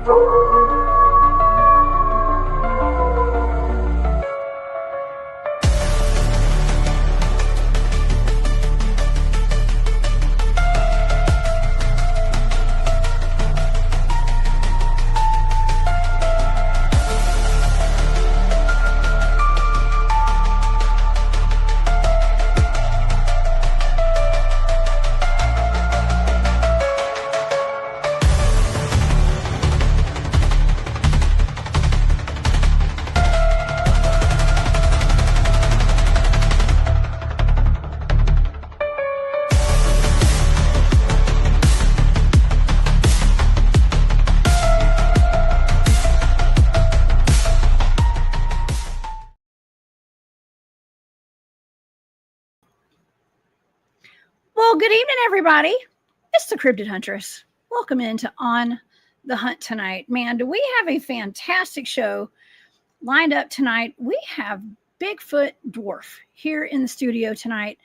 Well, good evening, everybody. It's the Cryptid Huntress. Welcome into On the Hunt tonight. Man, do we have a fantastic show lined up tonight. We have Bigfoot Dwarf here in the studio tonight.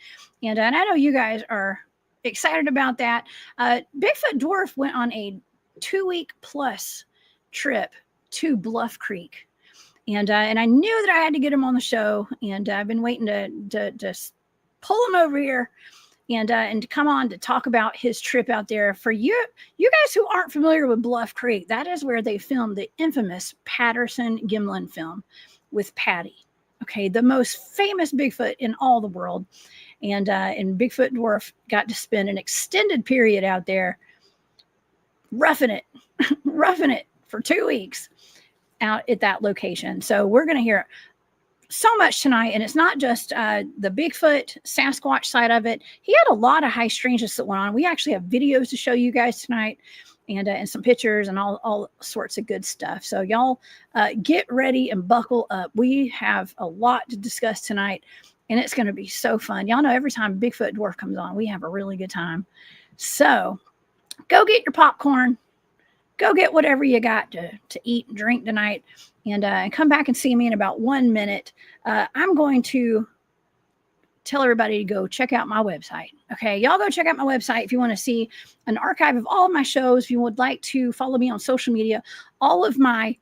And I know you guys are excited about that. Bigfoot Dwarf went on a 2-week plus trip to Bluff Creek. And I knew that I had to get him on the show. And I've been waiting to pull him over here and to come on to talk about his trip out there. For you guys who aren't familiar with Bluff Creek, that is where they filmed the infamous Patterson-Gimlin film with Patty. Okay, the most famous Bigfoot in all the world. And Bigfoot Dwarf got to spend an extended period out there roughing it for 2 weeks out at that location. So we're going to hear so much tonight, and it's not just the Bigfoot Sasquatch side of it. He had a lot of high strangeness that went on. We actually have videos to show you guys tonight, and some pictures and all sorts of good stuff. So y'all get ready and buckle up. We have a lot to discuss tonight, and it's going to be so fun. Y'all know every time Bigfoot Dwarf comes on, we have a really good time. So go get your popcorn. Go get whatever you got to eat and drink tonight, and come back and see me in about 1 minute. I'm going to tell everybody to go check out my website. Okay, y'all go check out my website if you want to see an archive of all of my shows. If you would like to follow me on social media, all of my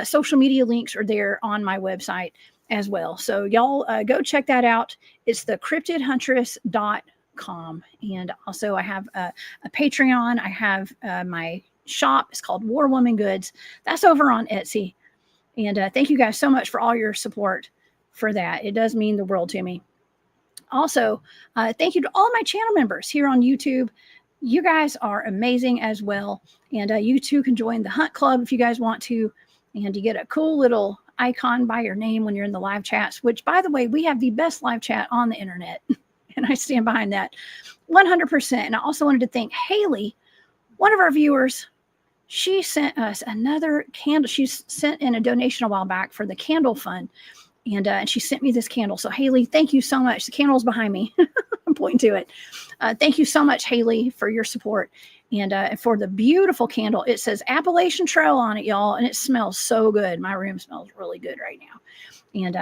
social media links are there on my website as well. So y'all go check that out. It's the cryptidhuntress.com. And also I have a Patreon. I have my shop. It's called War Woman Goods. That's over on Etsy. And thank you guys so much for all your support for that. It does mean the world to me. Also, thank you to all my channel members here on YouTube. You guys are amazing as well. And you too can join the Hunt Club if you guys want to. And you get a cool little icon by your name when you're in the live chats, which, by the way, we have the best live chat on the internet. And I stand behind that 100%. And I also wanted to thank Haley, one of our viewers. She sent us another candle. She sent in a donation a while back for the candle fund. And she sent me this candle. So, Haley, thank you so much. The candle's behind me. I'm pointing to it. Thank you so much, Haley, for your support. And for the beautiful candle. It says Appalachian Trail on it, y'all. And it smells so good. My room smells really good right now. And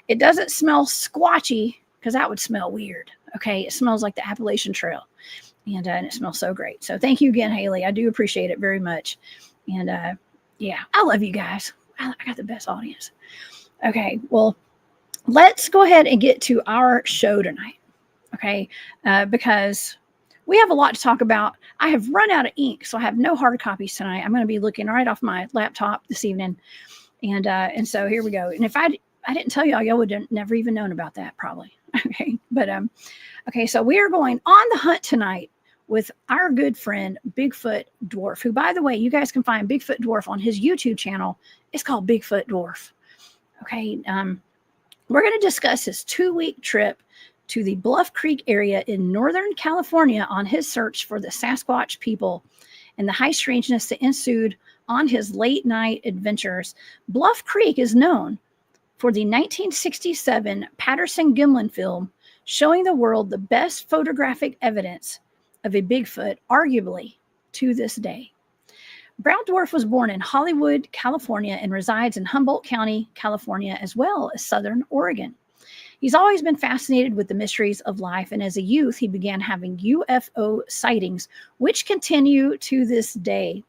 it doesn't smell squatchy, because that would smell weird. Okay, it smells like the Appalachian Trail. And it smells so great. So thank you again, Haley. I do appreciate it very much. And yeah, I love you guys. I got the best audience. Okay, well, let's go ahead and get to our show tonight. Okay, because we have a lot to talk about. I have run out of ink, so I have no hard copies tonight. I'm going to be looking right off my laptop this evening. And so here we go. And if I didn't tell y'all would have never even known about that probably. Okay, but okay, so we are going on the hunt tonight with our good friend Bigfoot Dwarf, who, by the way, you guys can find Bigfoot Dwarf on his YouTube channel. It's called Bigfoot Dwarf. Okay, we're going to discuss his 2-week trip to the Bluff Creek area in Northern California on his search for the Sasquatch people and the high strangeness that ensued on his late night adventures. Bluff Creek is known for the 1967 Patterson-Gimlin film showing the world the best photographic evidence of a Bigfoot, arguably, to this day. Brown Dwarf was born in Hollywood, California, and resides in Humboldt County, California, as well as Southern Oregon. He's always been fascinated with the mysteries of life, and as a youth, he began having UFO sightings, which continue to this day.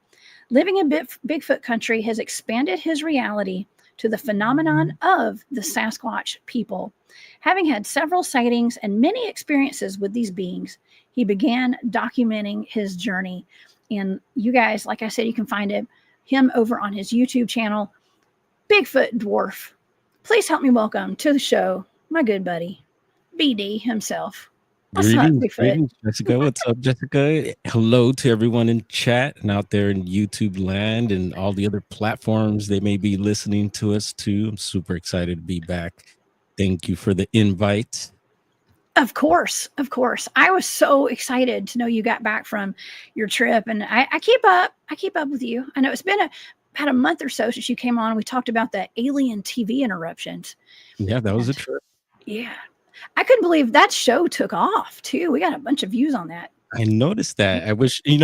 Living in Bigfoot country has expanded his reality to the phenomenon of the Sasquatch people. Having had several sightings and many experiences with these beings, he began documenting his journey. And you guys, like I said, you can find him over on his YouTube channel, Bigfoot Dwarf. Please help me welcome to the show my good buddy, BD himself. What's up, Bigfoot? Greetings, Jessica. What's up, Jessica? Hello to everyone in chat and out there in YouTube land and all the other platforms they may be listening to us too. I'm super excited to be back. Thank you for the invite. Of course, of course. I was so excited to know you got back from your trip, and I keep up with you. I know it's been about a month or so since you came on. We talked about the alien TV interruptions. Yeah, that was a trip. Yeah. I couldn't believe that show took off too. We got a bunch of views on that. I noticed that. I wish, it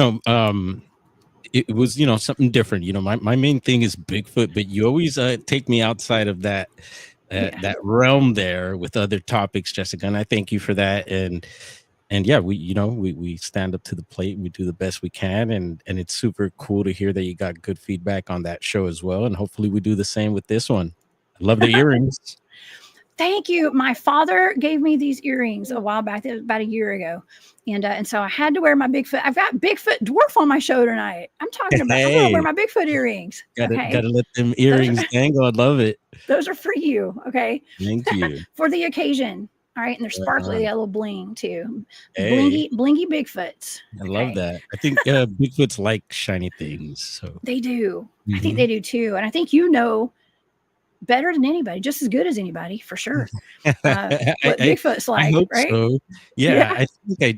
was, something different. My main thing is Bigfoot, but you always take me outside of that that realm there with other topics, Jessica. And I thank you for that. And yeah, we stand up to the plate. We do the best we can. And it's super cool to hear that you got good feedback on that show as well. And hopefully we do the same with this one. I love the earrings. Thank you. My father gave me these earrings a while back, about a year ago. And so I had to wear my Bigfoot. I've got Bigfoot Dwarf on my show tonight. I'm talking about, I'm going to wear my Bigfoot earrings. Gotta let them earrings dangle. I love it. Those are for you. Okay. Thank you. For the occasion. All right. And they're sparkly. They got a little bling too. Hey. Blingy Bigfoots. I love that. I think Bigfoots like shiny things. So they do. I think they do too. And I think better than anybody, just as good as anybody, for sure. What Bigfoot's like, I hope right? So. Yeah. I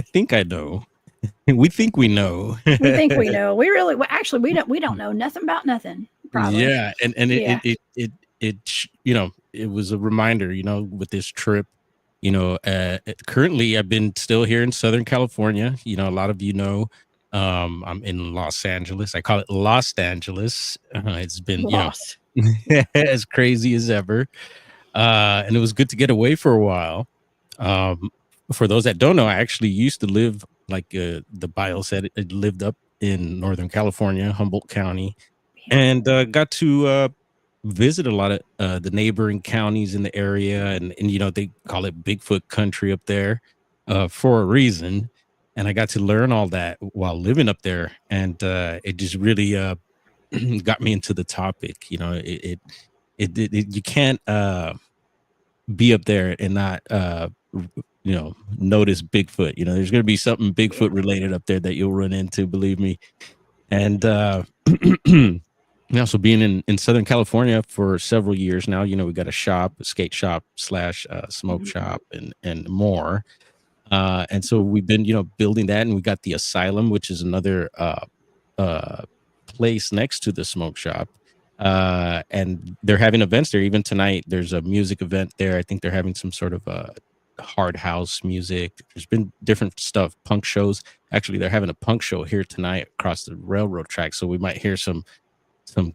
think I know. We think we know. We think we know. We really, actually, we don't know nothing about nothing. Probably. Yeah, and it was a reminder, with this trip. Currently, I've been still here in Southern California. A lot of I'm in Los Angeles. I call it Los Angeles. It's been Lost. As crazy as ever, and it was good to get away for a while. For those that don't know, I actually used to live, like the bio said, it lived up in Northern California, Humboldt County, and got to visit a lot of the neighboring counties in the area, and they call it Bigfoot country up there for a reason. And I got to learn all that while living up there, and it just really got me into the topic. You can't be up there and not notice Bigfoot. There's going to be something Bigfoot related up there that you'll run into, believe me. And also being in Southern California for several years now, we got a skate shop / smoke shop and more. And so we've been, building that, and we got the Asylum, which is another place next to the smoke shop. And they're having events there. Even tonight, there's a music event there. I think they're having some sort of hard house music. There's been different stuff, punk shows. Actually, they're having a punk show here tonight across the railroad track. So we might hear some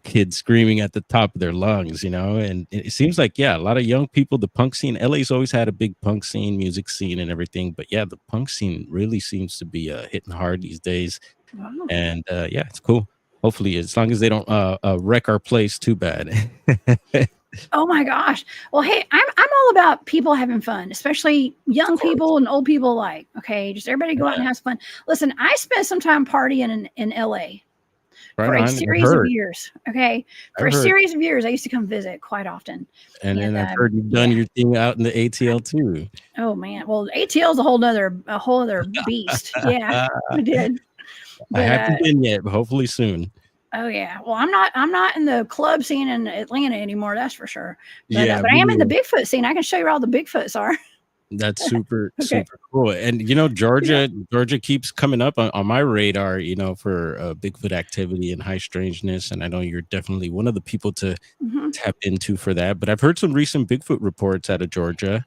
kids screaming at the top of their lungs, and it seems like, a lot of young people, the punk scene, LA's always had a big punk scene, music scene and everything. But yeah, the punk scene really seems to be hitting hard these days. Wow. And it's cool. Hopefully, as long as they don't wreck our place too bad. Oh my gosh. Well, hey, I'm all about people having fun, especially young people and old people alike. Okay. Just everybody go out and have fun. Listen, I spent some time partying in LA. For a series of years. Okay. For a series of years, I used to come visit quite often. And then I've heard you've done your thing out in the ATL too. Oh man. Well, ATL is a whole other beast. Yeah, we did. But, I haven't been yet, but hopefully soon. Oh yeah. Well, I'm not in the club scene in Atlanta anymore. That's for sure. But, but I am in the Bigfoot scene. I can show you where all the Bigfoots are. That's super cool. And Georgia keeps coming up on my radar, for Bigfoot activity and high strangeness. And I know you're definitely one of the people to tap into for that. But I've heard some recent Bigfoot reports out of Georgia.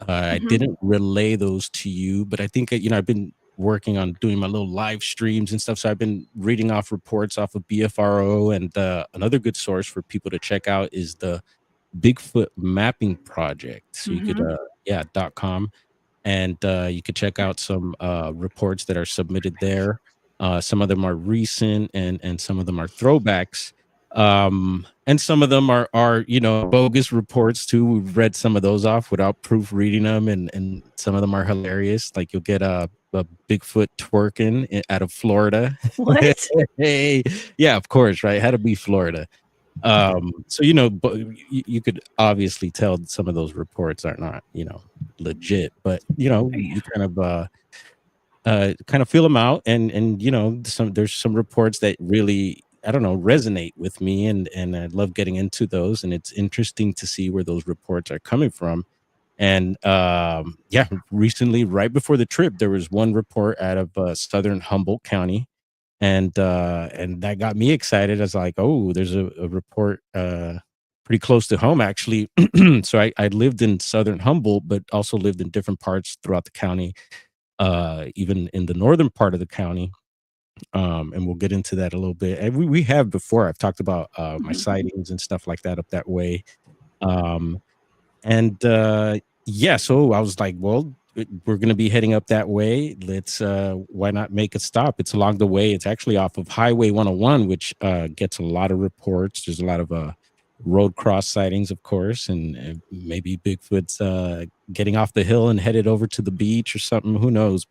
I didn't relay those to you, but I think I've been working on doing my little live streams and stuff. So I've been reading off reports off of BFRO, and another good source for people to check out is the Bigfoot Mapping Project. So you could .com, and you could check out some reports that are submitted there. Some of them are recent, and some of them are throwbacks. And some of them are bogus reports too. We've read some of those off without proofreading them, and some of them are hilarious. Like you'll get a Bigfoot twerking out of Florida. What? Hey, yeah, of course, right? Had to be Florida. So but you could obviously tell some of those reports are not legit, but Yeah. you kind of feel them out, and there's some reports that really, I don't know, resonate with me, and I love getting into those, and it's interesting to see where those reports are coming from. And yeah, recently, right before the trip, there was one report out of southern Humboldt County, and that got me excited. I was like, oh, there's a report pretty close to home, actually. So I lived in southern Humboldt, but also lived in different parts throughout the county, even in the northern part of the county. And we'll get into that a little bit. And we have before. I've talked about my Mhm. sightings and stuff like that up that way. Um, and yeah, so I was like, well, we're going to be heading up that way. Let's why not make a stop? It's along the way. It's actually off of Highway 101, which gets a lot of reports. There's a lot of road cross sightings, of course, and maybe Bigfoot's getting off the hill and headed over to the beach or something. Who knows?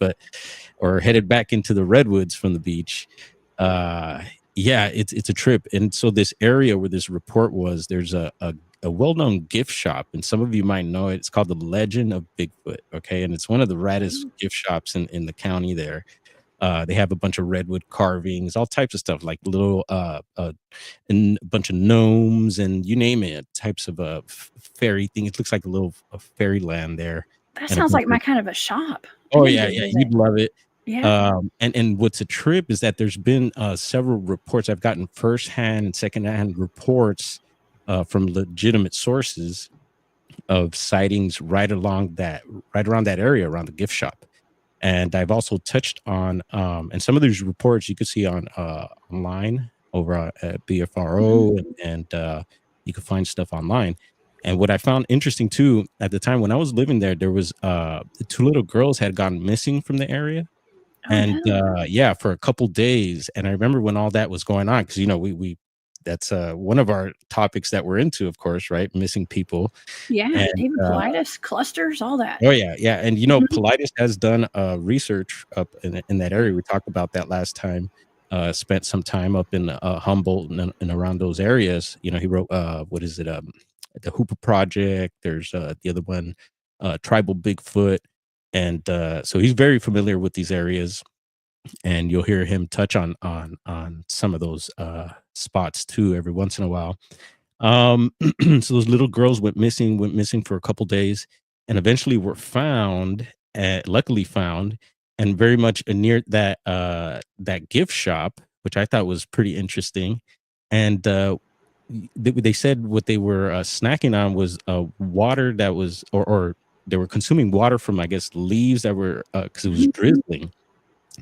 Or headed back into the redwoods from the beach. Yeah, it's a trip. And so this area where this report was, there's a well-known gift shop, and some of you might know it. It's called the Legend of Bigfoot. Okay, and it's one of the raddest gift shops in the county there. They have a bunch of redwood carvings, all types of stuff, like little and a bunch of gnomes, and you name it, types of fairy thing. It looks like a little fairyland there. That And a sounds bunch like of, my kind of a shop. I oh need to yeah, go yeah, visit. you'd love it. Yeah. And what's a trip is that there's been several reports. I've gotten firsthand and secondhand reports from legitimate sources of sightings right around that area around the gift shop. And I've also touched on and some of these reports you could see on online over at BFRO, and you can find stuff online. And what I found interesting too, at the time when I was living there, there was two little girls had gone missing from the area. Oh And no. yeah, for a couple days. And I remember when all that was going on, because we that's one of our topics that we're into, of course, right? Missing people. Yeah. And David Politis, clusters, all that. oh yeah, yeah. And Mhm. Politis has done research up in that area. We talked about that last time. Spent some time up in Humboldt and around those areas. He wrote what is it? The Hooper Project. There's the other one, Tribal Bigfoot. And so he's very familiar with these areas, and you'll hear him touch on some of those spots too every once in a while. So those little girls went missing for a couple days, and eventually were found, luckily found, and very much near that gift shop, which I thought was pretty interesting. And they said what they were snacking on was water that was, or they were consuming water from, I guess, leaves that were because it was Mhm. drizzling.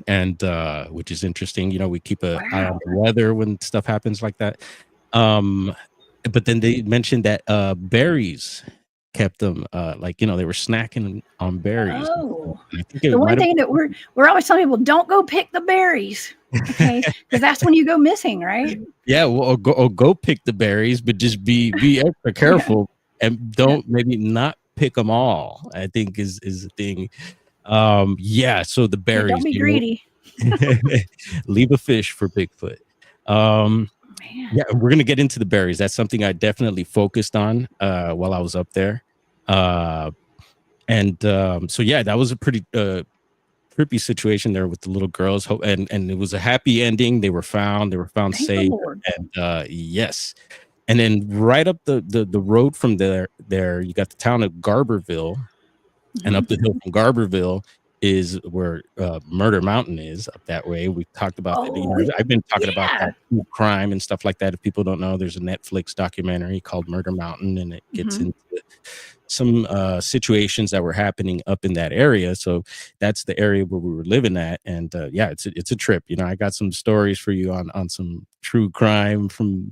And which is interesting. We keep an eye on Wow. the weather when stuff happens like that. Um, but then they mentioned that berries kept them like they were snacking on berries. Oh. And I think The it one might have thing that we're always telling people, don't go pick the berries. Okay. Because that's when you go missing, right? yeah, well, or go pick the berries, but just be extra Yeah. careful, and Yeah. don't, maybe not pick them all, I think is the thing. Yeah, so the Yeah. Don't berries, be greedy. leave a fish for Bigfoot. Um, Man. Yeah, we're gonna get into the berries. That's something I definitely focused on while I was up there. Uh, and so yeah, that was a pretty trippy situation there with the little girls. And it was a happy ending. They were found. They were found Thank the safe. Lord. And yes, and then right up the road from there you got the town of Garberville, and up Mhm. the hill from Garberville is where Murder Mountain is, up that way. We've talked about that. Oh, I've been talking about yeah. that true crime and stuff like that. If people don't know, there's a Netflix documentary called Murder Mountain, and it gets Mhm. into some situations that were happening up in that area. So that's the area where we were living at, and yeah, it's a trip. You know, I got some stories for you on some true crime from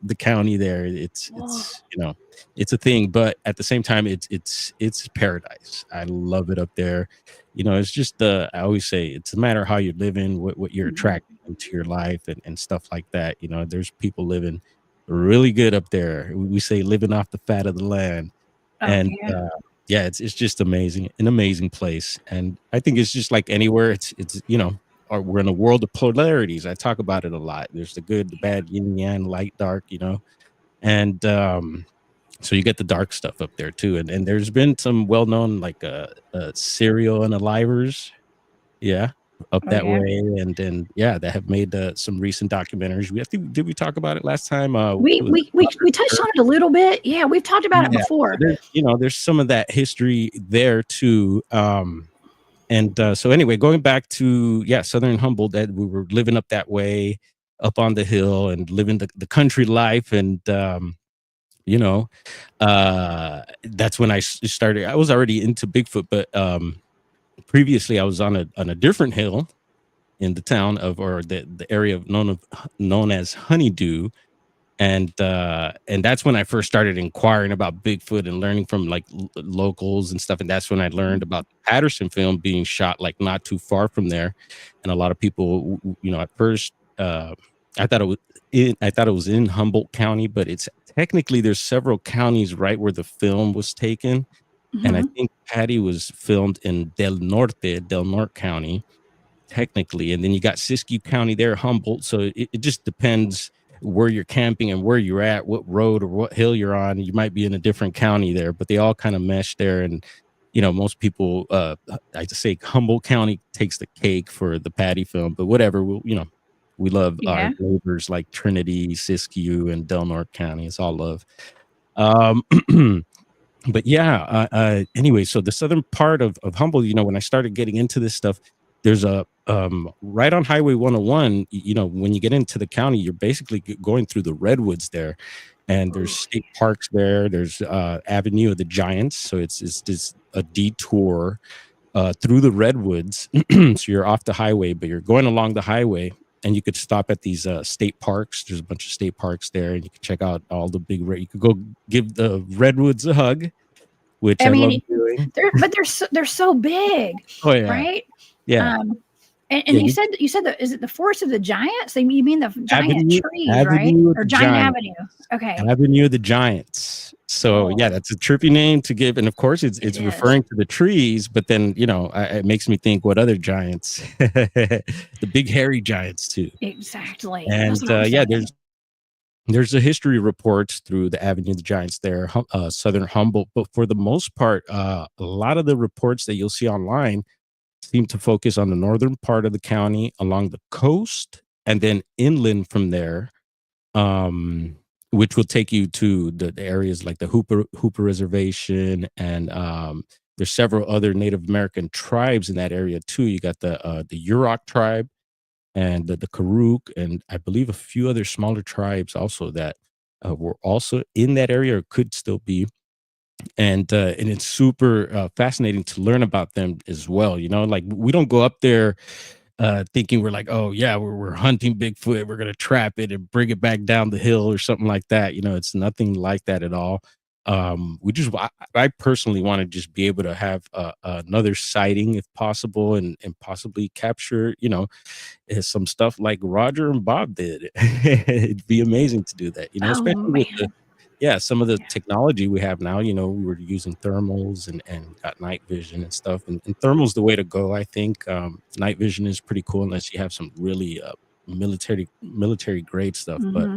the county there. Whoa. You know, it's a thing, but at the same time, it's paradise. I love it up there. You know, it's just I always say it's a matter of how you're living, what you're attracting into your life, and stuff like that. You know, there's people living really good up there. We say living off the fat of the land, Oh and yeah. yeah, it's just amazing, an amazing place. And I think it's just like anywhere. It's you know, or we're in a world of polarities. I talk about it a lot. There's the good, the bad, yin yang, light, dark. You know, and so you get the dark stuff up there too. And there's been some well known like serial unalivers, yeah, up Oh that yeah. way, and then yeah, that have made some recent documentaries. I think did we talk about it last time? We Was we we we touched on it a little bit. Yeah, we've talked about it yeah, so before. there's you know there's some of that history there too. And so anyway, going back to yeah, Southern Humboldt, that we were living up that way, up on the hill, and living the country life, and you know, that's when started. I was already into Bigfoot, but previously I was on a different hill in the town of or the area known as Honeydew, and that's when I first started inquiring about Bigfoot and learning from like locals and stuff. And that's when I learned about the Patterson film being shot like not too far from there. And a lot of people, you know, at first I thought it was in Humboldt County, but it's technically there's several counties right where the film was taken. And I Mhm. think Patty was filmed in Del Norte County, technically. And then you got Siskiyou County there, Humboldt. So it just depends where you're camping and where you're at, what road or what hill you're on. You might be in a different county there, but they all kind of mesh there. And, you know, most people, I just say Humboldt County takes the cake for the Patty film, but whatever, you know, we love our Yeah. neighbors like Trinity, Siskiyou, and Del Norte County. It's all love. Um, but yeah, anyway, so the southern part of Humboldt, you know, when I started getting into this stuff, there's a right on Highway 101, you know, when you get into the county, you're basically going through the redwoods there, and there's Oh, state parks there. There's Avenue of the Giants, so it's just a detour through the redwoods. So you're off the highway, but you're going along the highway, and you could stop at these state parks. There's a bunch of state parks there, and you can check out all the big. You could go give the redwoods a hug, which I I love mean, doing. they're so big, Oh yeah, right? yeah, Um, and yeah. you said that is it the Forest of the Giants? You mean the giant Avenue trees, right? Avenue of Or the Giant Giants. Avenue? Okay. Avenue of the Giants. So yeah, Oh, that's a trippy name to give, and of course, it it's is. referring to the trees. But then you know, it makes me think, what other giants? The big hairy giants too. Exactly. That's And what I'm yeah, thinking. there's a history reports through the Avenue of the Giants there, Southern Humboldt. But for the most part, a lot of the reports that you'll see online seem to focus on the northern part of the county along the coast, and then inland from there, um, which will take you to the areas like the Hooper Reservation, and there's several other Native American tribes in that area too. You got the Yurok tribe and the Karuk, and I believe a few other smaller tribes also that were also in that area or could still be. And it's super fascinating to learn about them as well. You know, like we don't go up there thinking we're like, oh yeah, we're hunting Bigfoot, we're gonna trap it and bring it back down the hill or something like that. You know, it's nothing like that at all. I personally want to just be able to have another sighting if possible, and possibly capture, you know, some stuff like Roger and Bob did. It'd be amazing to do that, you know, Oh especially with man. some of the Yeah. technology we have now. You know, we were using thermals and got night vision and stuff, and thermal's the way to go. I think night vision is pretty cool unless you have some really military grade stuff. But Hmm.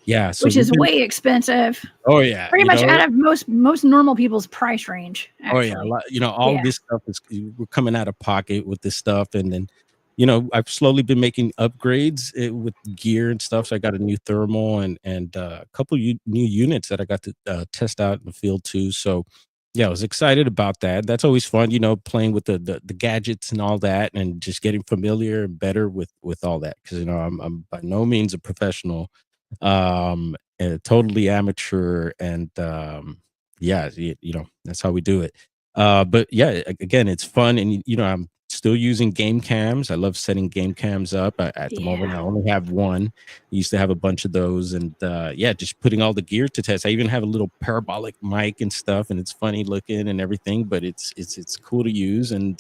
yeah, so Which we've is been. way expensive. Oh yeah, Pretty you much know. out of most normal people's price range, Oh yeah, a actually. lot, you know, all Yeah. this stuff is we're coming out of pocket with this stuff, and then, you know, I've slowly been making upgrades with gear and stuff. So I got a new thermal and a couple new units that I got to test out in the field too. So yeah, I was excited about that. That's always fun, you know, playing with the gadgets and all that, and just getting familiar and better with all that. Because you know, I'm by no means a professional, totally amateur, and yeah, that's how we do it. But yeah, again, it's fun, and I'm still using game cams. I love setting game cams up. At the moment, I Yeah. only have one. I used to have a bunch of those, and yeah, just putting all the gear to test. I even have a little parabolic mic and stuff, and it's funny looking and everything, but it's cool to use, and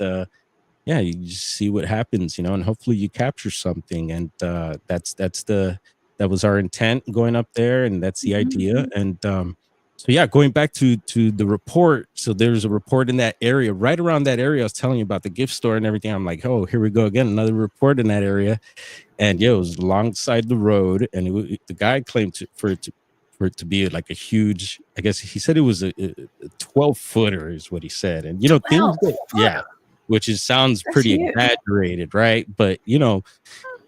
yeah, you just see what happens, and hopefully you capture something. And that was our intent going up there, and that's the idea. Mhm. And so yeah, going back to the report. So there's a report in that area, right around that area. I was telling you about the gift store and everything. I'm like, oh, here we go again, another report in that area. And yeah, it was alongside the road, and the guy claimed for it to be like a huge. I guess he said it was a 12-footer is what he said. And 12 things that, yeah, footer. which sounds That's pretty huge. exaggerated, right? But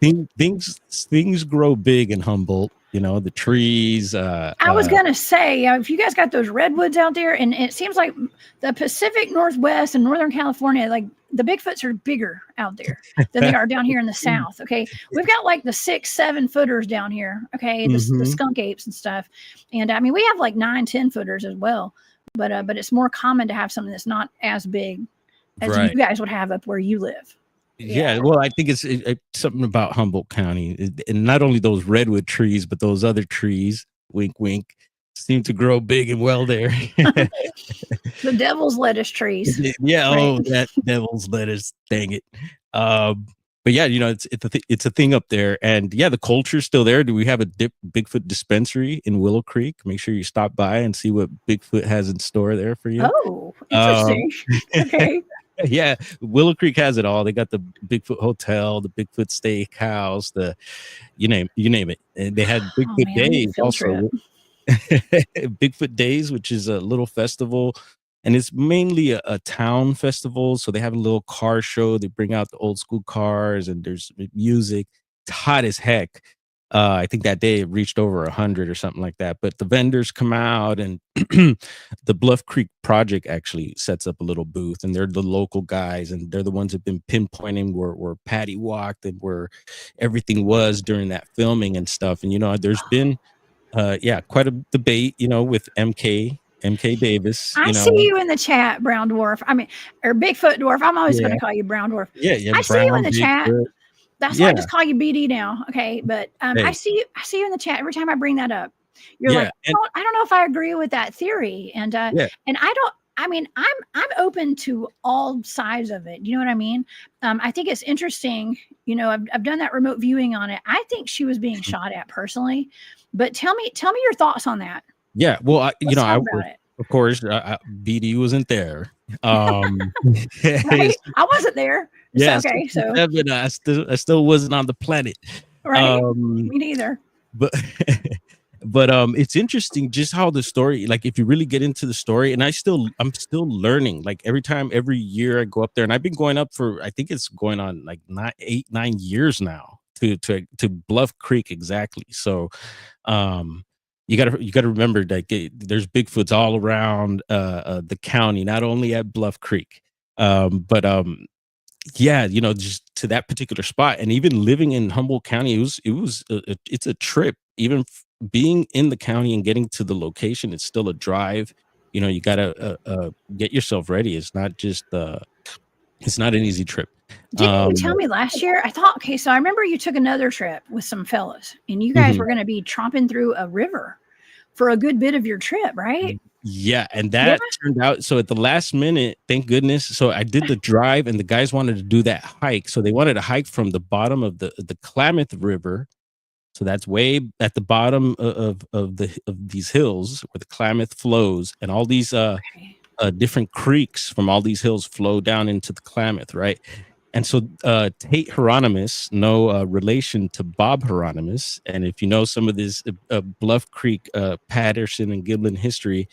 things grow big in Humboldt. The trees. I was gonna say, if you guys got those redwoods out there, and it seems like the Pacific Northwest and Northern California, like the Bigfoots are bigger out there than they are down here in the South. Okay, we've got like the 6-7 footers down here. Okay, the Mhm. skunk apes and stuff, and I mean we have like 9-10 footers as well, but it's more common to have something that's not as big as you Right. guys would have up where you live. Yeah, Yeah. well, I think it's something about Humboldt County, and not only those redwood trees, but those other trees, wink, wink, seem to grow big and well there. The devil's lettuce trees, Yeah, right? oh, that devil's lettuce, dang it. Um, but yeah, it's a thing up there, and yeah, the culture's still there. Do we have a Bigfoot dispensary in Willow Creek? Make sure you stop by and see what Bigfoot has in store there for you. Oh, Um, interesting. Okay. yeah, Willow Creek has it all. They got the Bigfoot Hotel, the Bigfoot Steakhouse, you name it. And they had Oh Bigfoot man, we need a Days field trip. also. Bigfoot Days, which is a little festival, and it's mainly a town festival. So they have a little car show. They bring out the old school cars, and there's music. It's hot as heck. I think that day it reached over 100 or something like that. But the vendors come out, and the Bluff Creek Project actually sets up a little booth, and they're the local guys, and they're the ones that've been pinpointing where Patty walked and where everything was during that filming and stuff. And there's been yeah, quite a debate, with MK Davis, I see you in the chat, Brown Dwarf. I mean, or Bigfoot Dwarf. I'm always going Yeah, to call you Brown Dwarf. yeah, yeah, I see you in Brown, the chat. Bigfoot. That's why I Yeah, just call you BD now. Okay, but I hey, see you. I see you in the chat every time I bring that up. You're like, yeah, and I don't know if I agree with that theory, yeah, and I don't. I mean, I'm open to all sides of it. You know what I mean? I think it's interesting. I've done that remote viewing on it. I think she was being shot at personally, but tell me your thoughts on that. yeah. Well, Let's talk about it. of course, BD wasn't there. Um, Right? yes, I wasn't there. So yes, okay, so 67, I still wasn't on the planet. right. Um, Me neither. but but it's interesting just how the story, like if you really get into the story, and I'm still learning, like every year I go up there, and I've been going up for, I think it's going on like 9 years now to Bluff Creek exactly. So you gotta remember that there's Bigfoots all around the county, not only at Bluff Creek. But yeah, just to that particular spot, and even living in Humboldt County, it's a trip. Even being in the county and getting to the location, it's still a drive. You gotta get yourself ready. It's not an easy trip. Didn't you Um, tell me last year? I thought, okay, so I remember you took another trip with some fellas and you guys mhm. were going to be tromping through a river for a good bit of your trip, right? Yeah, and Yeah. that turned out, so at the last minute, thank goodness. So I did the drive, and the guys wanted to do that hike. So they wanted to hike from the bottom of the Klamath River. So that's way at the bottom of these hills where the Klamath flows, and all these Okay. different creeks from all these hills flow down into the Klamath, right? And so Tate Hieronymus, no relation to Bob Hieronymus, and if you know some of this Bluff Creek, Patterson and Gimlin history,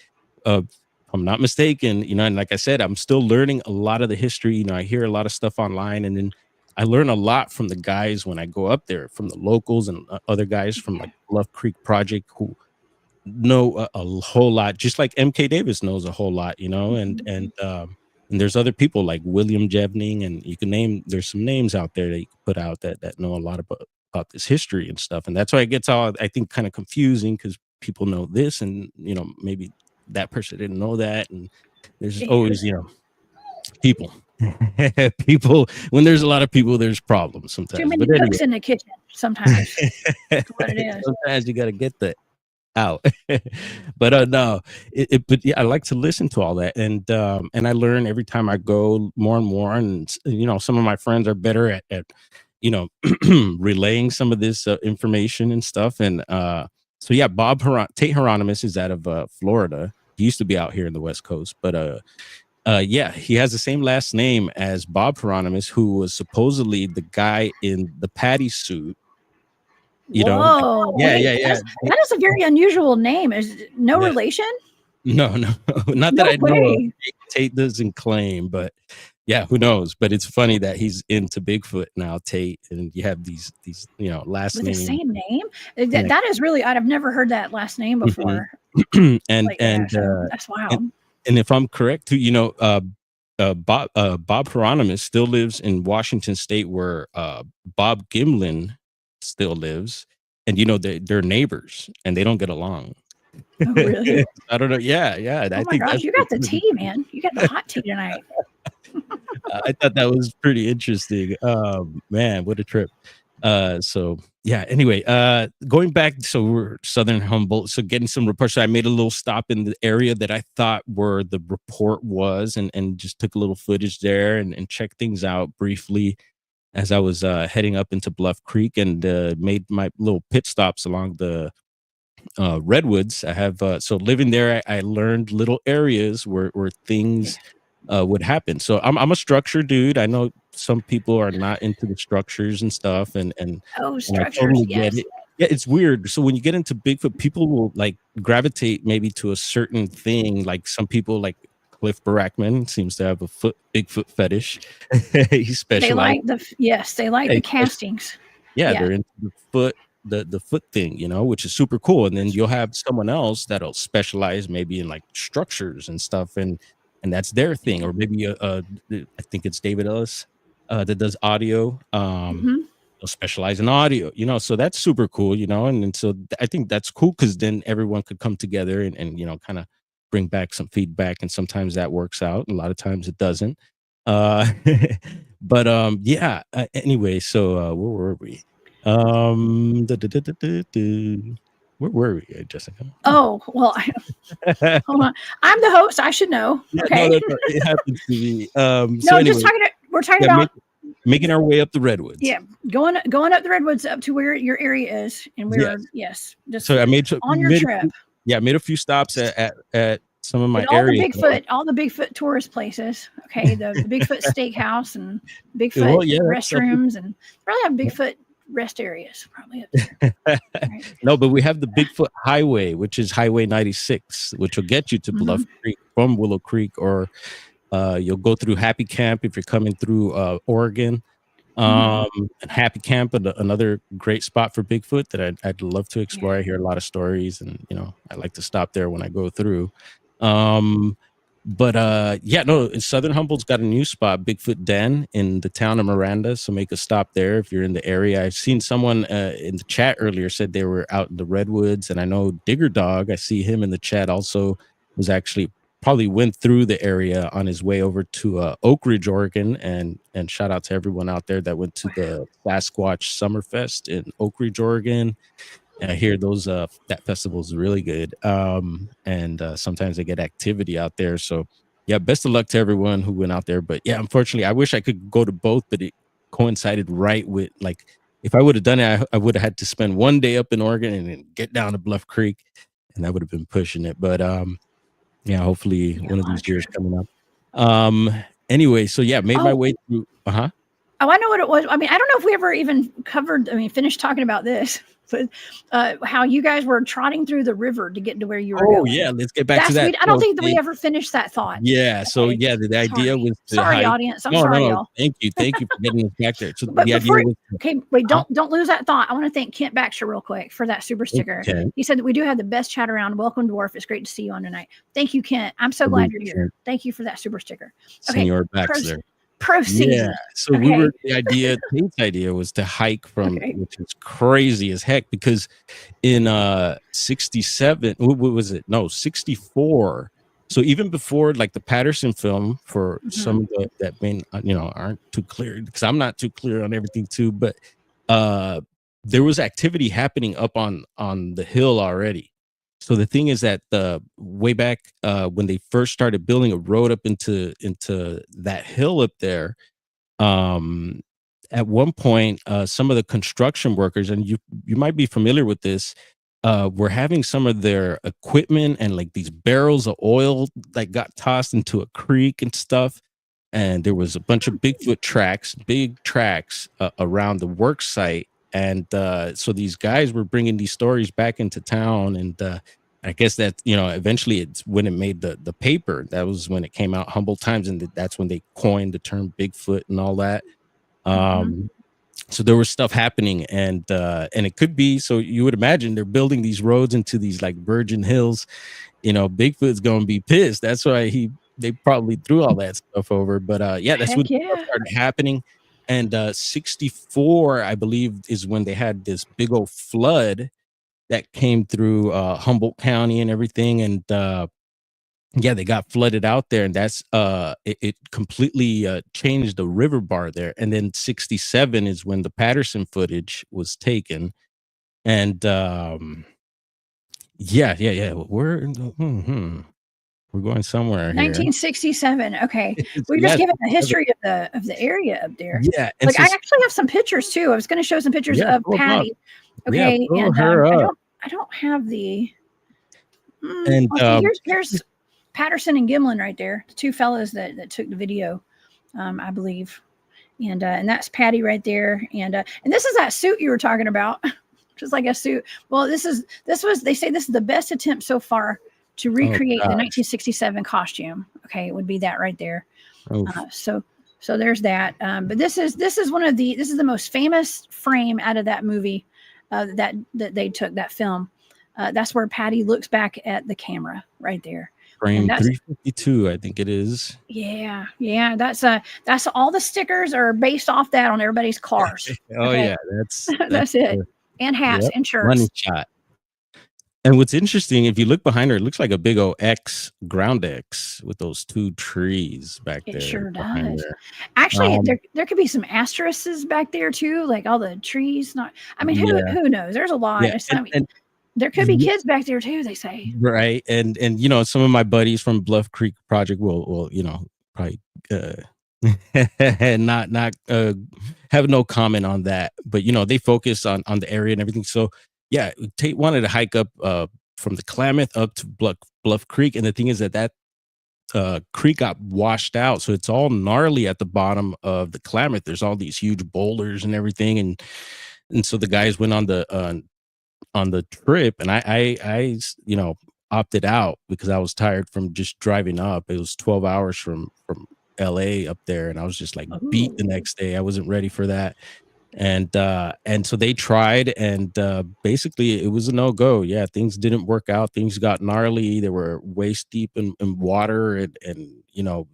if I'm not mistaken, and like I said, I'm still learning a lot of the history. I hear a lot of stuff online, and then I learn a lot from the guys when I go up there, from the locals and other guys from Yeah. like Bluff Creek Project who know a whole lot, just like MK Davis knows a whole lot, and there's other people like William Jevning, and there's some names out there that you can put out that know a lot about this history and stuff. And that's why it gets all, I think, kind of confusing, because people know this, and maybe that person didn't know that, and there's Yeah. always, you know, people. People, when there's a lot of people, there's problems sometimes. Too many But cooks in the kitchen sometimes. That's what it is. sometimes you got to get that out. But no, but yeah, I like to listen to all that, and I learn every time I go more and more. And you know, some of my friends are better at you know, relaying some of this information and stuff. And so yeah, Tate Hieronymus is out of Florida. He used to be out here in the West Coast, but yeah, he has the same last name as Bob Hieronymus, who was supposedly the guy in the Patty suit. You know, Whoa. yeah, Wait, yeah. that is a very unusual name. Is no Yeah. relation? No, not No that I know of. way. Tate doesn't claim, but yeah, who knows? But it's funny that he's into Bigfoot now, Tate, and you have these you know, last With the names. same name? Yeah. That is really odd. I've never heard that last name before. and Like that, so that's wild. and if I'm correct, too, you know, Bob Hieronymus still lives in Washington State, where Bob Gimlin still lives, and you know, they're neighbors and they don't get along. Oh, really? I don't know. Yeah. Oh I my think gosh, you got the tea, man. You got the hot tea tonight. I thought that was pretty interesting. Man, what a trip. So yeah, anyway, going back, so we're Southern Humboldt, so getting some reports. So I made a little stop in the area that I thought where the report was, and just took a little footage there and checked things out briefly as I was heading up into Bluff Creek, and made my little pit stops along the redwoods. I have so living there, I learned little areas where things would happen. So I'm a structure dude. I know some people are not into the structures and stuff, and Oh, and I structures, totally yes. get it. Yeah, it's weird. So when you get into Bigfoot, people will like gravitate maybe to a certain thing. Like some people, like Cliff Barackman, seems to have a Bigfoot fetish. He They specializes. like the castings. Yeah, Yeah. they're into the foot, the foot thing, you know, which is super cool. And then you'll have someone else that'll specialize maybe in like structures and stuff, and that's their thing. Or maybe I think it's David Ellis that does audio. They'll specialize in audio, you know, so that's super cool, you know. And so I think that's cool, because then everyone could come together and you know, kind of bring back some feedback, and sometimes that works out, and a lot of times it doesn't. But yeah, anyway, so where were we? Where were we, Jessica? Oh, well, hold on. I'm the host. I should know. Yeah, Okay. no, it happens to be. So No, anyway, just we're talking about making our way up the redwoods. yeah, going up the redwoods up to where your area is, and we were just So I made on your trip. I made a few stops at some of my all areas. all the Bigfoot tourist places. Okay, the Bigfoot steakhouse and Bigfoot Well, yeah, that's restrooms, and probably have Bigfoot rest areas probably up there. Right. No, but we have the Bigfoot Highway, which is Highway 96, which will get you to Bluff Creek from Willow Creek, or you'll go through Happy Camp if you're coming through Oregon. And Happy Camp, another great spot for Bigfoot that I'd love to explore. I hear a lot of stories, and you know, I like to stop there when I go through. But yeah, no, Southern Humboldt's got a new spot, Bigfoot Den, in the town of Miranda. So make a stop there if you're in the area. I've seen someone in the chat earlier said they were out in the redwoods, and I know Digger Dog, I see him in the chat, also was actually probably went through the area on his way over to Oak Ridge, Oregon, and shout out to everyone out there that went to the Sasquatch Summerfest in Oak Ridge, Oregon. And I hear those that festival is really good, and sometimes they get activity out there. So yeah, best of luck to everyone who went out there. But yeah, unfortunately, I wish I could go to both, but it coincided right with, like, if I would have done it, I would have had to spend one day up in Oregon and then get down to Bluff Creek, and that would have been pushing it. But yeah, hopefully one of these years coming up. Anyway, so yeah, made my way through. Oh, I know what it was. I mean, I don't know if we ever even finished talking about this, but how you guys were trotting through the river to get to where you were going. Yeah, let's get back to that. I don't think that we ever finished that thought. Yeah, so yeah, the idea was to sorry, audience. I'm sorry, y'all. Thank you for getting us back there. So but the idea was wait, don't lose that thought. I want to thank Kent Baxter real quick for that super sticker. Okay. He said that we do have the best chat around. Welcome, Dwarf. It's great to see you on tonight. Thank you, Kent. I'm so glad you're here. Thank you for that super sticker. Okay, Senor Baxter. Proceed. So we Okay. were Tate's idea was to hike from, Okay. which is crazy as heck, because in 67, what was it? No, 64. So even before like the Patterson film, for some Mhm. of the that may aren't too clear, because I'm not too clear on everything too, but uh there was activity happening up on the hill already. So the thing is that the way back when they first started building a road up into that hill up there, um at one point, some of the construction workers, and you might be familiar with this, were having some of their equipment and like these barrels of oil that got tossed into a creek and stuff. And there was a bunch of Bigfoot tracks, big tracks, around the work site. And so these guys were bringing these stories back into town. And I guess that, eventually it's when it made the paper. That was when it came out, Humboldt Times, and that's when they coined the term Bigfoot and all that. Mhm. um so there was stuff happening, and it could be, so you would imagine they're building these roads into these like virgin hills. Bigfoot's gonna be pissed. That's why they probably threw all that stuff over. But yeah, that's when Heck stuff yeah. started happening. And 64, I believe, is when they had this big old flood that came through Humboldt County and everything. And yeah, they got flooded out there, and that's it completely changed the river bar there. And then 67 is when the Patterson footage was taken. And yeah, we're going somewhere here. 1967. Okay. We're just Yeah, giving the 67. history of the area up there. Yeah, and Like so I actually have some pictures too. I was going to show some pictures yeah, of pull 'em up. Patty. Yeah, Okay, pull and her up. I don't have the. And Let's see. Here's Patterson and Gimlin right there. The two fellows that took the video, I believe, and that's Patty right there. And this is that suit you were talking about, just like a suit. Well, this was. They say this is the best attempt so far to oh recreate the gosh. 1967 costume. Okay, it would be that right there. Oof. So there's that. But this is the most famous frame out of that movie that they took, that film. That's where Patty looks back at the camera right there, and Frame that's 352, I think it is. yeah. That's all the stickers are based off that on everybody's cars. Oh Okay, yeah, that's that's it, and hats yep, and shirts. money shot. And what's interesting, if you look behind her, it looks like a big old X, ground X, with those two trees back It there sure behind does. her. Actually, Um, there could be some asterisks back there too, like all the trees. Not, I mean, yeah, who knows? There's a lot. yeah, It's, I and mean, there could be kids back there too. They say. right, and some of my buddies from Bluff Creek project will probably not have no comment on that, but they focus on the area and everything. So yeah, Tate wanted to hike up from the Klamath up to Bluff Creek, and the thing is that creek got washed out, so it's all gnarly at the bottom of the Klamath. There's all these huge boulders and everything, and so the guys went on the trip, and I opted out because I was tired from just driving up. It was 12 hours from LA up there, and I was just like beat the Oh. next day. I wasn't ready for that. And so they tried, and basically it was a no-go. Yeah, things didn't work out. Things got gnarly. They were waist deep in water, and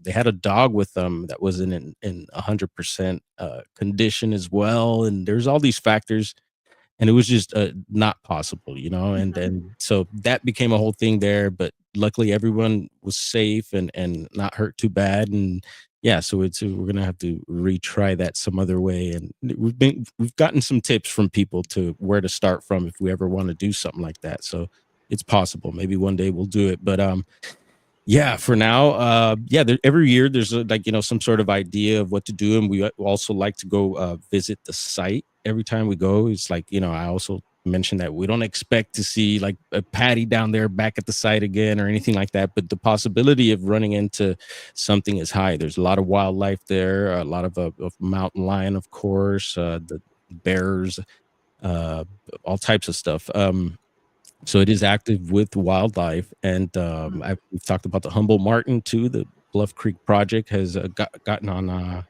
they had a dog with them that was in 100% condition as well. And there's all these factors, and it was just not possible, and Mhm. then so that became a whole thing there. But luckily everyone was safe and not hurt too bad. And yeah, so we're gonna have to retry that some other way. And we've gotten some tips from people to where to start from if we ever want to do something like that. So it's possible, maybe one day we'll do it. But yeah, for now, yeah, every year there's like, some sort of idea of what to do. And we also like to go visit the site every time we go. It's like, I also mentioned that we don't expect to see like a patty down there back at the site again or anything like that. But the possibility of running into something is high. There's a lot of wildlife there, a lot of mountain lion, of course, the bears, uh, all types of stuff. So it is active with wildlife. And we've talked about the Humboldt Martin too. The Bluff Creek project has gotten on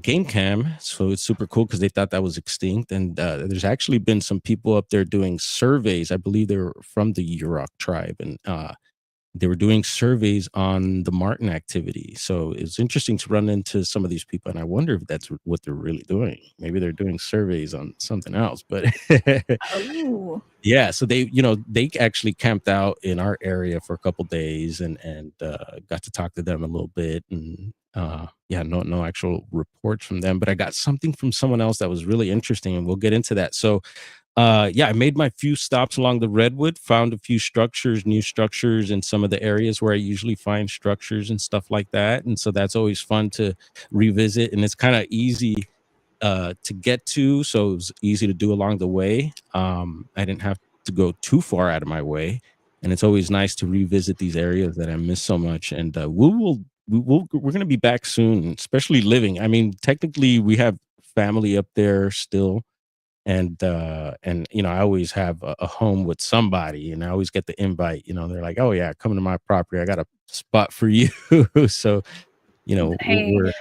game cam, so it's super cool because they thought that was extinct. And there's actually been some people up there doing surveys. I believe they're from the Yurok tribe, and they were doing surveys on the marten activity. So it's interesting to run into some of these people, and I wonder if that's what they're really doing. Maybe they're doing surveys on something else, but Oh, yeah. So they actually camped out in our area for a couple days, and got to talk to them a little bit, and yeah, no actual reports from them, but I got something from someone else that was really interesting, and we'll get into that. So yeah, I made my few stops along the redwood, found a few structures, new structures in some of the areas where I usually find structures and stuff like that. And so that's always fun to revisit. And it's kind of easy to get to. So it was easy to do along the way. I didn't have to go too far out of my way. And it's always nice to revisit these areas that I miss so much. And we're going to be back soon, especially living. I mean, technically we have family up there still, and I always have a home with somebody, and I always get the invite. They're like, oh yeah, come to my property, I got a spot for you. So hey, we're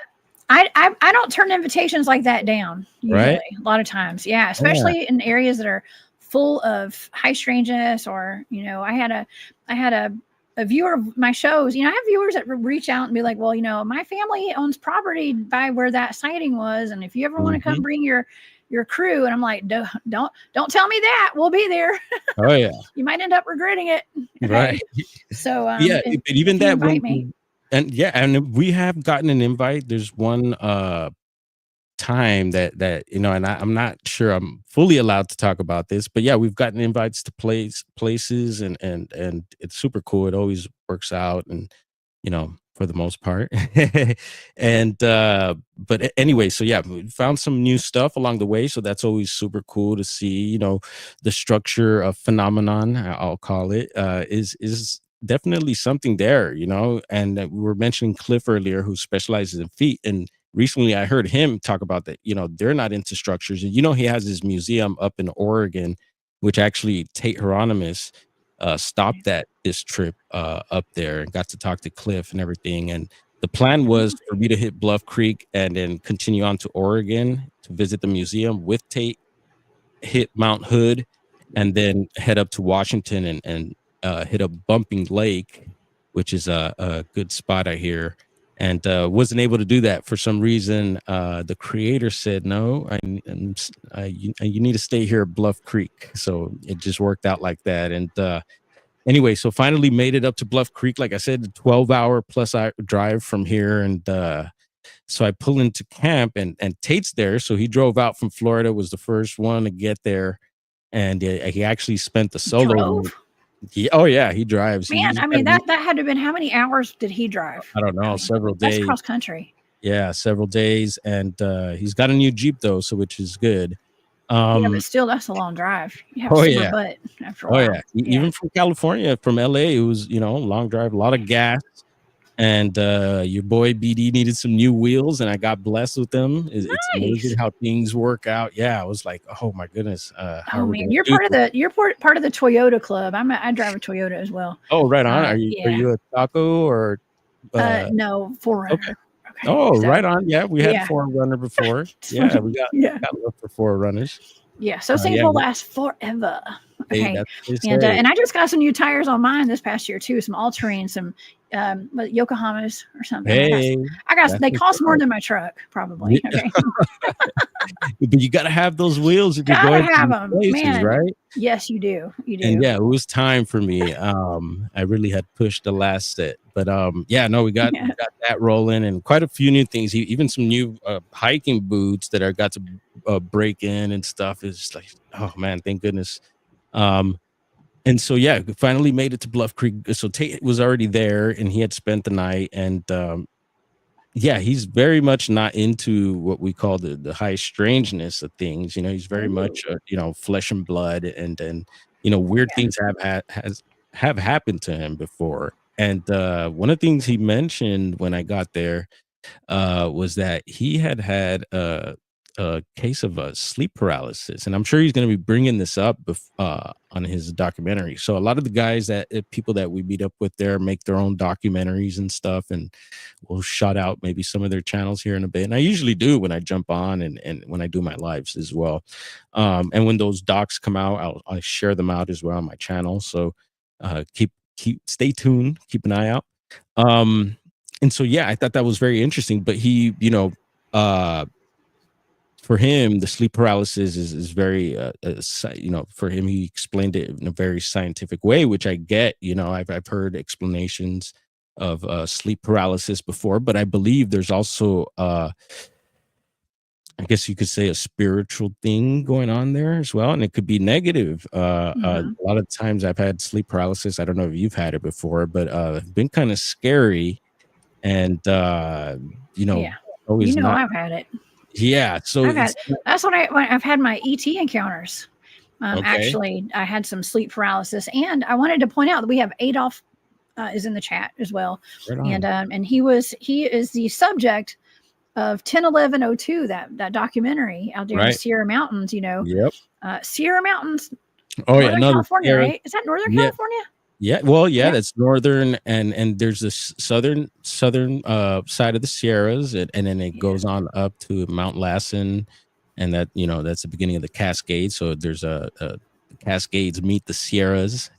I don't turn invitations like that down usually. right. A lot of times, yeah, Oh, yeah. especially in areas that are full of high strangeness, or I had a viewer of my shows. I have viewers that reach out and be like, well, my family owns property by where that sighting was, and if you ever want to come Mhm. bring your crew, and I'm like, don't tell me that. We'll be there. Oh yeah. You might end up regretting it. Right. So Yeah, but even if you that, invite me, and yeah, and we have gotten an invite. There's one time that and I'm not sure I'm fully allowed to talk about this, but yeah, we've gotten invites to places, and it's super cool. It always works out, and for the most part. And anyway, so yeah, we found some new stuff along the way, so that's always super cool to see. The structure of phenomenon, I'll call it, is definitely something there. And we were mentioning Cliff earlier, who specializes in feet, and recently I heard him talk about that. They're not into structures, and he has his museum up in Oregon, which actually Tate Hieronymus stopped at this trip up there, and got to talk to Cliff and everything. And the plan was for me to hit Bluff Creek and then continue on to Oregon to visit the museum with Tate, hit Mount Hood, and then head up to Washington and hit a Bumping Lake, which is a good spot, I hear. And wasn't able to do that for some reason. The creator said, no, you need to stay here at Bluff Creek. So it just worked out like that. And anyway, so finally made it up to Bluff Creek. Like I said, a 12-hour plus drive from here. And so I pull into camp, and Tate's there. So he drove out from Florida, was the first one to get there. And he actually spent the solo. drove. Oh yeah, he drives. Man, I mean, that had to have been, how many hours did he drive? I don't know, several days. That's cross country. Yeah, several days. And he's got a new Jeep though, so which is good. Yeah, but still, that's a long drive. You have Oh, to yeah. butt after a while. Yeah. Even from California, from LA, it was, long drive, a lot of gas. And your boy BD needed some new wheels, and I got blessed with them. It's amazing how things work out. Yeah, I was like, oh my goodness. Oh man, you're part of the Toyota club. I drive a Toyota as well. Oh, right on. Are you a Taco or no, Forerunner? Okay. Oh, so, right on. Yeah, we had Forerunner before. Yeah, we got love for Forerunners. Yeah, so things will last forever. Okay, and I just got some new tires on mine this past year too. Some all-terrain, some Yokohamas or something. Hey, I got they cost more than my truck, probably. Okay. But you got to have those wheels if you're gotta going have to them, places, man. right? Yes, you do. You do. And yeah, it was time for me. I really had pushed the last set, but yeah, no, we got that rolling, and quite a few new things. Even some new hiking boots that I got to break in and stuff. Is like, oh man, thank goodness. And so yeah, finally made it to Bluff Creek. So Tate was already there, and he had spent the night, and yeah, he's very much not into what we call the high strangeness of things. He's very much flesh and blood, and weird things have happened to him before. And one of the things he mentioned when I got there was that he had a case of sleep paralysis, and I'm sure he's going to be bringing this up on his documentary. So a lot of the guys people that we meet up with there make their own documentaries and stuff, and we'll shout out maybe some of their channels here in a bit. And I usually do when I jump on and when I do my lives as well. And when those docs come out, I share them out as well on my channel. So keep stay tuned, keep an eye out. And so yeah, I thought that was very interesting. But he, for him, the sleep paralysis is very, for him, he explained it in a very scientific way, which I get. I've heard explanations of sleep paralysis before, but I believe there's also, I guess you could say, a spiritual thing going on there as well, and it could be negative. A lot of times I've had sleep paralysis. I don't know if you've had it before, but it's been kind of scary, and Yeah. always not. I've had it. Yeah, so I've had that's when I've had my ET encounters. Okay. Actually, I had some sleep paralysis, and I wanted to point out that we have Adolf is in the chat as well, right on. and he is the subject of 10/11/02, that documentary out there in the Right. Sierra Mountains. Yep. Sierra Mountains, Oh yeah, Northern no, California, Sierra. right? Is that Northern Yeah. California? Yeah, well, yeah, Yeah. that's northern, and there's this southern side of the Sierras, and then it goes on up to Mount Lassen, and that's the beginning of the Cascades. So there's the Cascades meet the Sierras.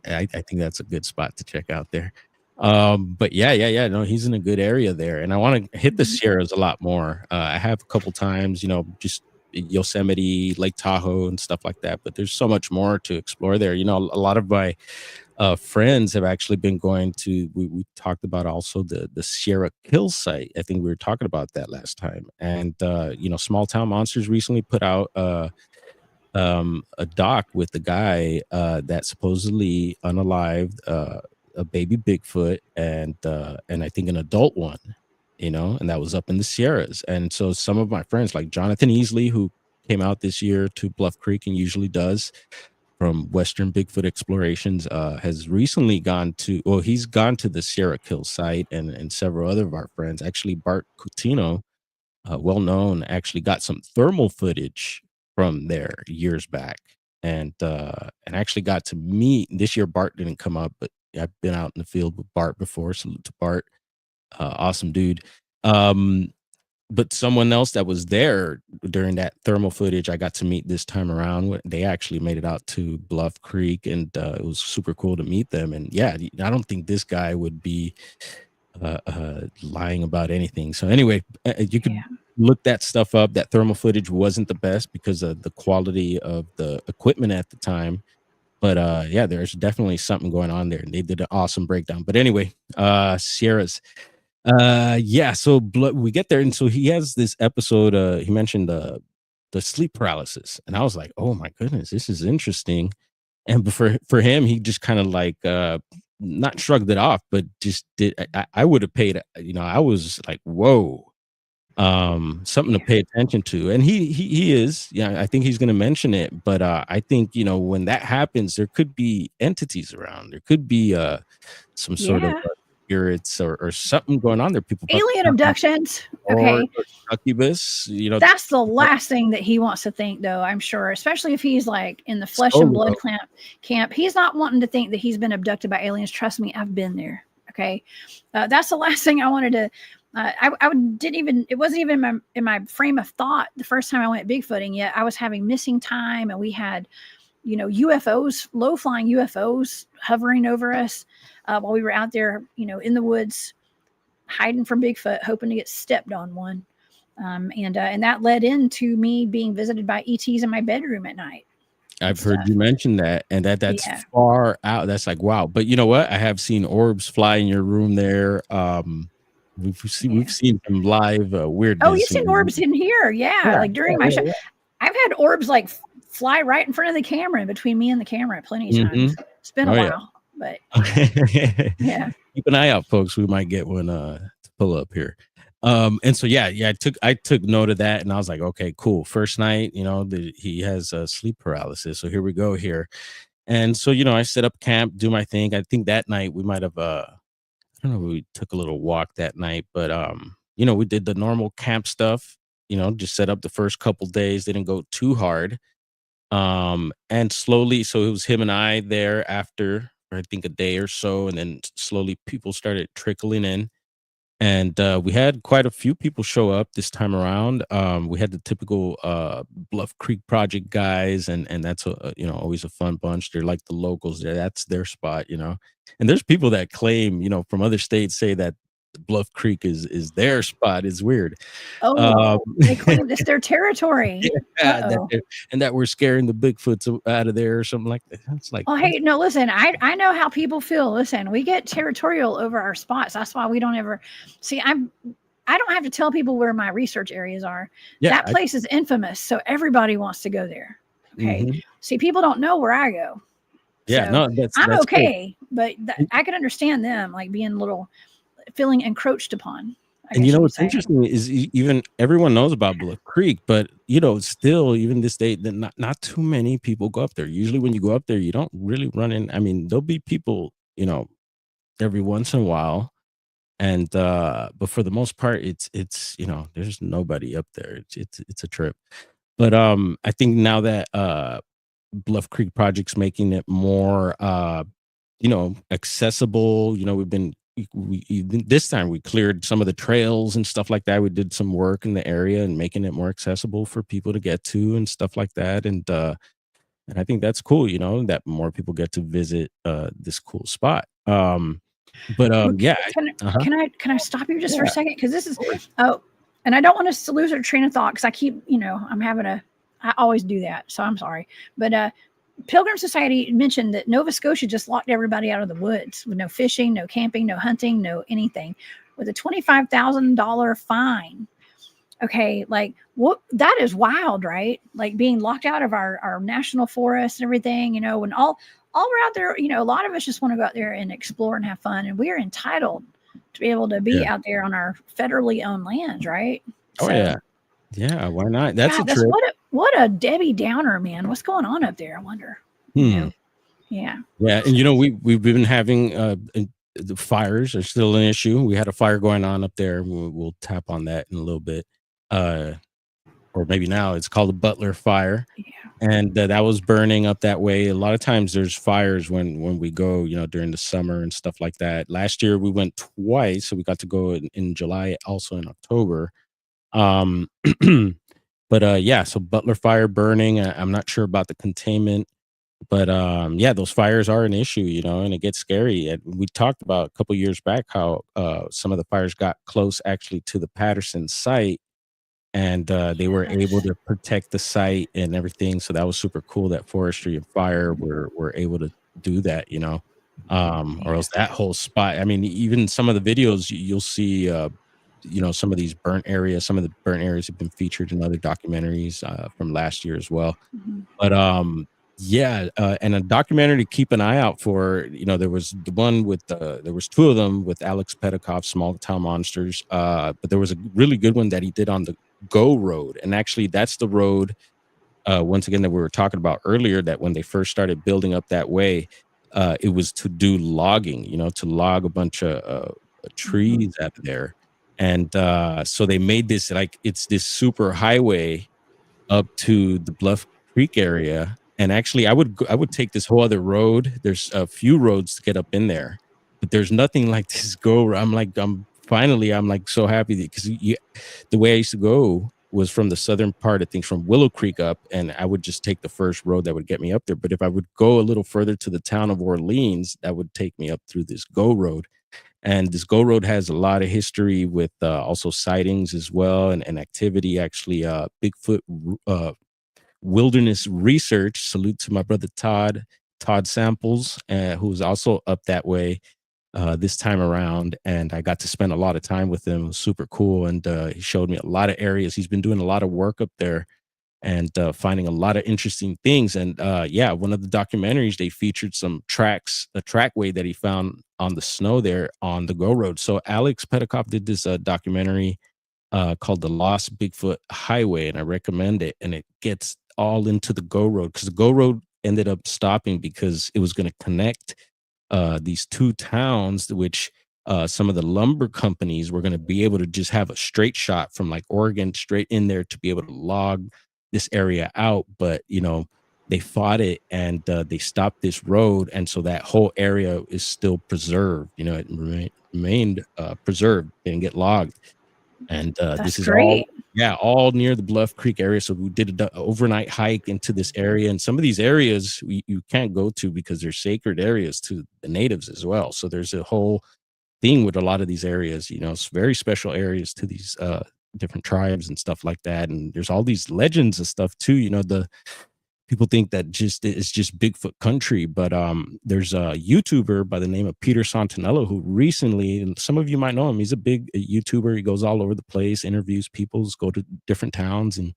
I think that's a good spot to check out there. But yeah, no, he's in a good area there, and I want to hit the Sierras a lot more. I have a couple times, just Yosemite, Lake Tahoe, and stuff like that. But there's so much more to explore there. A lot of my friends have actually been going to. We talked about also the Sierra Kill site. I think we were talking about that last time. And Small Town Monsters recently put out a doc with the guy that supposedly unalived a baby Bigfoot and I think an adult one, and that was up in the Sierras. And so some of my friends, like Jonathan Easley, who came out this year to Bluff Creek and usually does, from Western Bigfoot Explorations, has recently he's gone to the Sierra Kill site, and several other of our friends, actually Bart Coutinho, well known, actually got some thermal footage from there years back, and actually got to meet. This year Bart didn't come up, but I've been out in the field with Bart before. Salute to Bart, awesome dude. But someone else that was there during that thermal footage I got to meet this time around, they actually made it out to Bluff Creek, and it was super cool to meet them. And yeah, I don't think this guy would be lying about anything. So anyway, you could look that stuff up. That thermal footage wasn't the best because of the quality of the equipment at the time. But yeah, there's definitely something going on there, and they did an awesome breakdown. But anyway, Sierras. Yeah, so we get there, and so he has this episode. He mentioned the sleep paralysis, and I was like, oh my goodness, this is interesting. And for him, he just kind of like not shrugged it off, but just did. I would have paid. I was like, whoa, something to pay attention to. And he is. Yeah, I think he's going to mention it. But I think when that happens, there could be entities around. There could be some sort of spirits or something going on there. People alien abductions. Okay, or succubus. That's the last thing that he wants to think, though. I'm sure, especially if he's like in the flesh and blood camp. He's not wanting to think that he's been abducted by aliens. Trust me, I've been there. Okay, that's the last thing I wanted to. Didn't even. It wasn't even in my frame of thought the first time I went Bigfooting. Yet I was having missing time, and we had, UFOs, low flying UFOs hovering over us while we were out there, in the woods, hiding from Bigfoot, hoping to get stepped on one. And that led into me being visited by ETs in my bedroom at night. I've heard you mention that, and that's far out. That's like, wow. But you know what? I have seen orbs fly in your room there. We've seen some live weirdness. Oh, you've seen orbs in here. Yeah. Like during my show. I've had orbs like fly right in front of the camera, between me and the camera plenty of times. It's been a while, but yeah. Keep an eye out, folks. We might get one to pull up here. And so I took note of that, and I was like, okay, cool. First night, he has sleep paralysis, so here we go here. And so I set up camp, do my thing. I think that night we might have I don't know, we took a little walk that night, but we did the normal camp stuff, just set up the first couple days, didn't go too hard. And slowly, so it was him and I there after, I think, a day or so, and then slowly people started trickling in. And we had quite a few people show up this time around. We had the typical Bluff Creek project guys, and that's always a fun bunch. They're like the locals there. That's their spot, And there's people that claim, from other states, say that Bluff Creek is their spot. It's weird. Um, They claim it's their territory. yeah, Uh-oh. and that we're scaring the Bigfoots out of there or something like that. It's like, Oh, hey, no, listen, I know how people feel. Listen, we get territorial over our spots. That's why we don't ever see. I don't have to tell people where my research areas are. yeah, That place is infamous, so everybody wants to go there. Okay. mhm. See, people don't know where I go. Yeah, So no, I'm that's great. okay, but I can understand them like being feeling encroached upon, I And guess you could what's say. interesting is even everyone knows about Bluff Creek, but still even this day, that not too many people go up there. Usually, when you go up there, you don't really run in. I mean, there'll be people, every once in a while, and but for the most part, it's there's nobody up there. It's a trip. But I think now that Bluff Creek Project's making it more accessible. This time we cleared some of the trails and stuff like that. We did some work in the area and making it more accessible for people to get to and stuff like that. And I think that's cool, that more people get to visit this cool spot. But yeah. Uh-huh. Can I stop you just for a Yeah, second? Because this of is course. and I don't want us to lose our train of thought because I keep, I always do that. So I'm sorry. But Pilgrim Society mentioned that Nova Scotia just locked everybody out of the woods with no fishing, no camping, no hunting, no anything, with a $25,000 fine. Okay, like what? That is wild, right? Like being locked out of our national forests and everything. When all we're out there, a lot of us just want to go out there and explore and have fun, and we are entitled to be able to be Yeah. out there on our federally owned lands, right? Oh So, yeah. Yeah, why not? That's a God, that's trip. what a Debbie Downer, man. What's going on up there? I wonder. Hmm. Yeah. Yeah, and we've been having the fires are still an issue. We had a fire going on up there. We'll tap on that in a little bit. Uh or maybe now it's called the Butler Fire. Yeah. And that was burning up that way. A lot of times there's fires when we go, during the summer and stuff like that. Last year we went twice, so we got to go in July, also in October. Um but yeah, so Butler Fire burning. I'm not sure about the containment. But yeah, those fires are an issue, and it gets scary. And we talked about a couple years back how some of the fires got close actually to the Patterson site, and they were able Yes. to protect the site and everything. So that was super cool that forestry and fire were able to do that, or Yeah. else that whole spot. I mean, even some of the videos you'll see, some of these burnt areas. Some of the burnt areas have been featured in other documentaries from last year as well. Mhm. But yeah, and a documentary to keep an eye out for. There was the one with there was two of them with Alex Petikoff's Small Town Monsters. But there was a really good one that he did on the Go Road, and actually that's the road once again that we were talking about earlier. That when they first started building up that way, it was to do logging. To log a bunch of Mhm. trees out of there, and so they made this like it's this super highway up to the Bluff Creek area. And actually, I would take this whole other road. There's a few roads to get up in there, but there's nothing like this go. I'm like so happy because the way I used to go was from the southern part, I think from Willow Creek up, and I would just take the first road that would get me up there. But if I would go a little further to the town of Orleans, that would take me up through this go road. And this go road has a lot of history with also sightings as well, and activity. Actually, Bigfoot wilderness research. Salute to my brother Todd Samples, who's also up that way this time around. And I got to spend a lot of time with him. It was super cool. And he showed me a lot of areas. He's been doing a lot of work up there and finding a lot of interesting things. And yeah, one of the documentaries, they featured some a trackway that he found on the snow there on the Go Road. So Alex Petikoff did this documentary called The Lost Bigfoot Highway, and I recommend it. And it gets all into the Go Road because the Go Road ended up stopping because it was going to connect these two towns, which some of the lumber companies were going to be able to just have a straight shot from like Oregon straight in there to be able to log this area out. But they fought it, and they stopped this road, and so that whole area is still preserved. It remained preserved, didn't get logged. And That's this is all, great. yeah, all near the Bluff Creek area. So we did an overnight hike into this area, and some of these areas you can't go to because they're sacred areas to the natives as well. So there's a whole thing with a lot of these areas. It's very special areas to these different tribes and stuff like that. And there's all these legends and stuff too. The people think that it's just Bigfoot country, but there's a YouTuber by the name of Peter Santinello who recently, and some of you might know him, he's a big YouTuber. He goes all over the place, interviews people, go to different towns, and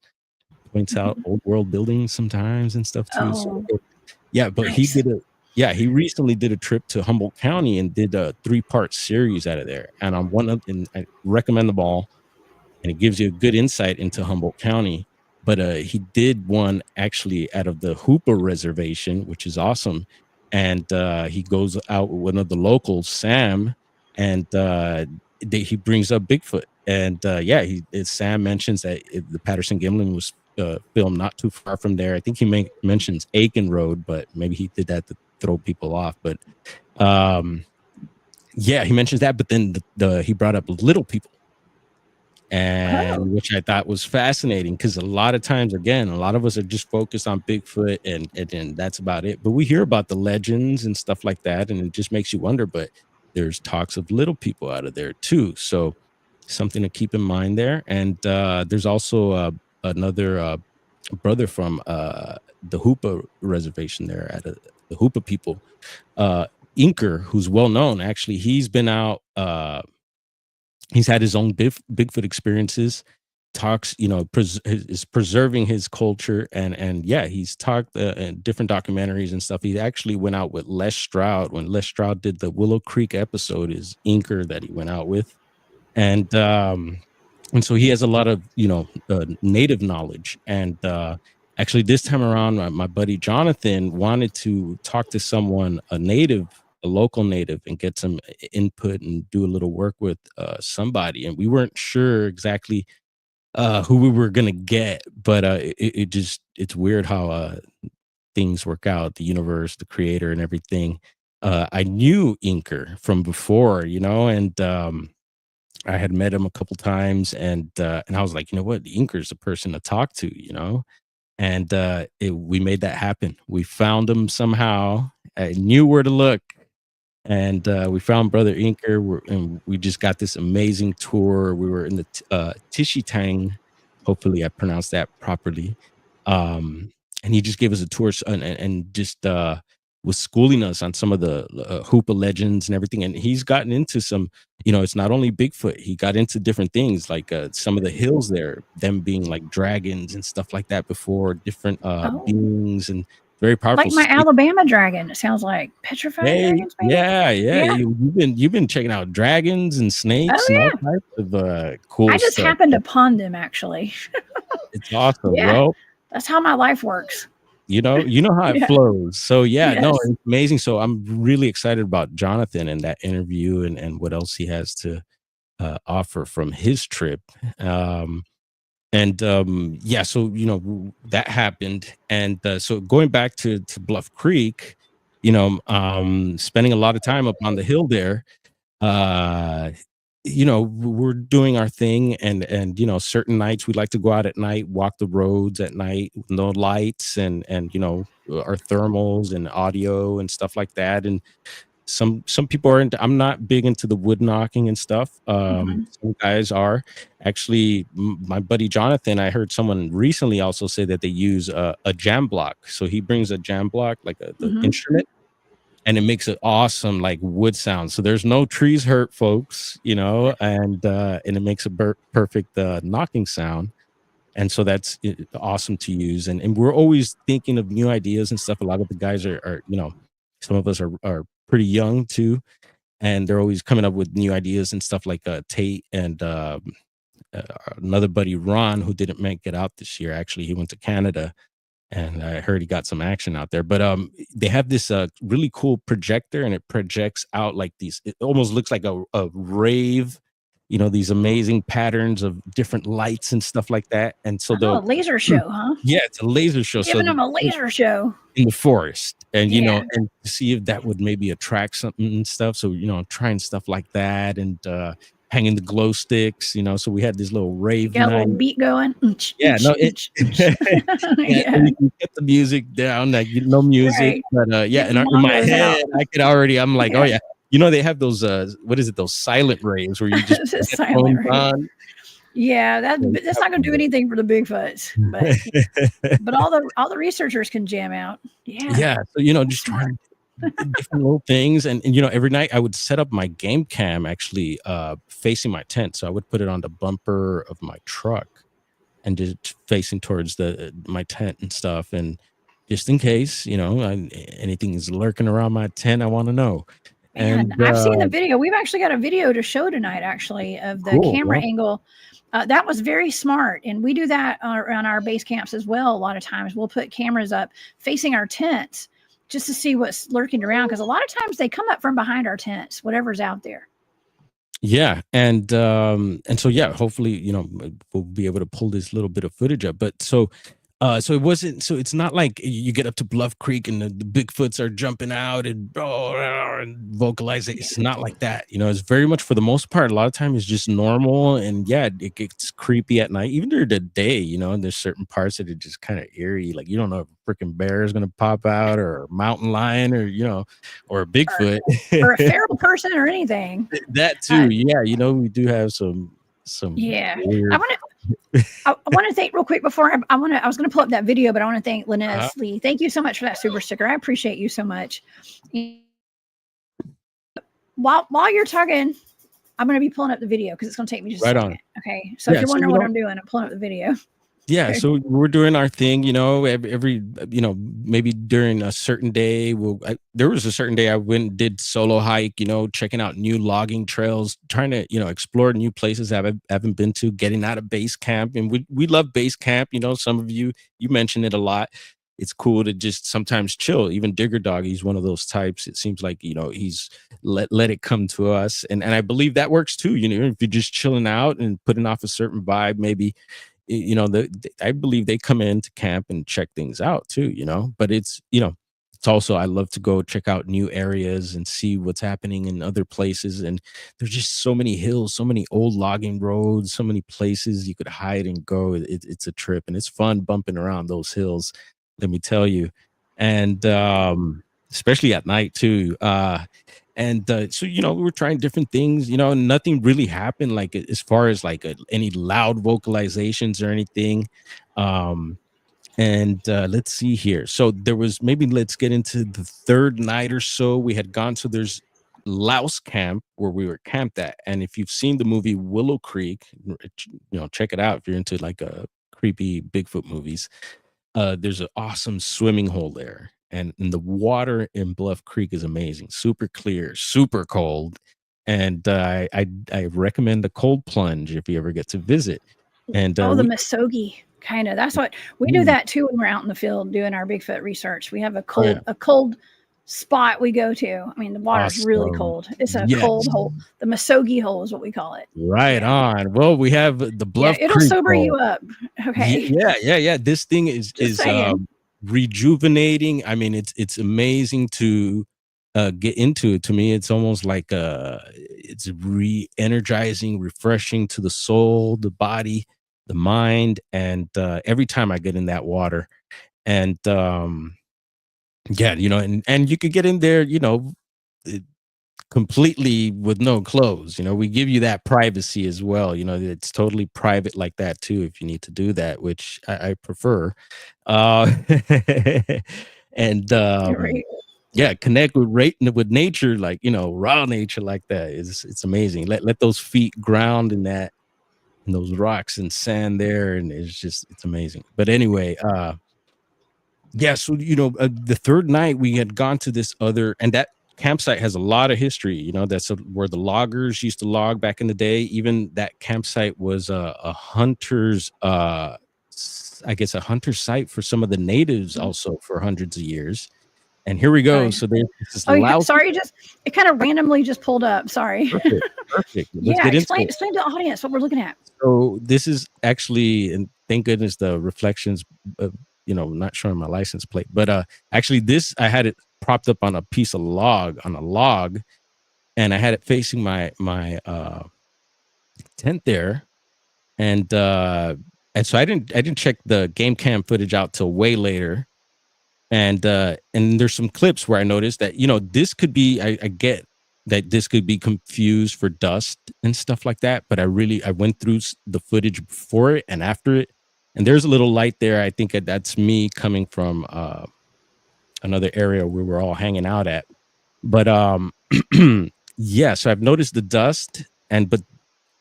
points out old world buildings sometimes and stuff too. So Oh, yeah, but nice. he recently did a trip to Humboldt County and did a 3-part series out of there. And and I recommend them all, and it gives you a good insight into Humboldt County. But he did one actually out of the Hoopa Reservation, which is awesome. And he goes out with one of the locals, Sam, and he brings up Bigfoot. And Sam mentions that the Patterson-Gimlin was filmed not too far from there. I think he mentions Aiken Road, but maybe he did that to throw people off. But he mentions that. But then he brought up Little People, and which I thought was fascinating, because a lot of times, again, a lot of us are just focused on Bigfoot and that's about it. But we hear about the legends and stuff like that, and it just makes you wonder. But there's talks of little people out of there too, so something to keep in mind there. And there's also another brother from the Hoopa Reservation there at the Hoopa people, Inker, who's well known. Actually, he's been out. He's had his own Bigfoot experiences, talks, is preserving his culture. And he's talked in different documentaries and stuff. He actually went out with Les Stroud when Les Stroud did the Willow Creek episode, is Inker that he went out with. And so he has a lot of, native knowledge. And actually this time around, my buddy Jonathan wanted to talk to someone, a local native, and get some input and do a little work with somebody. And we weren't sure exactly who we were going to get, but it's weird how things work out, the universe, the creator, and everything. I knew Inker from before, and I had met him a couple times, and I was like, what, Inker's a person to talk to, and we made that happen. We found him somehow. I knew where to look. And we found Brother Inker, and we just got this amazing tour. We were in the Tishitang, hopefully I pronounced that properly. And he just gave us a tour and just was schooling us on some of the Hoopa legends and everything. And he's gotten into some, it's not only Bigfoot. He got into different things, like some of the hills there, them being like dragons and stuff like that before, different beings, and very powerful. Like my Alabama dragon. It sounds like petrified dragons, maybe? Yeah. You've been checking out dragons and snakes and all types of cool stuff. I just happened to pond them, actually. It's awesome. Yeah, well, that's how my life works. you know how it flows. So no, it's amazing. So I'm really excited about Jonathan and that interview and what else he has to offer from his trip. So that happened. And so going back to Bluff Creek, spending a lot of time up on the hill there, we're doing our thing, and certain nights we like to go out at night, walk the roads at night, no lights, and our thermals and audio and stuff like that. And some people are into, I'm not big into the wood knocking and stuff. Some guys are. Actually, my buddy Jonathan, I heard someone recently also say that they use a jam block. So he brings a jam block, like the instrument, and it makes an awesome like wood sound. So there's no trees hurt, folks, and it makes a perfect knocking sound. And so that's awesome to use. And we're always thinking of new ideas and stuff. A lot of the guys are some of us are pretty young too, and they're always coming up with new ideas and stuff, like Tate and another buddy, Ron, who didn't make it out this year. Actually, he went to Canada, and I heard he got some action out there. But they have this really cool projector, and it projects out like these, it almost looks like a rave, you know, these amazing patterns of different lights and stuff like that. And so Oh, a laser show, huh? yeah, it's a laser show. Giving them a laser show in the forest, and you know, Yeah. and to see if that would maybe attract something and stuff. So, you know, trying stuff like that, and hanging the glow sticks, you know. So we had this little rave got a night. little beat going. Yeah, no, it yeah, Yeah. and we can get the music down, like no music, Right. but yeah, Get the in my bongos head, out. I could already, I'm like, oh Yeah. yeah, you know, they have those what is it, those silent raves where you just It's a put silent headphones rave. on. Yeah, Yeah, you that's have not gonna do to anything for the Bigfoots, but all the researchers can jam out. Yeah, yeah, so, you know, that's just smart. trying different little things, and, you know, every night I would set up my game cam actually, facing my tent, so I would put it on the bumper of my truck and just facing towards the my tent and stuff, and just in case, you know, anything is lurking around my tent, I wanna know, Man, and, I've seen the video. We've actually got a video to show tonight, actually, of the cool, camera well, angle. That was very smart, and we do that on our base camps as well. A lot of times, we'll put cameras up facing our tents just to see what's lurking around. Because a lot of times they come up from behind our tents, whatever's out there. yeah, and so, yeah, hopefully, you know, we'll be able to pull this little bit of footage up, but so it wasn't, so it's not like you get up to Bluff Creek and the Bigfoots are jumping out and and vocalize it. It's not like that. You know, it's very much, for the most part, a lot of time it's just normal, and yeah, it gets creepy at night, even during the day, you know, and there's certain parts that are just kind of eerie. Like, you don't know if a freaking bear is gonna pop out, or a mountain lion, or, you know, or a Or, Bigfoot. or a feral person or anything. That Uh, too. Yeah, you know, we do have some yeah, I weird want to. I want to thank real quick before I was going to pull up that video, but I want to thank uh, Linez Lee. Thank you so much for that super sticker. I appreciate you so much. While you're talking, I'm going to be pulling up the video because it's going to take me just a right second. on. Okay, so if Yeah, you're so, wondering you what know, I'm doing, I'm pulling up the video. yeah, Okay. so we're doing our thing, you know, every you know, maybe during a certain day, there was a certain day I went and did solo hike, you know, checking out new logging trails, trying to, you know, explore new places I haven't been to, getting out of base camp. And we love base camp, you know, some of you mention it a lot. It's cool to just sometimes chill. Even Digger Dog, he's one of those types. It seems like, you know, he's let it come to us. And I believe that works too. You know, if you're just chilling out and putting off a certain vibe, maybe, you know, I believe they come into camp and check things out too, you know. But it's, you know, it's also, I love to go check out new areas and see what's happening in other places. And there's just so many hills, so many old logging roads, so many places you could hide and go. It's a trip, and it's fun bumping around those hills, let me tell you. And especially at night too. And so, you know, we were trying different things, you know, and nothing really happened, like, as far as like any loud vocalizations or anything. um and let's see here, so there was, maybe let's get into the third night or so, we had gone, so there's Louse Camp where we were camped at, and if you've seen the movie Willow Creek, you know, check it out if you're into like creepy Bigfoot movies. There's an awesome swimming hole there, and the water in Bluff Creek is amazing, super clear, super cold, and I recommend the cold plunge if you ever get to visit. And Oh, the we Misogi kind of. That's what we do Ooh, that too when we're out in the field doing our Bigfoot research. We have oh yeah, a cold spot we go to. I mean, the water's really awesome, cold. It's a cold yes, hole. The Misogi hole is what we call it. right Yeah. on. Well, we have the Yeah, Bluff it'll Creek sober hole. you up. Okay. Yeah. This thing Just saying. rejuvenating. I mean, it's amazing to get into it. To me, it's almost like it's re-energizing, refreshing to the soul, the body, the mind. And every time I get in that water, and yeah, you know, and you could get in there, you know, completely with no clothes. You know, we give you that privacy as well. You know, it's totally private like that too, if you need to do that, which I prefer. Uh, and Right. yeah, connect with nature, like, you know, raw nature like that. It's amazing. Let those feet ground in that, in those rocks and sand there, and it's amazing. But anyway, yeah, so, you know, the third night we had gone to this other, and that campsite has a lot of history. You know, that's where the loggers used to log back in the day. Even that campsite was a hunter's, I guess, a hunter site for some of the natives, also for hundreds of years. And here we go. I So there's this Oh, yeah, loud. sorry, it kind of randomly just pulled up. Sorry. Perfect. Perfect. Let's Yeah, get into it. explain to the audience what we're looking at. So this is actually, and thank goodness the reflections, not showing my license plate, but actually this, I had it propped up on a piece of log, and I had it facing my tent there. And so I didn't check the game cam footage out till way later. And there's some clips where I noticed that, this could be, I get that this could be confused for dust and stuff like that, but I went through the footage before it and after it, and there's a little light there. I think that's me coming from another area where we're all hanging out at. But yeah, so I've noticed the dust, but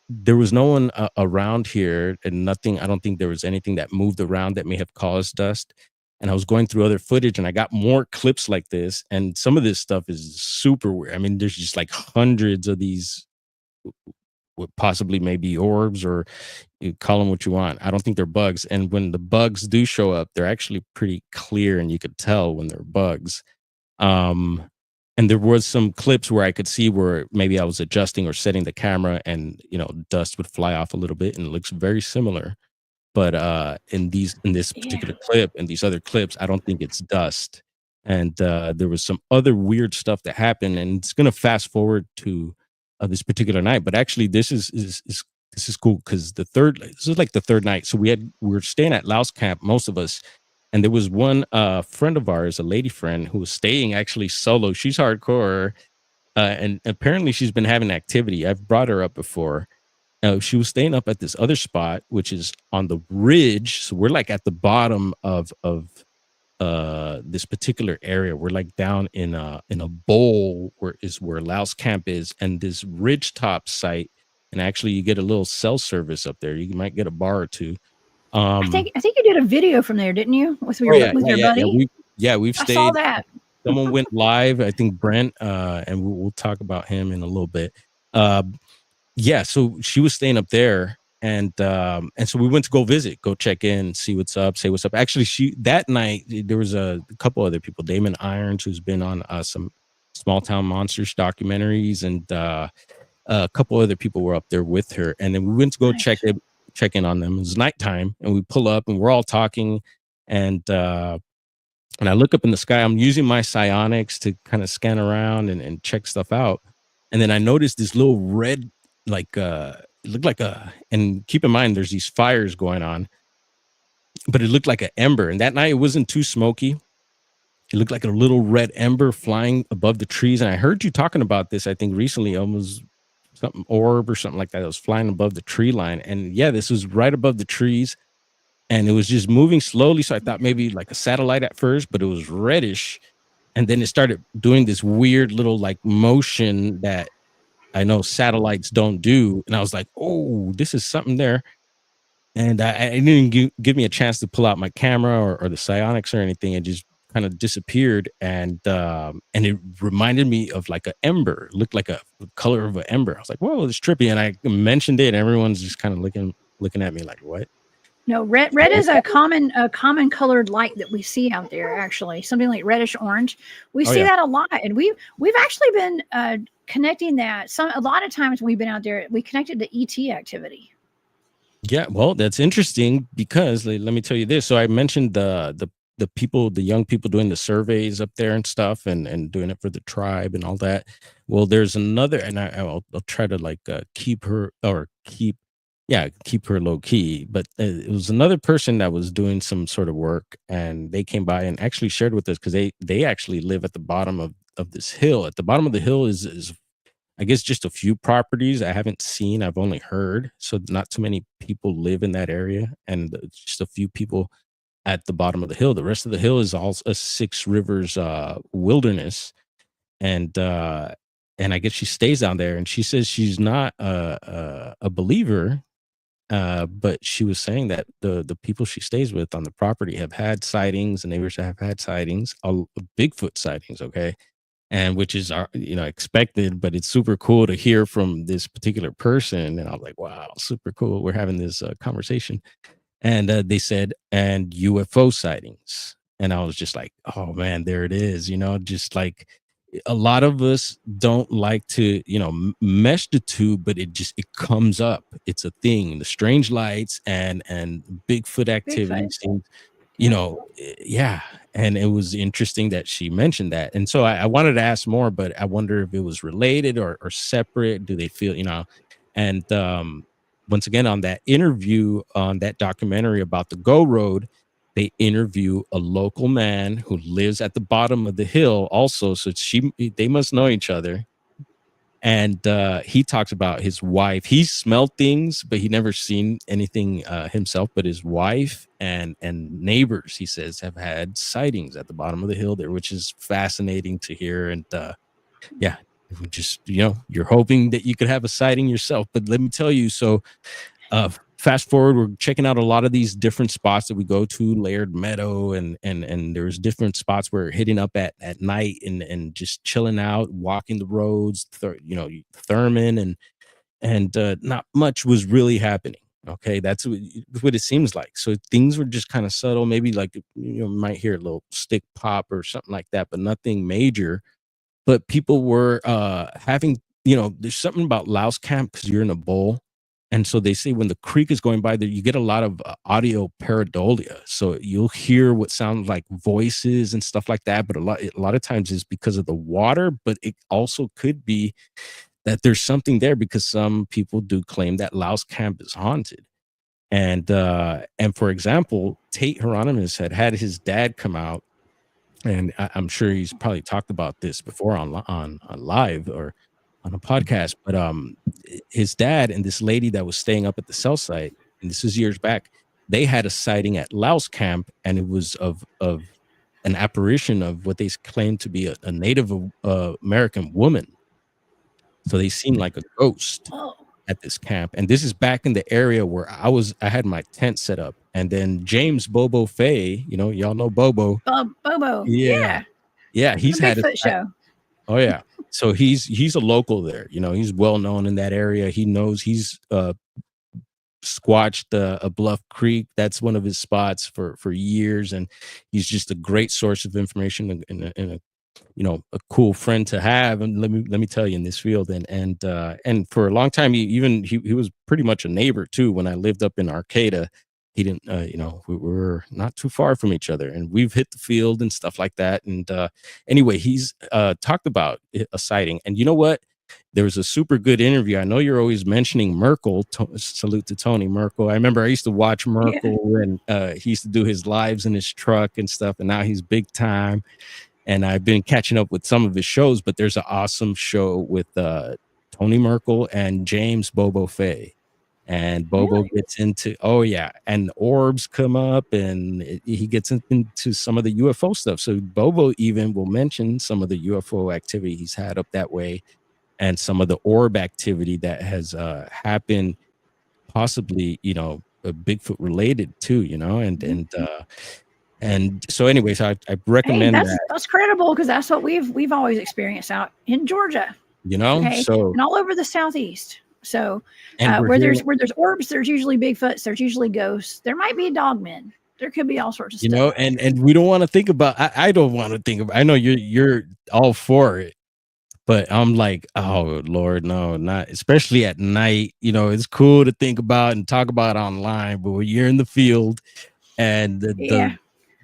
there was no one around here, and nothing. I don't think there was anything that moved around that may have caused dust. And I was going through other footage, and I got more clips like this. And some of this stuff is super weird. I mean, there's just like hundreds of these, what possibly maybe orbs, or you call them what you want. I don't think they're bugs. And when the bugs do show up, they're actually pretty clear, and you could tell when they're bugs. And there was some clips where I could see where maybe I was adjusting or setting the camera, and dust would fly off a little bit, and it looks very similar. But in this particular clip and these other clips, I don't think it's dust. And there was some other weird stuff that happened, and it's gonna fast forward to this particular night. But actually, this is cool because this is like the third night. So we were staying at Laos Camp, most of us. And there was one friend of ours, a lady friend, who was staying actually solo. She's hardcore, and apparently she's been having activity. I've brought her up before. She was staying up at this other spot, which is on the ridge. So we're like at the bottom of this particular area. We're like down in a bowl where Laos Camp is, and this ridge top site. And actually, you get a little cell service up there. You might get a bar or two. I think you did a video from there, didn't you? With your buddy? We've stayed. I saw that. Someone went live, I think Brent, and we'll talk about him in a little bit. Yeah, so she was staying up there, and so we went to go visit, go check in, see what's up, say what's up. Actually, that night there was a couple other people, Damon Irons, who's been on some Small Town Monsters documentaries, and a couple other people were up there with her, and then we went to go check in on them. It was nighttime, and we pull up, and we're all talking, and I look up in the sky. I'm using my psionics to kind of scan around and check stuff out, and then I noticed this little red, like it looked like and keep in mind there's these fires going on, but it looked like an ember. And that night it wasn't too smoky. It looked like a little red ember flying above the trees. And I heard you talking about this, I think recently, almost something orb or something like that. It was flying above the tree line. And yeah, this was right above the trees, and it was just moving slowly. So I thought maybe like a satellite at first, but it was reddish. And then it started doing this weird little like motion that I know satellites don't do. And I was like, oh, this is something there. And I didn't give me a chance to pull out my camera or the psionics or anything. It just kind of disappeared. And it reminded me of like an ember. It looked like a color of an ember. I was like, whoa, it's trippy. And I mentioned it, and everyone's just kind of looking at me like, what? No, red is a common colored light that we see out there. Actually, something like reddish orange. We see that a lot, and we've actually been connecting that. A lot of times when we've been out there, we connected to ET activity. Yeah, well, that's interesting because let me tell you this. So I mentioned the people, the young people doing the surveys up there and stuff, and doing it for the tribe and all that. Well, there's another, and I'll try to like keep her low key. But it was another person that was doing some sort of work, and they came by and actually shared with us because they actually live at the bottom of this hill. At the bottom of the hill is I guess just a few properties I haven't seen. I've only heard. So not too many people live in that area, and just a few people at the bottom of the hill. The rest of the hill is all a Six Rivers wilderness. And I guess she stays down there, and she says she's not a believer. But she was saying that the people she stays with on the property have had sightings, and neighbors have had sightings, Bigfoot sightings. Okay. And which is expected, but it's super cool to hear from this particular person. And I was like, wow, super cool. We're having this conversation. And they said, and UFO sightings. And I was just like, oh man, there it is. Just like a lot of us don't like to, mesh the two, but it comes up. It's a thing. The strange lights and Bigfoot activity Bigfoot. seems, Yeah. yeah. And it was interesting that she mentioned that. And so I wanted to ask more, but I wonder if it was related or separate. Do they feel, and once again, on that interview, on that documentary about the Go Road, they interview a local man who lives at the bottom of the hill also. So they must know each other. And he talks about his wife. He smelled things, but he never seen anything himself. But his wife and neighbors, he says, have had sightings at the bottom of the hill there, which is fascinating to hear. And yeah, just you're hoping that you could have a sighting yourself. But let me tell you, so fast forward, we're checking out a lot of these different spots that we go to, Layered Meadow, and there's different spots we're hitting up at night and just chilling out, walking the roads, Thurman, and not much was really happening. Okay, that's what it seems like. So things were just kind of subtle, maybe like might hear a little stick pop or something like that, but nothing major. But people were having, there's something about Louse Camp because you're in a bowl. And so they say when the creek is going by there, you get a lot of audio pareidolia. So you'll hear what sounds like voices and stuff like that. But a lot of times it's because of the water, but it also could be that there's something there because some people do claim that Louse Camp is haunted. And for example, Tate Hieronymus had his dad come out, and I'm sure he's probably talked about this before on live or on a podcast. But his dad and this lady that was staying up at the cell site, and this was years back, they had a sighting at Louse Camp, and it was of an apparition of what they claimed to be a Native American woman. So they seemed like a ghost Oh, at this camp. And this is back in the area where I had my tent set up. And then James Bobo Fay, y'all know Bobo. Bobo. Yeah. Yeah. Yeah. The He's had Bigfoot show. Oh yeah. So he's a local there. He's well known in that area. He knows he's squatched a Bluff Creek. That's one of his spots for years. And he's just a great source of information and a a cool friend to have. And let me tell you, in this field, and for a long time, he was pretty much a neighbor too. When I lived up in Arcata, he didn't, we were not too far from each other, and we've hit the field and stuff like that. And anyway, he's talked about a sighting. And you know what? There was a super good interview. I know you're always mentioning Merkel. Salute to Tony Merkel. I remember I used to watch Merkel, and he used to do his lives in his truck and stuff. And now he's big time. And I've been catching up with some of his shows, but there's an awesome show with Tony Merkel and James Bobo Fay. And Bobo gets into, and Orbs come up, and he gets into some of the UFO stuff. So Bobo even will mention some of the UFO activity he's had up that way, and some of the orb activity that has happened, possibly, Bigfoot related too, and so anyways, I recommend that. That's credible because that's what we've always experienced out in Georgia. So and all over the Southeast. So where there's orbs, there's usually Bigfoots, there's usually ghosts. There might be dogmen. There could be all sorts of stuff. And we don't want to think about. I don't want to think about. I know you're all for it, but I'm like, oh Lord, no, not especially at night. It's cool to think about and talk about online, but when you're in the field and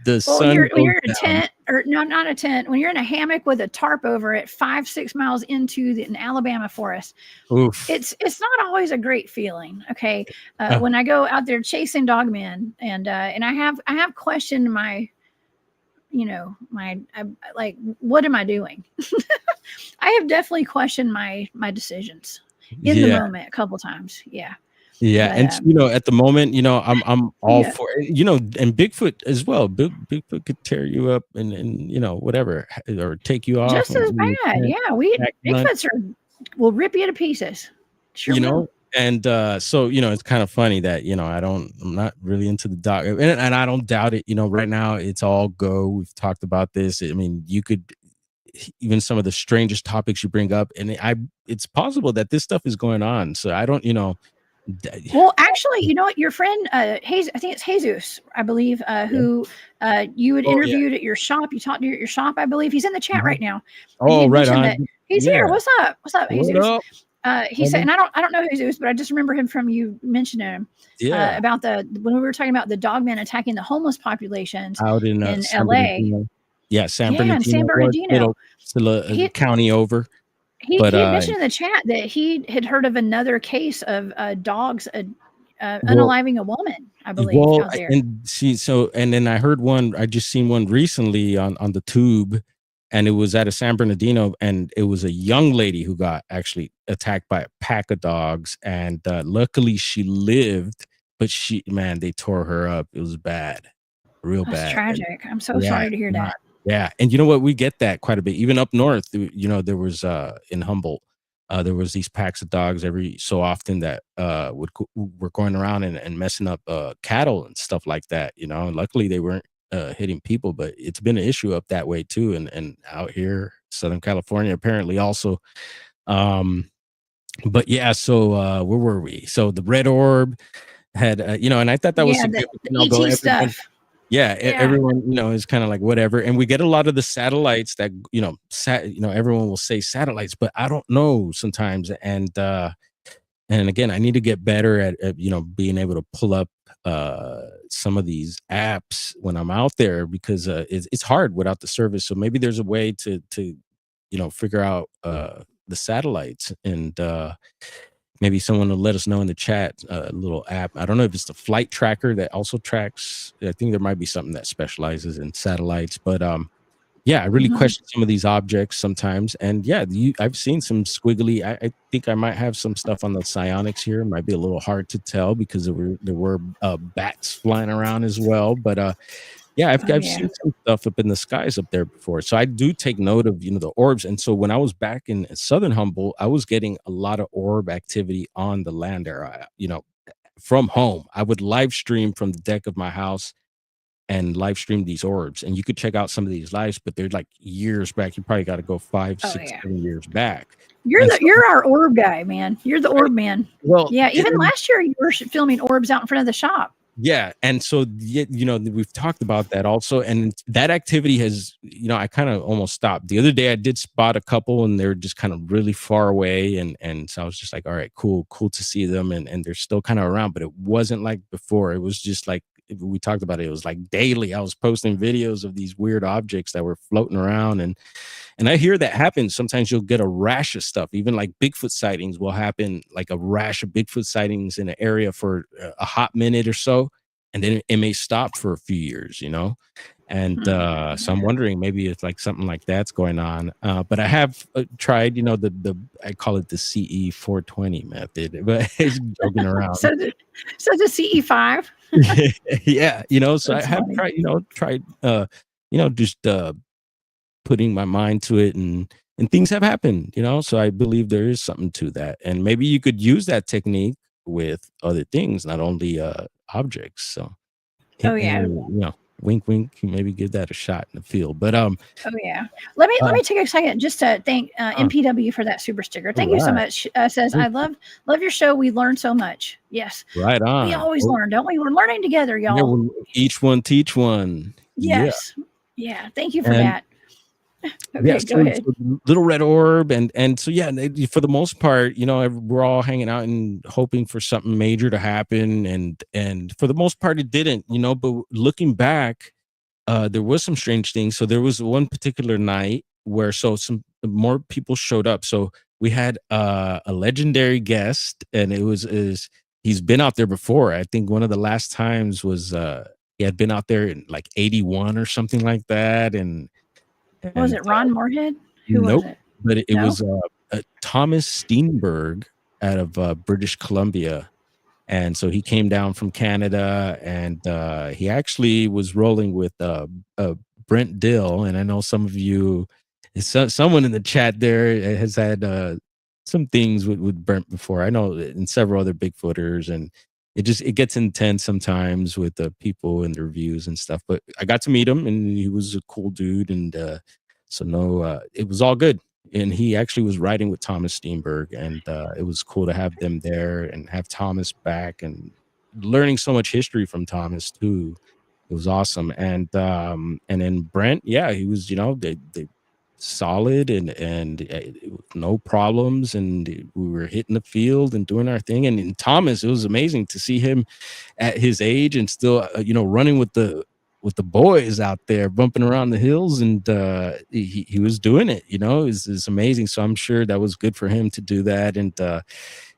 the sun when you're in a tent, or no, not a tent, when you're in a hammock with a tarp over it 5-6 miles into an Alabama forest, it's not always a great feeling. Okay. When I go out there chasing dogmen, and I have questioned my like, what am I doing? I have definitely questioned my decisions in the moment a couple times. Yeah, and at the moment, I'm all for and Bigfoot as well. Bigfoot could tear you up and whatever, or take you off. Just as bad. Yeah, Bigfoots will rip you to pieces. Sure will. And so it's kind of funny that I'm not really into the dog, and I don't doubt it. Right now it's all go. We've talked about this. I mean, you could even some of the strangest topics you bring up, and it's possible that this stuff is going on. So I don't Well, actually, you know what? Your friend, I think it's Jesus, I believe, who you had Oh, yeah. interviewed at your shop. You talked to at your shop, I believe. He's in the chat Mhm. right now. And he Oh, had right mentioned that on. he's Yeah. here. What's up? What's up, What Jesus? up, He said, brother? and I don't know Jesus, but I just remember him from you mentioning him Yeah. about when we were talking about the dogman attacking the homeless populations Out in in San LA. Bernardino. Yeah, San Yeah, in San Bernardino. Well, it's Bernardino. still a He county over, he but he had mentioned in the chat that he had heard of another case of dogs well, unaliving a woman, I believe, out there. and see, so and then I heard one. I just seen one recently on the tube, and it was at a San Bernardino, and it was a young lady who got actually attacked by a pack of dogs, and luckily she lived, but man, they tore her up. It was bad, real That's bad. And tragic. I'm so yeah, sorry to hear that. yeah, and you know what? We get that quite a bit, even up north. You know, there was in Humboldt, there was these packs of dogs every so often that were going around and messing up cattle and stuff like that. You know, and luckily they weren't hitting people, but it's been an issue up that way too, and out here, Southern California, apparently also. Um, but yeah, so where were we? So the red orb had, and I thought that was Yeah, the significant, although ET everyone, stuff. yeah, Yeah. everyone, is kind of like whatever. And we get a lot of the satellites that, everyone will say satellites, but I don't know sometimes. And again, I need to get better at being able to pull up some of these apps when I'm out there, because it's hard without the service. So maybe there's a way to figure out the satellites, and maybe someone will let us know in the chat. A little app. I don't know if it's the flight tracker that also tracks. I think there might be something that specializes in satellites, but yeah, I really question some of these objects sometimes. And yeah, I've seen some squiggly. I think I might have some stuff on the psionics here. It might be a little hard to tell because there were bats flying around as well. But yeah, I've seen some stuff up in the skies up there before. So I do take note of the orbs. And so when I was back in Southern Humboldt, I was getting a lot of orb activity on the land there. From home, I would live stream from the deck of my house and live stream these orbs, and you could check out some of these lives, but they're like years back. You probably got to go 5, 6, 7 years back. You're our orb guy, man. You're the orb man. Well, yeah, even last year you were filming orbs out in front of the shop. Yeah, and so we've talked about that also, and that activity has I kind of almost stopped. The other day I did spot a couple, and they're just kind of really far away, and so I was just like, all right, cool to see them, and they're still kind of around, but it wasn't like before. It was just like we talked about it was like daily. I was posting videos of these weird objects that were floating around, and I hear that happens. Sometimes you'll get a rash of stuff. Even like Bigfoot sightings will happen, like a rash of Bigfoot sightings in an area for a hot minute or so, and then it may stop for a few years, And so I'm wondering maybe it's like something like that's going on. But I have tried, the I call it the CE 420 method, but it's joking around. so the CE5. Yeah, so That's I have funny. tried, just putting my mind to it, and things have happened, so I believe there is something to that, and maybe you could use that technique with other things, not only objects. So Oh yeah. Wink wink, maybe give that a shot in the field. But Oh yeah. Let me take a second just to thank MPW for that super sticker. Thank you so much. Says I love your show. We learn so much. Yes. Right on. We always learn, don't we? We're learning together, y'all. Yeah, each one teach one. Yes. Yeah. Thank you for that. Okay, go ahead. So little red orb, and so yeah, for the most part, we're all hanging out and hoping for something major to happen, and for the most part, it didn't. But looking back, there was some strange things. So there was one particular night where some more people showed up. So we had a legendary guest, and he's been out there before. I think one of the last times was he had been out there in like 81 or something like that, and was it Ron Moorhead? Who nope, was it? But it was Thomas Steenberg out of British Columbia. And so he came down from Canada, and he actually was rolling with Brent Dill. And I know some of you, someone in the chat there has had some things with Brent before. I know in several other Bigfooters, and it gets intense sometimes with the people and their views and stuff. But I got to meet him, and he was a cool dude, and so it was all good. and he actually was riding with Thomas Steenberg, and it was cool to have them there and have Thomas back and learning so much history from Thomas too. It was awesome. And then Brent, yeah, he was, they solid and no problems, and we were hitting the field and doing our thing. And Thomas, it was amazing to see him at his age and still running with the boys out there bumping around the hills, and he was doing it. It's amazing. So I'm sure that was good for him to do that, and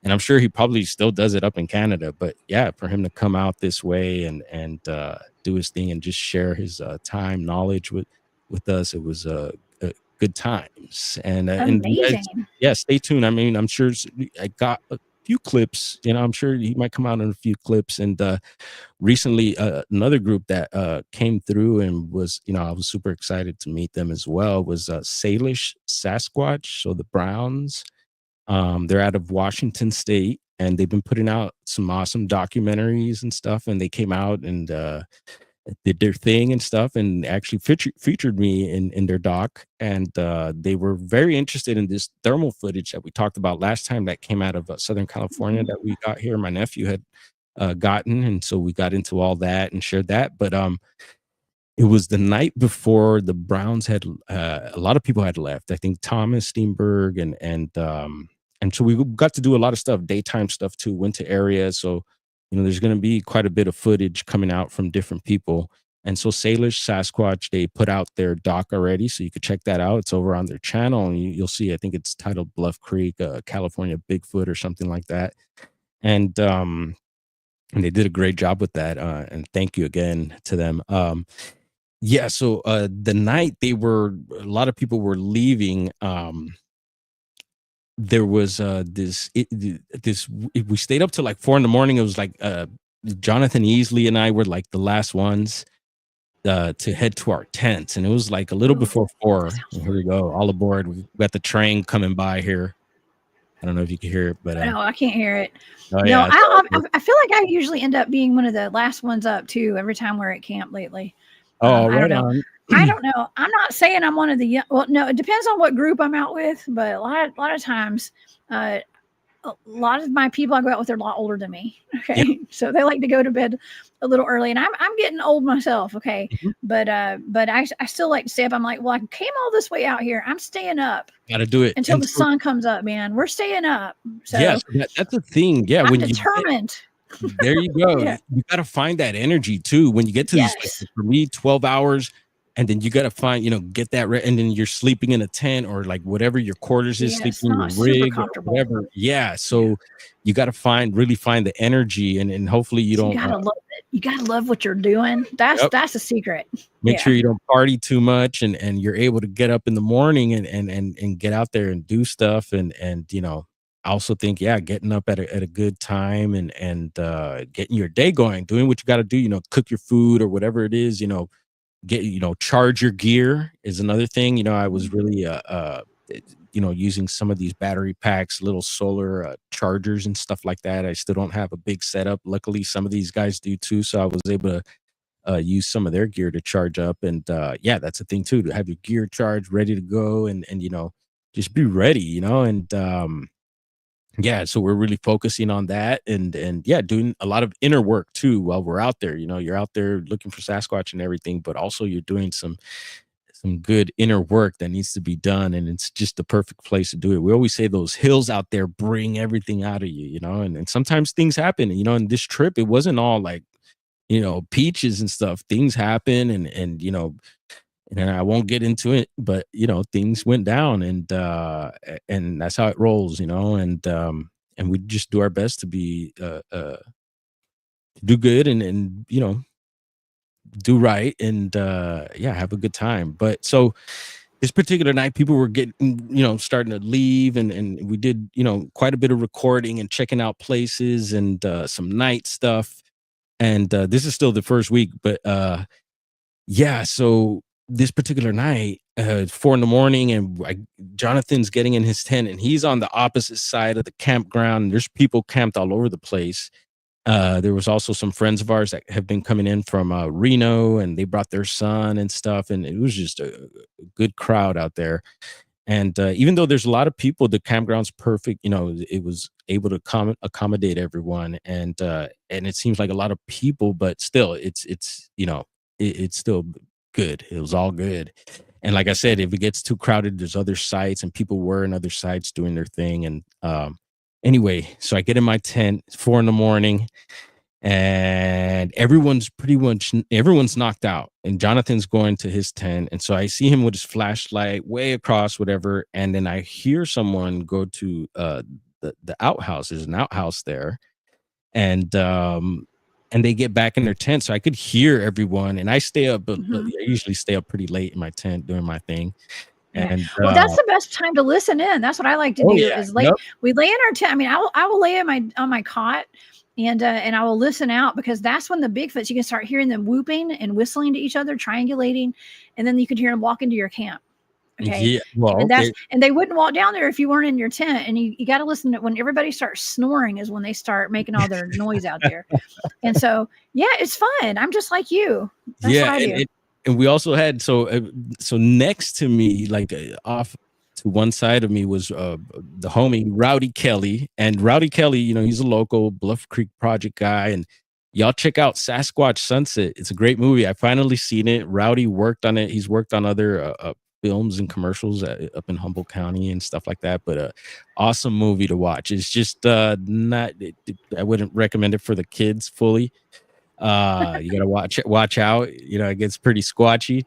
I'm sure he probably still does it up in Canada. But yeah, for him to come out this way and do his thing and just share his time, knowledge with us, it was good times. And you guys, Amazing. yeah, stay tuned. I mean, I'm sure I got a few clips. I'm sure he might come out in a few clips. And recently, another group that came through and was, I was super excited to meet them as well, was Salish Sasquatch. So the Browns. They're out of Washington State, and they've been putting out some awesome documentaries and stuff. And they came out and did their thing and stuff, and actually featured me in their doc. And they were very interested in this thermal footage that we talked about last time that came out of Southern California that we got here. My nephew had gotten, and so we got into all that and shared that. But it was the night before the Browns had a lot of people had left. I think Thomas Steenberg and so we got to do a lot of stuff, daytime stuff too. Went to areas, so there's going to be quite a bit of footage coming out from different people. And so Salish Sasquatch, they put out their doc already, so you could check that out. It's over on their channel, and you'll see. I think it's titled Bluff Creek, California Bigfoot, or something like that. And they did a great job with that. And thank you again to them. Yeah, so the night a lot of people were leaving. There was we stayed up till like 4 a.m. It was like Jonathan Easley and I were like the last ones to head to our tents, and it was like a little before 4. And here we go, all aboard. We got the train coming by here. I don't know if you can hear it, but No, I can't hear it. oh No, yeah, I feel like I usually end up being one of the last ones up too every time we're at camp lately. oh I don't right know. on. I don't know. I'm not saying I'm one of the young. Well, no, it depends on what group I'm out with. But a lot of times, a lot of my people I go out with are a lot older than me. Okay, Yeah. so they like to go to bed a little early, and I'm getting old myself. Okay, Mhm. but I still like to stay up. I'm like, well, I came all this way out here. I'm staying up Gotta do it until and the sun comes up, man. We're staying up. So yes, that's the thing. Yeah, I'm when determined. there you go. Yeah. You got to find that energy too. When you get to these Yes. places, for me, 12 hours, and then you got to find, get that, and then you're sleeping in a tent or like whatever your quarters is, Yeah, it's sleeping in not your super rig or comfortable. whatever. Yeah. So you got to really find the energy, and hopefully you You don't gotta love it. You gotta love what you're doing. That's Yep. that's a secret. make Yeah. sure you don't party too much, and you're able to get up in the morning and get out there and do stuff. I also think, yeah, getting up at a good time and getting your day going, doing what you got to do, cook your food or whatever it is, charge your gear is another thing. I was really using some of these battery packs, little solar chargers and stuff like that. I still don't have a big setup. Luckily, some of these guys do too, so I was able to use some of their gear to charge up. And yeah, that's a thing too, to have your gear charged, ready to go, and just be ready. And yeah, so we're really focusing on that, and yeah, doing a lot of inner work too while we're out there. You're out there looking for Sasquatch and everything, but also you're doing some good inner work that needs to be done, and it's just the perfect place to do it. We always say those hills out there bring everything out of you, and sometimes things happen. And this trip, it wasn't all like peaches and stuff. Things happen, and I won't get into it, but things went down, and that's how it rolls, and we just do our best to be do good, and do right, and yeah, have a good time. But so this particular night, people were getting, starting to leave, and we did, quite a bit of recording and checking out places and some night stuff. And this is still the first week, but yeah, so this particular night, 4 a.m, and Jonathan's getting in his tent, and he's on the opposite side of the campground. There's people camped all over the place. There was also some friends of ours that have been coming in from Reno, and they brought their son and stuff, and it was just a good crowd out there. And even though there's a lot of people, the campground's perfect. It was able to accommodate everyone, and it seems like a lot of people, but still, it's still good. It was all good. And like I said, if it gets too crowded, there's other sites, and people were in other sites doing their thing. And anyway, so I get in my tent, 4 a.m, and everyone's knocked out, and Jonathan's going to his tent, and so I see him with his flashlight way across whatever, and then I hear someone go to the outhouse. There's an outhouse there, and they get back in their tent, so I could hear everyone, and I stay up, but I usually stay up pretty late in my tent doing my thing. And well, that's the best time to listen in. That's what I like to do. Is like we lay in our tent. I mean, I will lay on my cot. And I will listen out, because that's when the Bigfoots, you can start hearing them whooping and whistling to each other, triangulating, and then you could hear them walk into your camp. Okay. Yeah. Well, and they wouldn't walk down there if you weren't in your tent. And you got to listen to when everybody starts snoring is when they start making all their noise out there. And so, yeah, it's fun. I'm just like you. That's what I do. And we also had, so next to me, like off to one side of me, was the homie Rowdy Kelly. And Rowdy Kelly, he's a local Bluff Creek project guy, and y'all check out Sasquatch Sunset. It's a great movie. I finally seen it. Rowdy worked on it. He's worked on other films and commercials up in Humboldt County and stuff like that, but awesome movie to watch. It's just I wouldn't recommend it for the kids fully. You gotta watch out. It gets pretty squatchy.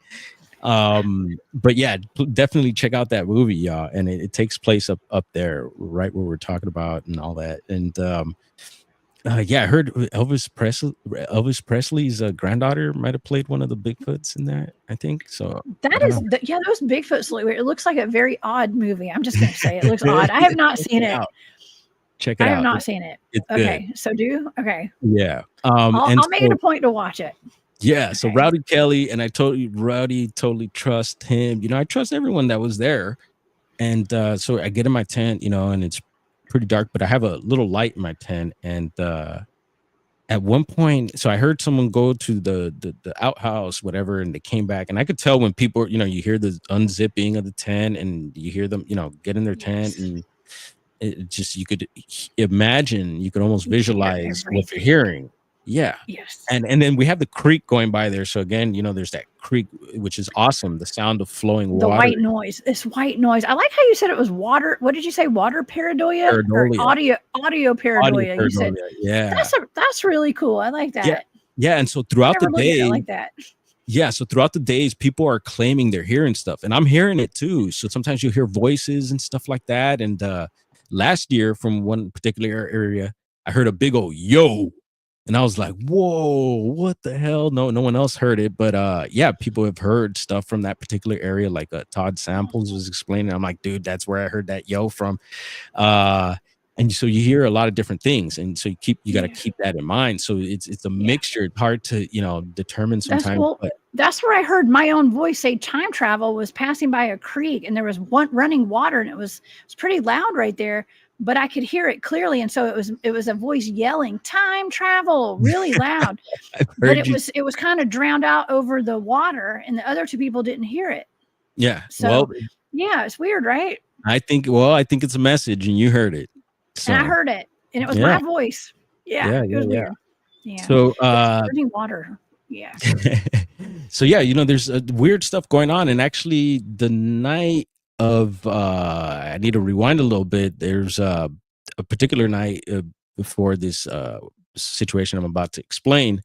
But yeah, definitely check out that movie, y'all. And it takes place up there, right where we're talking about and all that. And yeah, I heard Elvis Presley's granddaughter might have played one of the Bigfoots in that, I think. So those Bigfoots, it looks like a very odd movie. I'm just gonna say it looks odd. I have not seen it. Check it out. I have not seen it. It's okay, good. So Yeah. I'll make it a point to watch it. Yeah, okay. So Rowdy Kelly, and Rowdy totally trust him. I trust everyone that was there. And so I get in my tent, and it's pretty dark, but I have a little light in my tent. And at one point, so I heard someone go to the outhouse, whatever, and they came back. And I could tell when people, you hear the unzipping of the tent, and you hear them, get in their tent, and it just, you could imagine, you could almost visualize what you're hearing. Yeah. Yes. And then we have the creek going by there. So again, there's that creek, which is awesome. The sound of flowing water. The white noise. This white noise. I like how you said it was water. What did you say? Water pareidolia? Or audio pareidolia. You said. Yeah. That's really cool. I like that. Yeah. Yeah. And so throughout the day, I like that. Yeah. So throughout the days, people are claiming they're hearing stuff, and I'm hearing it too. So sometimes you hear voices and stuff like that. And last year, from one particular area, I heard a big old yo. And I was like, whoa, what the hell? No one else heard it. But yeah, people have heard stuff from that particular area. Like Todd Samples was explaining. I'm like, dude, that's where I heard that yo from. And so you hear a lot of different things. And so you got to keep that in mind. So it's a mixture. It's hard to, determine sometimes. That's where I heard my own voice say time travel was passing by a creek, and there was one running water, and it was pretty loud right there. But I could hear it clearly, and so it was a voice yelling time travel really loud. But it was kind of drowned out over the water, and the other two people didn't hear it. Yeah. So yeah, it's weird, right? I think it's a message, and you heard it. So. And I heard it, and it was my voice. Yeah, it was weird. Yeah. So drinking water. Yeah. So yeah, there's weird stuff going on, and actually the night of I need to rewind a little bit. There's a particular night before this situation I'm about to explain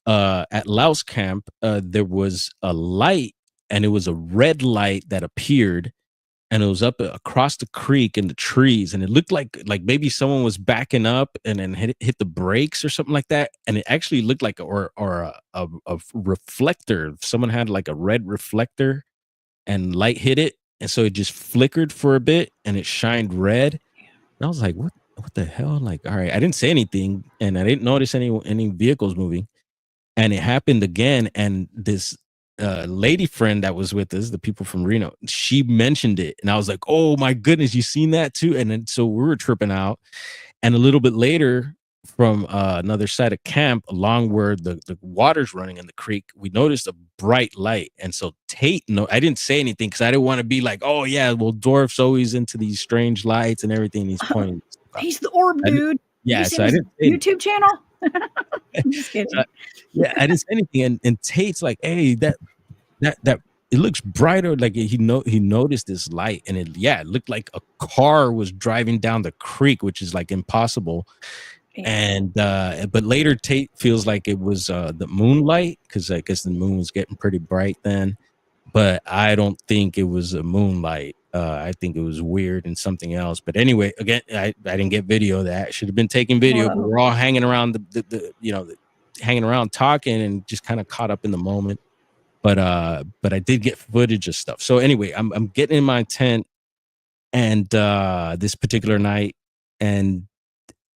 at Louse Camp. There was a light, and it was a red light that appeared, and it was up across the creek in the trees, and it looked like maybe someone was backing up and then hit the brakes or something like that. And it actually looked like a reflector. Someone had like a red reflector, and light hit it. And so it just flickered for a bit, and it shined red. And I was like, what the hell? Like, all right, I didn't say anything, and I didn't notice any vehicles moving. And it happened again. And this lady friend that was with us, the people from Reno, she mentioned it. And I was like, oh my goodness, you seen that too? And then so we were tripping out. And a little bit later, from another side of camp along where the water's running in the creek, we noticed a bright light. And so Tate, no, I didn't say anything because I didn't want to be like, oh yeah, well, Dwarf's always into these strange lights and everything. He's pointing stuff out. He's the orb dude. Have Yeah, you so seen I his didn't say YouTube channel? I'm just kidding. so, yeah, I didn't say anything. And Tate's like, hey, that it looks brighter. Like he noticed this light, and it looked like a car was driving down the creek, which is like impossible. Yeah. And but later Tate feels like it was the moonlight, because I guess the moon was getting pretty bright then. But I don't think it was a moonlight. I think it was weird and something else. But anyway, again, I didn't get video of that. Should have been taking video, but we're all hanging around hanging around talking and just kind of caught up in the moment. But I did get footage of stuff. So anyway, I'm getting in my tent, and this particular night, and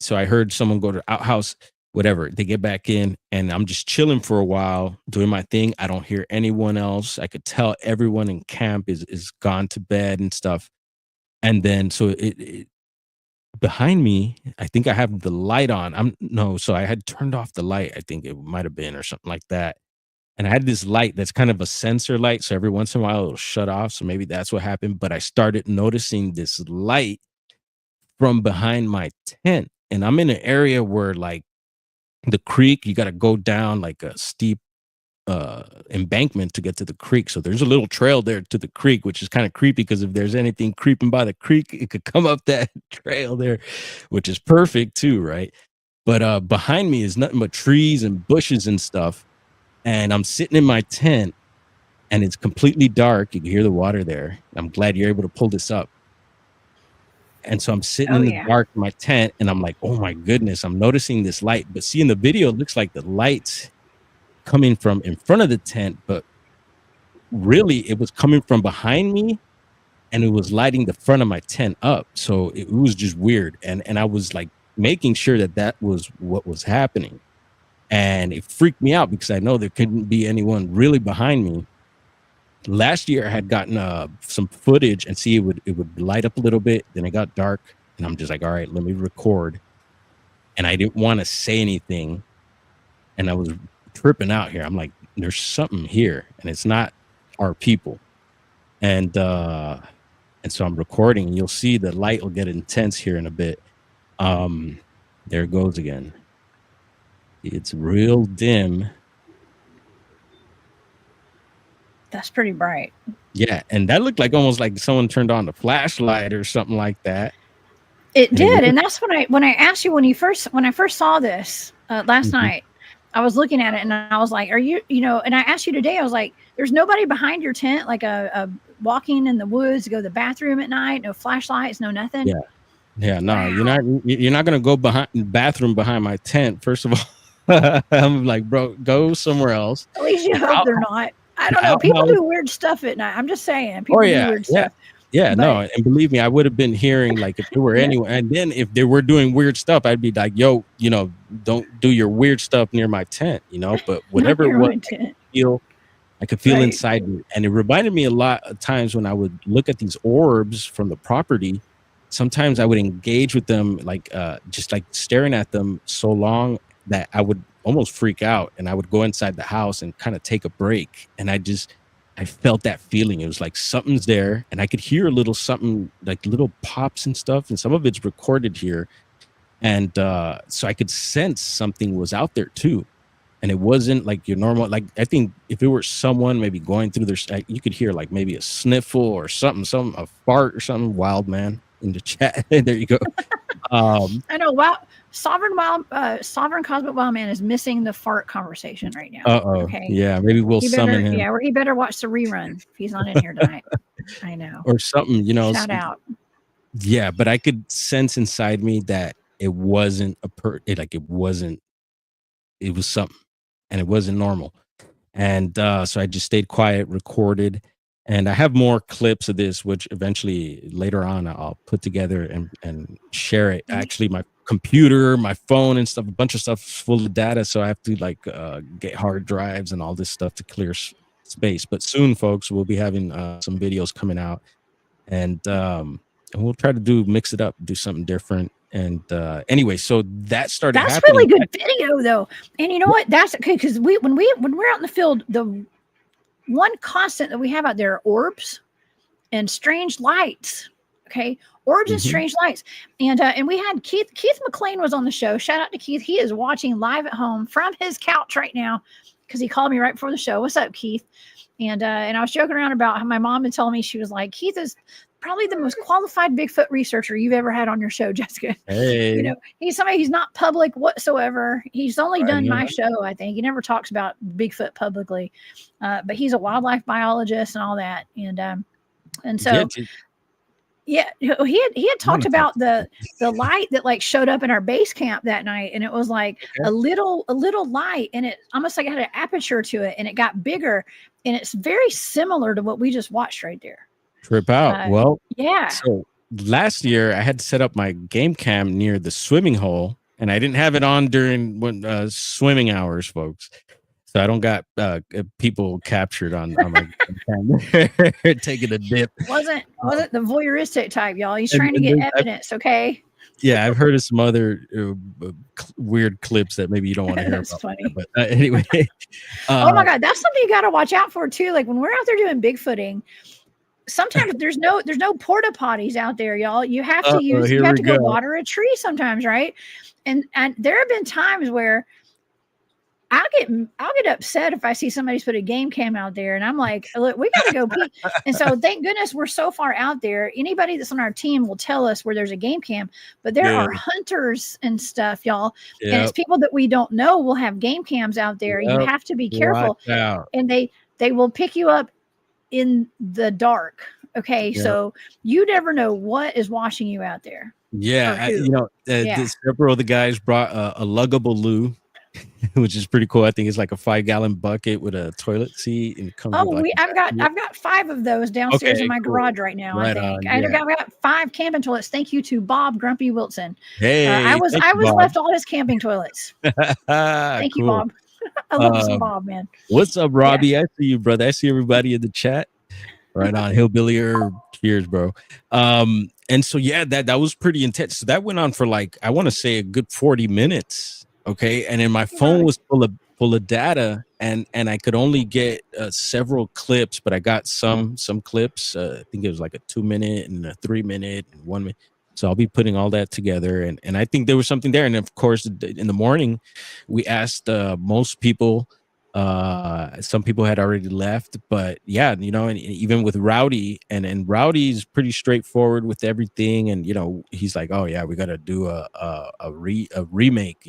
so I heard someone go to the outhouse, whatever. They get back in, and I'm just chilling for a while, doing my thing. I don't hear anyone else. I could tell everyone in camp is gone to bed and stuff. And then so it behind me, I think I have the light on. So I had turned off the light. I think it might have been, or something like that. And I had this light that's kind of a sensor light. So every once in a while it'll shut off. So maybe that's what happened. But I started noticing this light from behind my tent. And I'm in an area where, like, the creek, you got to go down like a steep embankment to get to the creek. So there's a little trail there to the creek, which is kind of creepy, because if there's anything creeping by the creek, it could come up that trail there, which is perfect too, right? But behind me is nothing but trees and bushes and stuff. And I'm sitting in my tent, and it's completely dark. You can hear the water there. I'm glad you're able to pull this up. And so I'm sitting in the dark in my tent, and I'm like, oh my goodness, I'm noticing this light. But see, in the video, it looks like the light's coming from in front of the tent, but really it was coming from behind me, and it was lighting the front of my tent up. So it was just weird. And I was like making sure that was what was happening. And it freaked me out, because I know there couldn't be anyone really behind me. Last year I had gotten some footage, and see, it would light up a little bit, then it got dark, and I'm just like, all right, let me record. And I didn't want to say anything, and I was tripping out here. I'm like, there's something here, and it's not our people. And so I'm recording, and you'll see the light will get intense here in a bit. There it goes again. It's real dim. That's pretty bright. Yeah, and that looked like almost like someone turned on the flashlight or something like that. It did, and that's when I asked you when I first saw this last night. I was looking at it, and I was like, "Are you And I asked you today. I was like, "There's nobody behind your tent, like a walking in the woods to go to the bathroom at night. No flashlights, no nothing." Yeah. No, wow. You're not gonna go behind the bathroom behind my tent. First of all, I'm like, bro, go somewhere else. At least you hope they're not. I don't know. People do weird stuff at night. I'm just saying. People do weird stuff. Yeah, no, and believe me, I would have been hearing, like, if there were anyone, and then if they were doing weird stuff, I'd be like, yo, don't do your weird stuff near my tent, but whatever it was, I could feel inside me. And it reminded me a lot of times when I would look at these orbs from the property. Sometimes I would engage with them, like just like staring at them so long that I would almost freak out, and I would go inside the house and kind of take a break. And I felt that feeling. It was like something's there, and I could hear a little something, like little pops and stuff, and some of it's recorded here. And so I could sense something was out there too. And it wasn't like your normal, like, I think if it were someone maybe going through their, you could hear like maybe a sniffle or something, a fart or something. Wild man in the chat. There you go. I know. Wow. Sovereign Cosmic Wild Man is missing the fart conversation right now. Okay. Yeah, maybe we'll summon him. Yeah, or he better watch the rerun if he's not in here tonight. I know. Or something, Shout out. Yeah, but I could sense inside me that it wasn't it was something, and it wasn't normal. And so I just stayed quiet, recorded. And I have more clips of this, which eventually later on I'll put together and share it. Actually, my computer, my phone and stuff, a bunch of stuff is full of data. So I have to get hard drives and all this stuff to clear space. But soon, folks, we'll be having some videos coming out. And we'll try to mix it up, do something different. And anyway, so that started That's happening. really good video though. And you know what? That's okay because when we're out in the field, the one constant that we have out there are orbs and strange lights. Okay, orbs and strange lights. And we had Keith McLean was on the show. Shout out to Keith. He is watching live at home from his couch right now because he called me right before the show. What's up, Keith? And I was joking around about how my mom had told me, she was like, Keith is probably the most qualified Bigfoot researcher you've ever had on your show, Jessica. Hey. You know, he's somebody who's not public whatsoever. He's only done my show, I think. He never talks about Bigfoot publicly, but he's a wildlife biologist and all that. And so, yeah, he had talked about the light that like showed up in our base camp that night, and it was like a little light, and it almost like it had an aperture to it, and it got bigger, and it's very similar to what we just watched right there. Trip out. Well, yeah. So last year I had to set up my game cam near the swimming hole, and I didn't have it on during swimming hours, folks. So I don't got people captured on my camera taking a dip. Wasn't the voyeuristic type, y'all. He's trying to get evidence, okay? Yeah, I've heard of some other weird clips that maybe you don't want to hear That's about. funny. But anyway. Oh my God, that's something you got to watch out for too. Like when we're out there doing Bigfooting, sometimes there's no porta potties out there, y'all. You have to go water a tree sometimes, right? And there have been times where I'll get upset if I see somebody's put a game cam out there, and I'm like, look, we got to go pee. And so thank goodness we're so far out there. Anybody that's on our team will tell us where there's a game cam, but there are hunters and stuff, y'all. And it's people that we don't know will have game cams out there. You have to be careful. And they will pick you up in the dark. Okay. So you never know what is watching you out there. Yeah. Several of the guys brought a luggable loo, which is pretty cool. I think it's like a 5-gallon bucket with a toilet seat. And I've got 5 of those downstairs in my garage right now. I think I've got 5 camping toilets. Thank you to Bob Grumpy Wilson. Hey, I was left all his camping toilets. Thank you, Bob. I love some Bob, man. What's up, Robbie? Yeah. I see you, brother. I see everybody in the chat. Right on, Hillbilly Herb. Cheers, bro. And so that was pretty intense. So that went on for like, I want to say a good 40 minutes. Okay. And then my phone was full of data, and I could only get several clips, but I got some clips. I think it was like a 2-minute and a 3-minute and 1 minute. So I'll be putting all that together. And I think there was something there. And of course, in the morning, we asked most people. Some people had already left, but yeah, and even with Rowdy, and Rowdy's pretty straightforward with everything. And, he's like, oh yeah, we got to do a remake,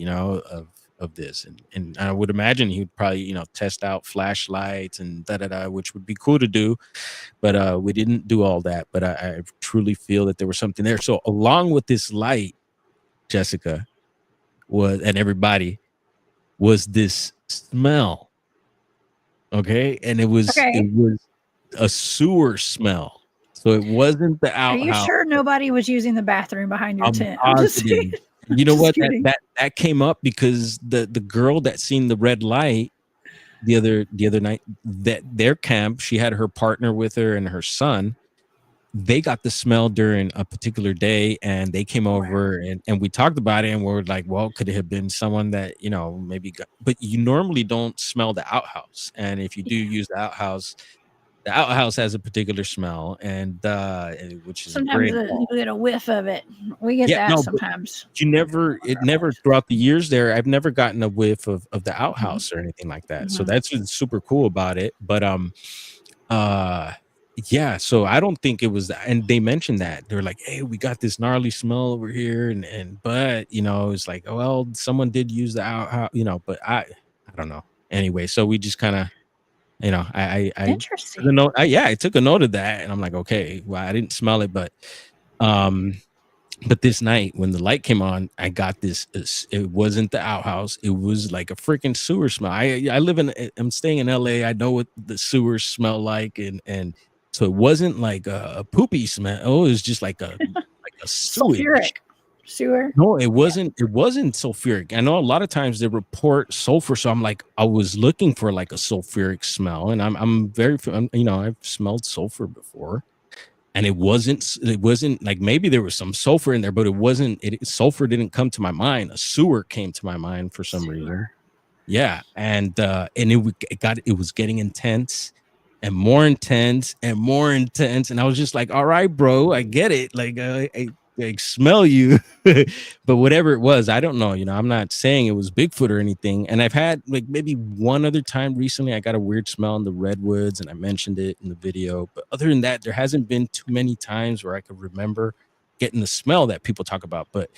of this. And I would imagine he'd probably, test out flashlights and which would be cool to do. But we didn't do all that. But I truly feel that there was something there. So along with this light, Jessica and everybody was this smell. Okay, and it was a sewer smell, so it wasn't the outhouse. Are you sure nobody was using the bathroom behind your tent? I'm just kidding. You know what? That came up because the girl that seen the red light the other night, that their camp, she had her partner with her and her son. They got the smell during a particular day, and they came over and we talked about it, and we're like, well, could it have been someone that, maybe got, but you normally don't smell the outhouse. And if you do use the outhouse has a particular smell, and which is sometimes you get a whiff of it. We get that sometimes. It never throughout the years there, I've never gotten a whiff of the outhouse or anything like that. So that's what's super cool about it. But yeah, so I don't think it was that. And they mentioned that they were like, hey, we got this gnarly smell over here, but it's like, well, someone did use the outhouse, but I don't know. Anyway, so we just kind of, I interesting. I took a note of that, and I'm like, okay, well, I didn't smell it, but this night when the light came on, I got this. It wasn't the outhouse. It was like a freaking sewer smell. I'm staying in LA. I know what the sewers smell like, and so it wasn't like a poopy smell. Oh, it was just like a sulfuric sewer. No, it wasn't. It wasn't sulfuric. I know a lot of times they report sulfur, so I'm like, I was looking for like a sulfuric smell, and I'm very, I've smelled sulfur before, and it wasn't like, maybe there was some sulfur in there, but it wasn't. Sulfur didn't come to my mind. A sewer came to my mind for some reason. Yeah, and it was getting intense and more intense and more intense, and I was just like, "All right, bro, I get it. Like, I smell you." But whatever it was, I don't know. I'm not saying it was Bigfoot or anything. And I've had like maybe one other time recently, I got a weird smell in the redwoods, and I mentioned it in the video. But other than that, there hasn't been too many times where I could remember getting the smell that people talk about. But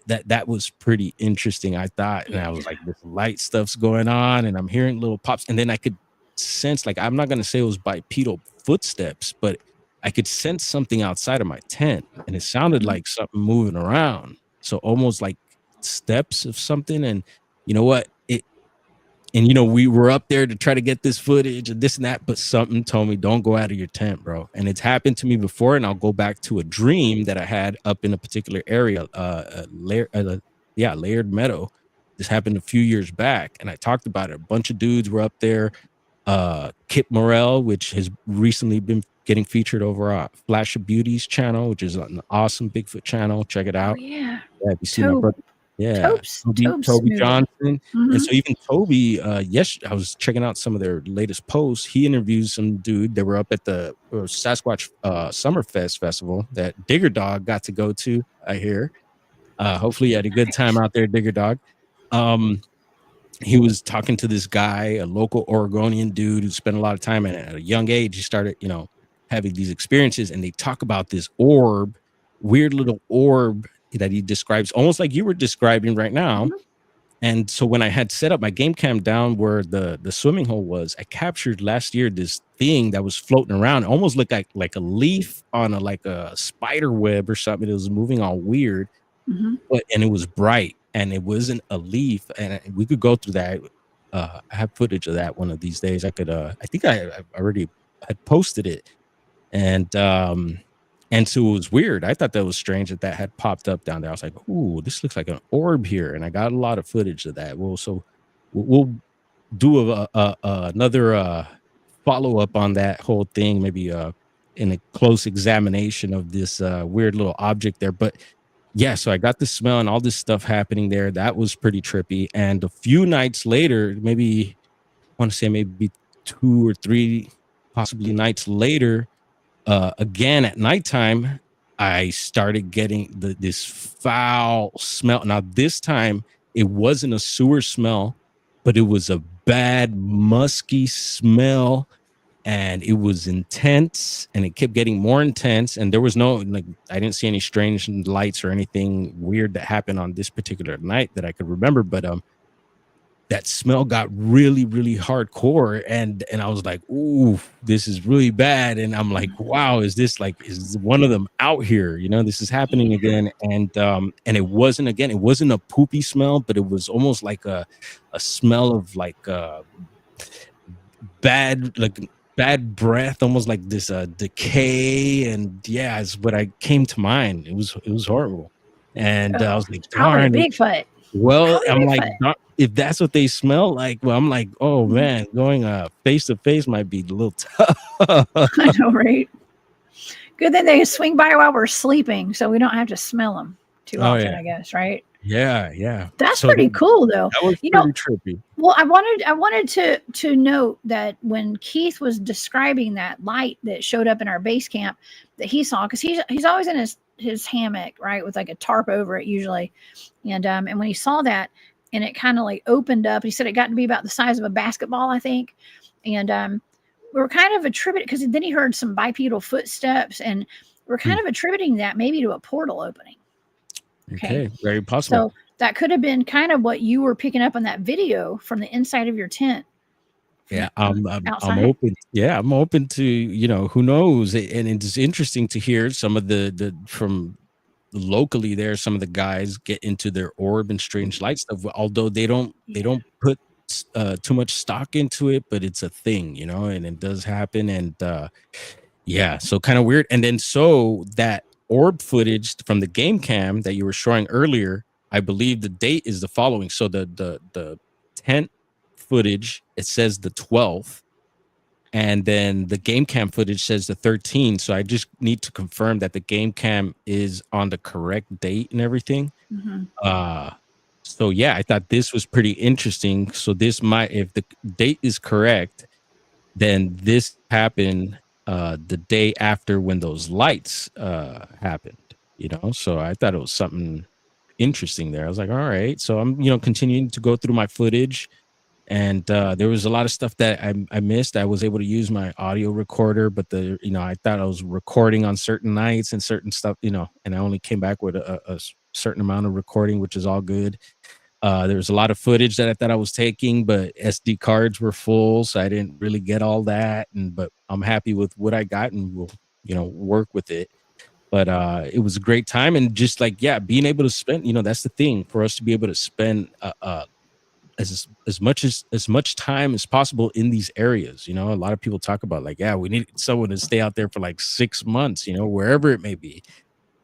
that was pretty interesting, I thought. And I was like, this light stuff's going on, and I'm hearing little pops, and then I could sense, like, I'm not going to say it was bipedal footsteps, but I could sense something outside of my tent, and it sounded like something moving around, so almost like steps of something. And you know what, we were up there to try to get this footage and this and that, but something told me, don't go out of your tent, bro. And it's happened to me before. And I'll go back to a dream that I had up in a particular area, Layered Meadow. This happened a few years back, and I talked about it. A bunch of dudes were up there. Kip Morrell, which has recently been getting featured over on Flash of Beauty's channel, which is an awesome Bigfoot channel. Check it out. Yeah. Yeah, you see my brother. Yeah, Toby Johnson. And so even Toby, yes, I was checking out some of their latest posts. He interviewed some dude that were up at the Sasquatch Summerfest festival that Digger Dog got to go to, I hear. Hopefully you had a good time out there, Digger Dog. He was talking to this guy, a local Oregonian dude who spent a lot of time, and at a young age he started, having these experiences. And they talk about this orb, weird little orb that he describes almost like you were describing right now. And so when I had set up my game cam down where the swimming hole was, I captured last year this thing that was floating around, almost looked like a leaf on a spider web or something. It was moving all weird, and it was bright, and it wasn't a leaf. And we could go through that. I have footage of that one of these days. I could. I think I already had posted it, and so it was weird. I thought that was strange that had popped up down there. I was like, "Ooh, this looks like an orb here," and I got a lot of footage of that. We'll do another follow up on that whole thing, maybe in a close examination of this weird little object there. But yeah, so I got the smell and all this stuff happening there. That was pretty trippy. And a few nights later, maybe I want to say maybe 2 or 3, possibly nights later. Again at nighttime, I started getting this foul smell. Now this time it wasn't a sewer smell, but it was a bad musky smell, and it was intense, and it kept getting more intense. And there was no, I didn't see any strange lights or anything weird that happened on this particular night that I could remember. But that smell got really, really hardcore, and I was like, "Ooh, this is really bad." And I'm like, "Wow, is one of them out here? This is happening again." And it wasn't a poopy smell, but it was almost like a smell of bad breath, almost like this decay. And yeah, it's what I came to mind. It was horrible, and I was like, "Darn, Bigfoot." Well, I'm like, if that's what they smell like, well, I'm like, oh man, going face to face might be a little tough. I know, right? Good thing they swing by while we're sleeping, so we don't have to smell them too often, I guess, right? Yeah. That's pretty cool, though. That was pretty trippy. Well, I wanted to note that when Keith was describing that light that showed up in our base camp that he saw, because he's always in his hammock, right, with like a tarp over it usually, and when he saw that and it kind of like opened up, he said it got to be about the size of a basketball, I think, and we were kind of attributing, because then he heard some bipedal footsteps, and we're kind of attributing that maybe to a portal opening. Okay, very possible. So that could have been kind of what you were picking up on that video from the inside of your tent. Yeah, I'm open. Yeah, I'm open to, who knows. And it's interesting to hear some of the from locally there, some of the guys get into their orb and strange light stuff, although they don't put too much stock into it, but it's a thing, and it does happen. And yeah, so kind of weird. And then so that orb footage from the game cam that you were showing earlier, I believe the date is the following. So the tent footage, it says the 12th, and then the game cam footage says the 13th. So I just need to confirm that the game cam is on the correct date and everything. Mm-hmm. So yeah, I thought this was pretty interesting. So this might, if the date is correct, then this happened the day after when those lights happened, so I thought it was something interesting there. I was like, all right. So I'm continuing to go through my footage, and there was a lot of stuff that I missed. I was able to use my audio recorder, but I thought I was recording on certain nights and certain stuff, and I only came back with a certain amount of recording, which is all good. There was a lot of footage that I thought I was taking, but SD cards were full, so I didn't really get all that. But I'm happy with what I got, and we'll, work with it. But it was a great time, and just like, yeah, being able to spend, that's the thing, for us to be able to spend as much time as possible in these areas. A lot of people talk about, like, yeah, we need someone to stay out there for like 6 months, wherever it may be.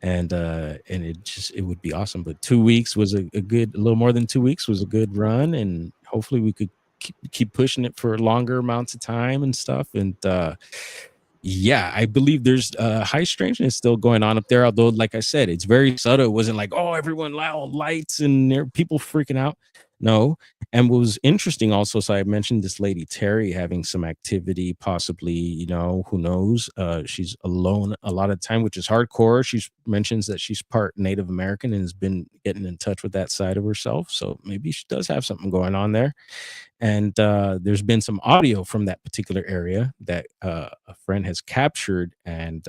And it would be awesome. But 2 weeks was a little more than 2 weeks was a good run, and hopefully we could keep pushing it for longer amounts of time and stuff. And yeah, I believe there's high strangeness still going on up there, although, like I said, it's very subtle. It wasn't like, oh, everyone loud lights and there people freaking out. No. And what was interesting also, so I mentioned this lady Terry having some activity, possibly, who knows. She's alone a lot of the time, which is hardcore. She mentions that she's part Native American and has been getting in touch with that side of herself, so maybe she does have something going on there. And there's been some audio from that particular area that a friend has captured, and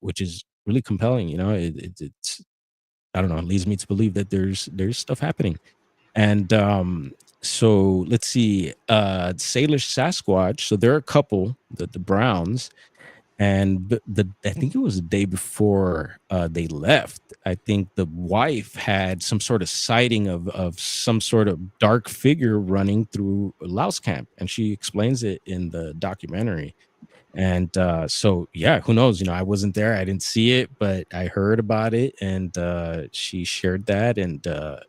which is really compelling. It's, I don't know, it leads me to believe that there's stuff happening. And so let's see, Salish Sasquatch. So there are a couple, the Browns, and I think it was the day before they left. I think the wife had some sort of sighting of some sort of dark figure running through a louse camp, and she explains it in the documentary. And so yeah, who knows? I wasn't there, I didn't see it, but I heard about it, and she shared that, and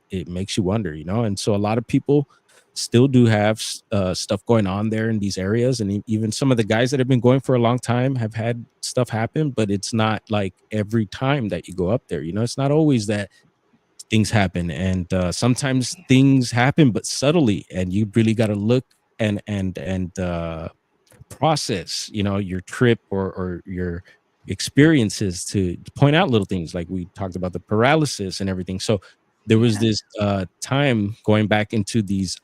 it makes you wonder. And so a lot of people still do have stuff going on there in these areas, and even some of the guys that have been going for a long time have had stuff happen, but it's not like every time that you go up there. It's not always that things happen, and sometimes things happen but subtly, and you really got to look and process your trip or your experiences to point out little things, like we talked about the paralysis and everything. So there was this time going back into these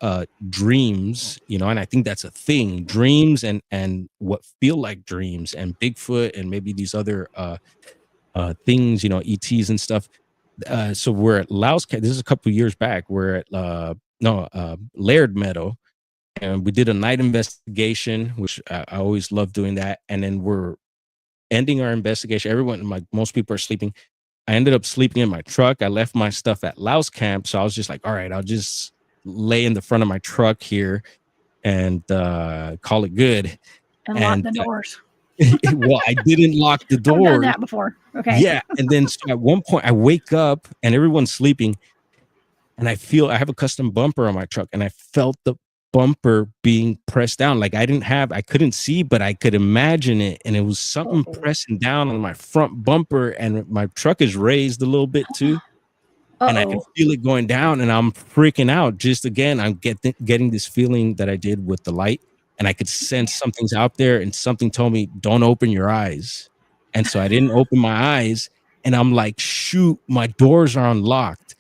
dreams, and I think that's a thing, dreams and what feel like dreams, and Bigfoot and maybe these other things, ETs and stuff. So we're at Laos, this is a couple of years back, we're at Laird Meadow, and we did a night investigation, which I always love doing that. And then we're ending our investigation. Everyone, most people are sleeping. I ended up sleeping in my truck. I left my stuff at Louse Camp. So I was just like, all right, I'll just lay in the front of my truck here and call it good. And lock the doors. Well, I didn't lock the door. I've done that before. Okay. Yeah. And then so at one point I wake up and everyone's sleeping, and I have a custom bumper on my truck, and I felt the bumper being pressed down. Like I couldn't see, but I could imagine it. And it was something pressing down on my front bumper, and my truck is raised a little bit too. And I can feel it going down, and I'm freaking out. Just again, I'm getting this feeling that I did with the light, and I could sense something's out there, and something told me, don't open your eyes. And so I didn't open my eyes, and I'm like, shoot, my doors are unlocked.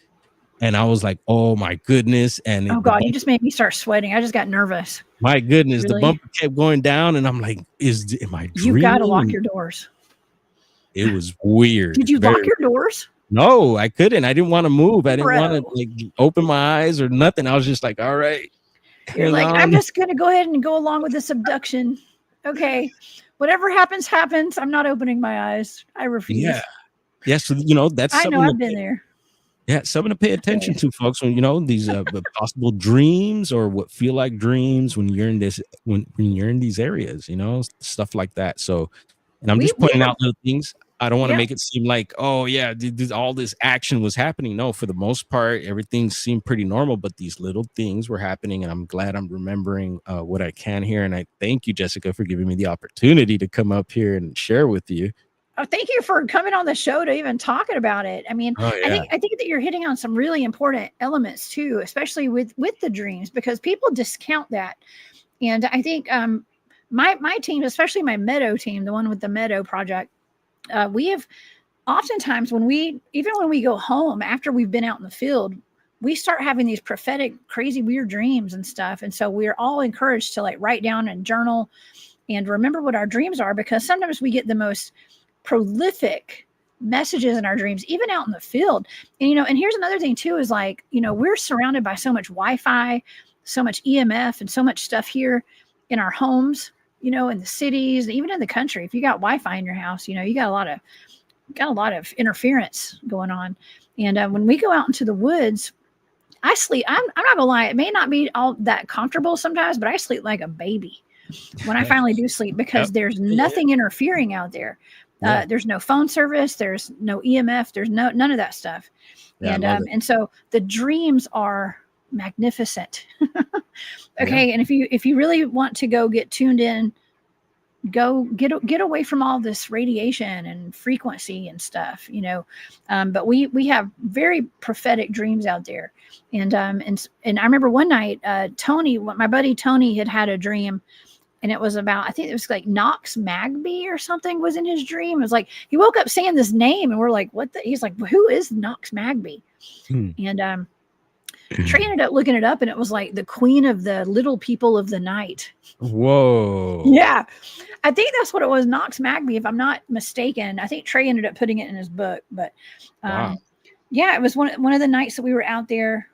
And I was like, oh my goodness. And oh God, you just made me start sweating. I just got nervous. My goodness, really? The bumper kept going down, and I'm like, am I dreaming? You got to lock your doors. It was weird. Did you lock your doors? No, I couldn't. I didn't want to move. I didn't want to like open my eyes or nothing. I was just like, all right. You're like, I'm just going to go ahead and go along with this abduction. Okay. Whatever happens, happens. I'm not opening my eyes. I refuse. Yeah. Yeah. So, that's I know I've been there. Yeah, something to pay attention to, folks. When these possible dreams, or what feel like dreams when you're in this, when you're in these areas, stuff like that. So, and I'm just pointing out little things. I don't want to Yeah. make it seem like, oh yeah, all this action was happening. No, for the most part, everything seemed pretty normal, but these little things were happening, and I'm glad I'm remembering what I can here. And I thank you, Jessica, for giving me the opportunity to come up here and share with you. Oh, thank you for coming on the show to even talking about it. I mean, Oh yeah, I think that you're hitting on some really important elements too, especially with the dreams, because people discount that. And I think my team, especially my Meadow team, the one with the Meadow project, we have oftentimes when we go home after we've been out in the field, we start having these prophetic, crazy, weird dreams and stuff. And so we're all encouraged to like write down and journal and remember what our dreams are, because sometimes we get the most prolific messages in our dreams, even out in the field. And, and here's another thing too, is like, we're surrounded by so much Wi-Fi, so much EMF, and so much stuff here in our homes, in the cities, even in the country. If you got Wi-Fi in your house, you got a lot of interference going on. And when we go out into the woods, I sleep. I'm not gonna lie, it may not be all that comfortable sometimes, but I sleep like a baby when I finally do sleep, because Yep. there's nothing interfering out there. Yeah. There's no phone service. There's no EMF. There's none of that stuff. Yeah, And so the dreams are magnificent. Okay. Yeah. And if you really want to go get tuned in, go get away from all this radiation and frequency and stuff, but we have very prophetic dreams out there. And I remember one night, Tony, my buddy Tony, had a dream, and it was about, I think it was like Knox Magby or something was in his dream. It was like he woke up saying this name, and we're like, what he's like, who is Knox Magby? And Trey ended up looking it up, and it was like the queen of the little people of the night. Whoa. Yeah. I think that's what it was, Knox Magby, if I'm not mistaken. I think Trey ended up putting it in his book. But Wow. yeah, it was one of the nights that we were out there.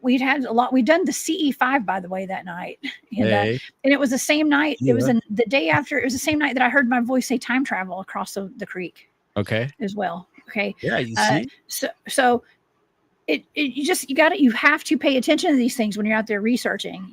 We'd done the CE5, by the way, that night. And it was the same night. Yeah. It was the day after. It was the same night that I heard my voice say time travel across the creek. Okay. As well. Okay. Yeah, you see. So you have to pay attention to these things when you're out there researching.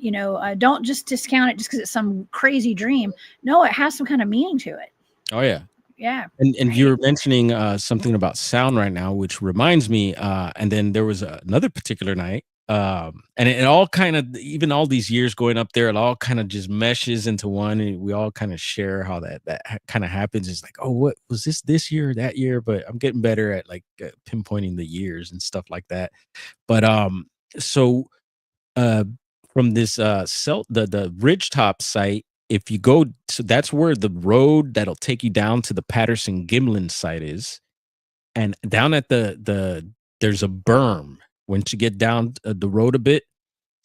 Don't just discount it just because it's some crazy dream. No, it has some kind of meaning to it. Oh yeah. Yeah. And you're mentioning something about sound right now, which reminds me. And then there was another particular night. And it all kind of, even all these years going up there, it all kind of just meshes into one, and we all kind of share how that kind of happens. It's like, oh, what was this year or that year? But I'm getting better at like pinpointing the years and stuff like that. But so from this the ridgetop site, if you go, so that's where the road that'll take you down to the Patterson-Gimlin site is, and down at there's a berm. Once you get down the road a bit,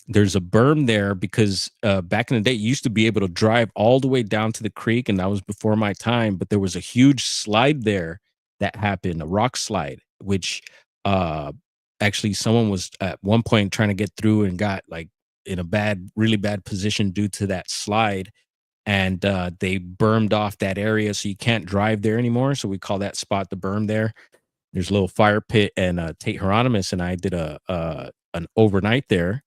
there's a berm there, because back in the day, you used to be able to drive all the way down to the creek, and that was before my time. But there was a huge slide there that happened, a rock slide, which actually someone was at one point trying to get through and got like in a really bad position due to that slide. And they bermed off that area, so you can't drive there anymore. So we call that spot the berm there. There's a little fire pit, and Tate Hieronymus and I did an overnight there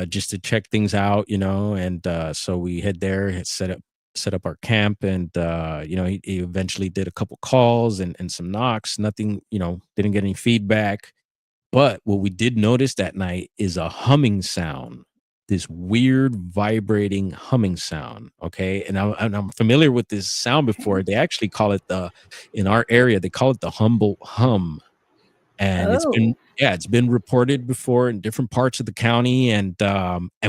just to check things out, and so we head there, had set up our camp, and he eventually did a couple calls and some knocks. Nothing, didn't get any feedback. But what we did notice that night is a humming sound, this weird vibrating humming sound. Okay. And I'm familiar with this sound before. They actually call it in our area, they call it the Humboldt hum. And it's been reported before in different parts of the county. And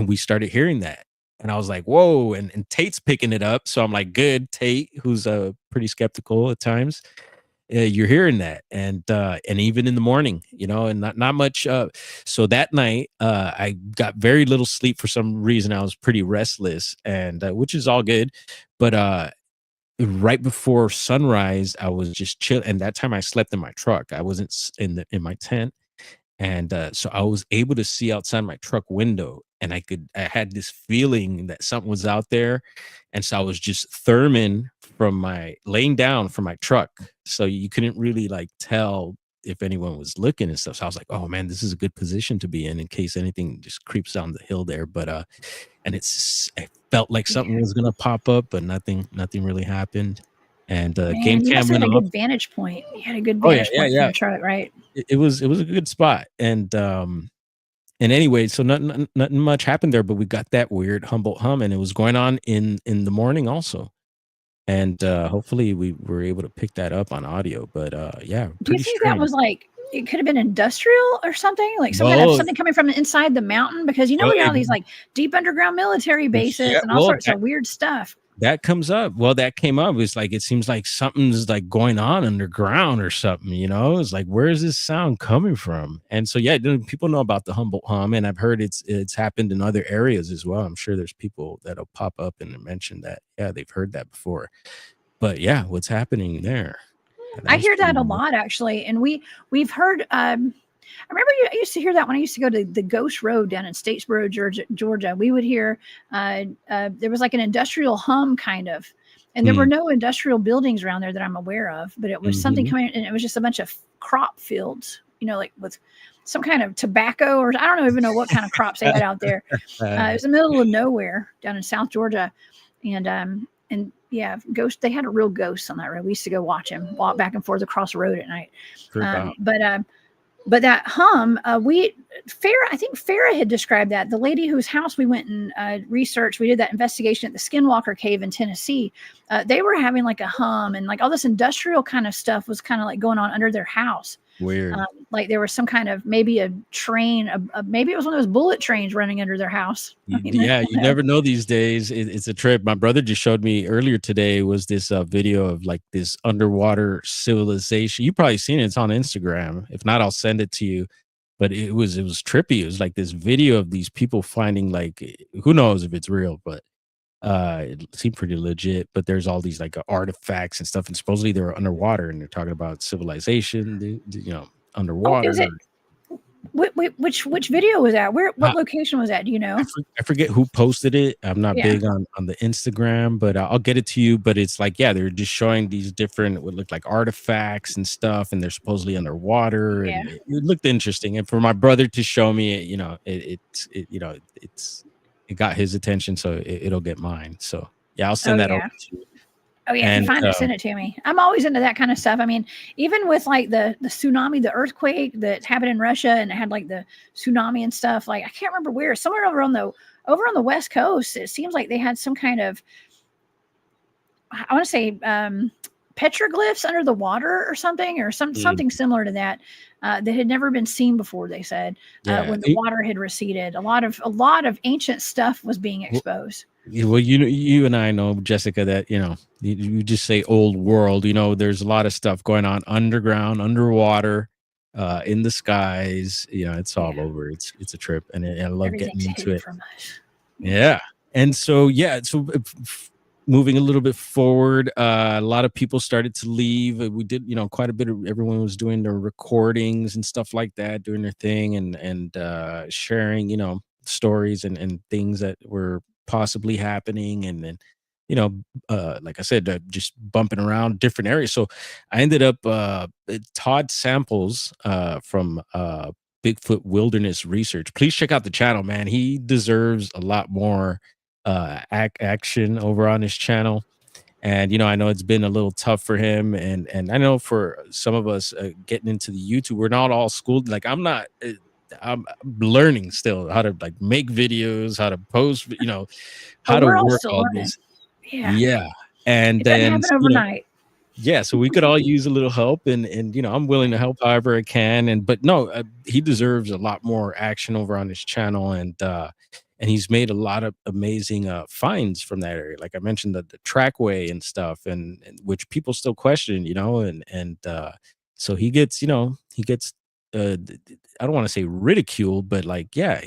we started hearing that. And I was like, whoa. And Tate's picking it up. So I'm like, good, Tate, who's pretty skeptical at times. You're hearing that, and even in the morning, and not much. So that night, I got very little sleep for some reason. I was pretty restless, and which is all good. But right before sunrise, I was just chill. And that time, I slept in my truck. I wasn't in my tent, and so I was able to see outside my truck window, and I had this feeling that something was out there. And so I was just laying down from my truck. So you couldn't really like tell if anyone was looking and stuff. So I was like, oh man, this is a good position to be in case anything just creeps down the hill there. But and it felt like something was gonna pop up, but nothing really happened. and game Man, you cam must have went had a off. good vantage point. You had a good Oh yeah, vantage yeah, point from yeah. your truck, right? It was a good spot, and anyway, so nothing much happened there, but we got that weird Humboldt hum, and it was going on in the morning also. And hopefully we were able to pick that up on audio. But yeah, Do you pretty think that strange. was like it could have been industrial or something, like some kind of Well, something coming from inside the mountain? Because you know well, we got all these like deep underground military yeah, bases and all well, sorts of weird stuff. that comes up. Well, that came up. It's like it seems like something's like going on underground or something, you know? It's like, where is this sound coming from? And so yeah, people know about the Humboldt hum, and I've heard it's happened in other areas as well. I'm sure there's people that'll pop up and mention that, yeah, they've heard that before. But yeah, what's happening there? That I is hear pretty that a weird. lot actually, and we've heard. I remember I used to hear that when I used to go to the Ghost Road down in Statesboro, Georgia. Georgia, we would hear there was like an industrial hum kind of, and there were Mm, no industrial buildings around there that I'm aware of, but it was something mhm. coming, and it was just a bunch of crop fields, you know, like with some kind of tobacco or I don't even know what kind of crops they had out there. It was in the middle of nowhere down in South Georgia, and yeah, ghost. They had a real ghost on that road. We used to go watch him walk back and forth across the road at night. Trip Um, out. but uh, but that hum, Farah, I think Farah had described that. The lady whose house we went and researched, we did that investigation at the Skinwalker Cave in Tennessee. They were having like a hum and like all this industrial kind of stuff was kind of like going on under their house. Weird. Like there was some kind of maybe a train, maybe it was one of those bullet trains running under their house. I mean, I Yeah, don't you know. never know these days. It's a trip. My brother just showed me earlier today was this video of like this underwater civilization. You probably seen it. It's on Instagram. If not, I'll send it to you. But it was trippy. It was like this video of these people finding like who knows if it's real, but it seemed pretty legit. But there's all these like artifacts and stuff, and supposedly they were underwater, and they're talking about civilization, Oh, is underwater. it? Which video was that? Where? What location was that? Do you know? I forget who posted it. I'm not Yeah. big on the Instagram, but I'll get it to you. But it's like, yeah, they're just showing these different what look like artifacts and stuff, and they're supposedly underwater, Yeah. and it looked interesting. And for my brother to show me it, it got his attention, so it'll get mine. So yeah, I'll Oh send that over yeah. to you. Oh yeah, if you And find it, send it to me. I'm always into that kind of stuff. I mean, even with like the tsunami, the earthquake that happened in Russia, and it had like the tsunami and stuff. Like I can't remember where, somewhere over on the West Coast. It seems like they had some kind of I want to say petroglyphs under the water or something, or mm, something similar to that that had never been seen before. They said yeah, when the water had receded, a lot of ancient stuff was being exposed. yeah, well, you and I know, Jessica, that you just say old world. There's a lot of stuff going on underground, underwater, in the skies. It's all Yeah, over. It's a trip, and I love getting everything's into hidden it. from us. Yeah. Yeah, and so yeah, so moving a little bit forward, a lot of people started to leave. We did, quite a bit of everyone was doing their recordings and stuff like that, doing their thing, and sharing, stories and things that were possibly happening, and then, like I said, just bumping around different areas. So I ended up Todd Samples from Bigfoot Wilderness Research. Please check out the channel, man. He deserves a lot more action over on his channel. And I know it's been a little tough for him, and I know for some of us getting into the YouTube, we're not all schooled. Like I'm not. I'm learning still how to like make videos, how to post, Oh, how to we're all work still all learning. this. Yeah. Yeah, and It doesn't then happen overnight. yeah, so we could all use a little help, and I'm willing to help however I can. And but no, he deserves a lot more action over on his channel, and he's made a lot of amazing finds from that area. Like I mentioned, the trackway and stuff, and which people still question, and so he gets I don't want to say ridiculed, but like yeah,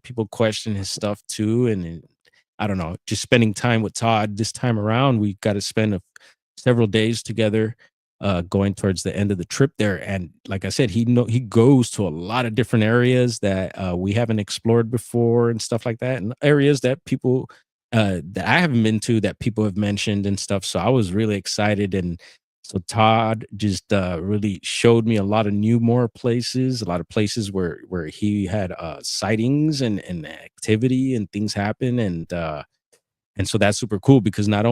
people question his stuff too, and I don't know, just spending time with Todd this time around, we got to spend several days together going towards the end of the trip there. And like I said, he goes to a lot of different areas that we haven't explored before and stuff like that, and areas that people that I haven't been to that people have mentioned and stuff. So I was really excited. And so Todd just really showed me a lot of more places, a lot of places where he had sightings and activity and things happen. And And so that's super cool because not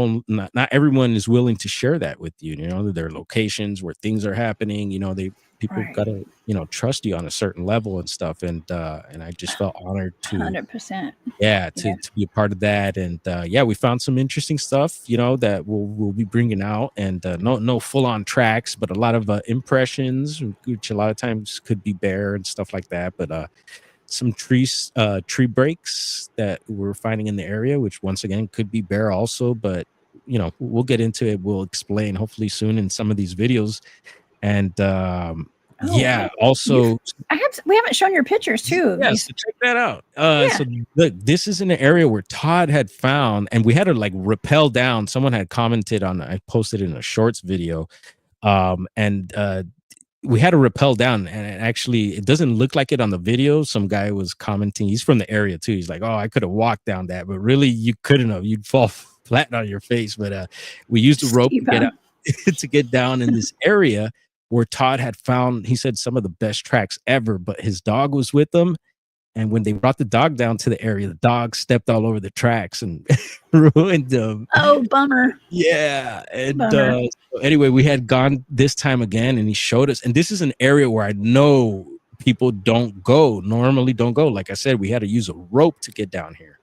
everyone is willing to share that with you, their locations where things are happening, people Right. gotta, trust you on a certain level and stuff. And I just felt honored to, 100%. yeah, Yeah. to be a part of that. And yeah, we found some interesting stuff, that we'll be bringing out, and no full on tracks, but a lot of impressions, which a lot of times could be bear and stuff like that. But some tree breaks that we're finding in the area, which once again could be bear also, but we'll get into it. We'll explain hopefully soon in some of these videos. And yeah, also we haven't shown your pictures too. yeah, so check that out. Yeah. So look, this is in an area where Todd had found, and we had to like rappel down. Someone had commented on, I posted in a shorts video, and we had to rappel down, and actually it doesn't look like it on the video. Some guy was commenting, he's from the area too. He's like, oh, I could have walked down that, but really you couldn't have. You'd fall flat on your face. But we used a rope to get out, to get down in this area where Todd had found, he said, some of the best tracks ever, but his dog was with them. And when they brought the dog down to the area, the dog stepped all over the tracks and ruined them. Oh, bummer. Yeah. And so anyway, we had gone this time again, and he showed us. And this is an area where I know people normally don't go. Like I said, we had to use a rope to get down here.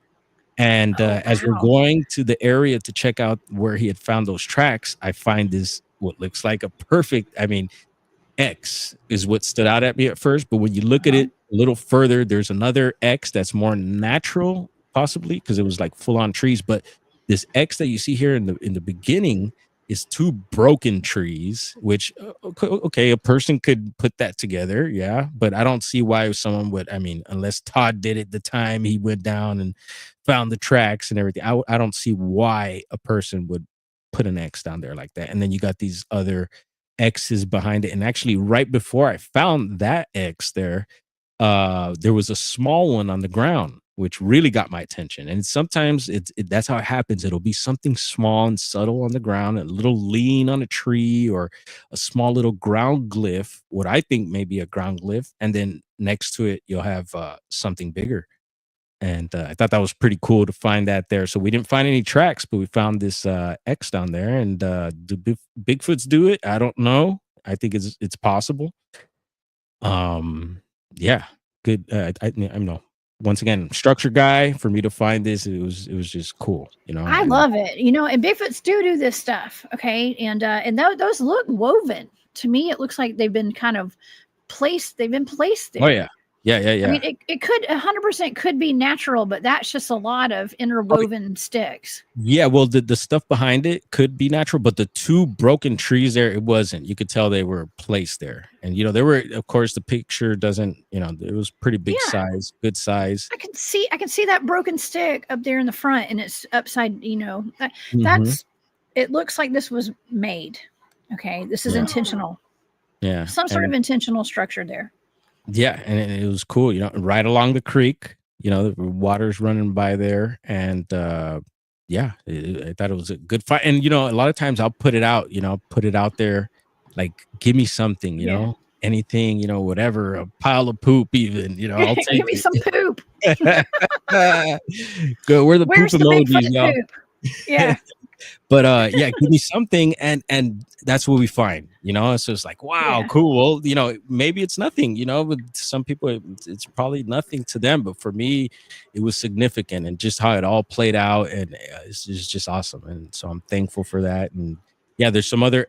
And as we're going to the area to check out where he had found those tracks, I find this, what looks like a perfect, X is what stood out at me at first. But when you look at it a little further, there's another X that's more natural, possibly, because it was like full on trees. But this X that you see here in the beginning is two broken trees, which, okay, a person could put that together. Yeah. But I don't see why someone would, unless Todd did it the time he went down and found the tracks and everything. I don't see why a person would put an X down there like that. And then you got these other X's behind it. And actually, right before I found that X there was a small one on the ground, which really got my attention. And sometimes that's how it happens. It'll be something small and subtle on the ground, a little lean on a tree, or a small little ground glyph, what I think may be a ground glyph. And then next to it, you'll have something bigger. And I thought that was pretty cool to find that there. So we didn't find any tracks, but we found this X down there. And do Bigfoots do it? I don't know. I think it's possible. Yeah, good. I know. Once again, structure guy, for me to find this, it was just cool. I love it. And Bigfoots do this stuff. Okay, and those look woven to me. It looks like they've been kind of placed. They've been placed there. Oh yeah. Yeah. It could 100% could be natural, but that's just a lot of interwoven sticks. Yeah, well, the stuff behind it could be natural, but the two broken trees there, it wasn't. You could tell they were placed there. And, there were, of course, the picture doesn't, it was pretty big size, good size. I can see that broken stick up there in the front, and it's upside, that's, it looks like this was made. Okay. This is intentional. Yeah. Some sort of intentional structure there. Yeah, and it was cool, right along the creek, the water's running by there. And yeah, I thought it was a good fight. And, a lot of times I'll put it out, there, like, give me something, anything, whatever, a pile of poop even, I'll take give me some poop. Go, where the Where's poop the emojis, y'all? Poop? Yeah. But yeah, give me something, and that's what we find, so it's like, wow, cool. Well, maybe it's nothing, but some people it's probably nothing to them, but for me it was significant, and just how it all played out, and it's just awesome. And so I'm thankful for that. And yeah, there's some other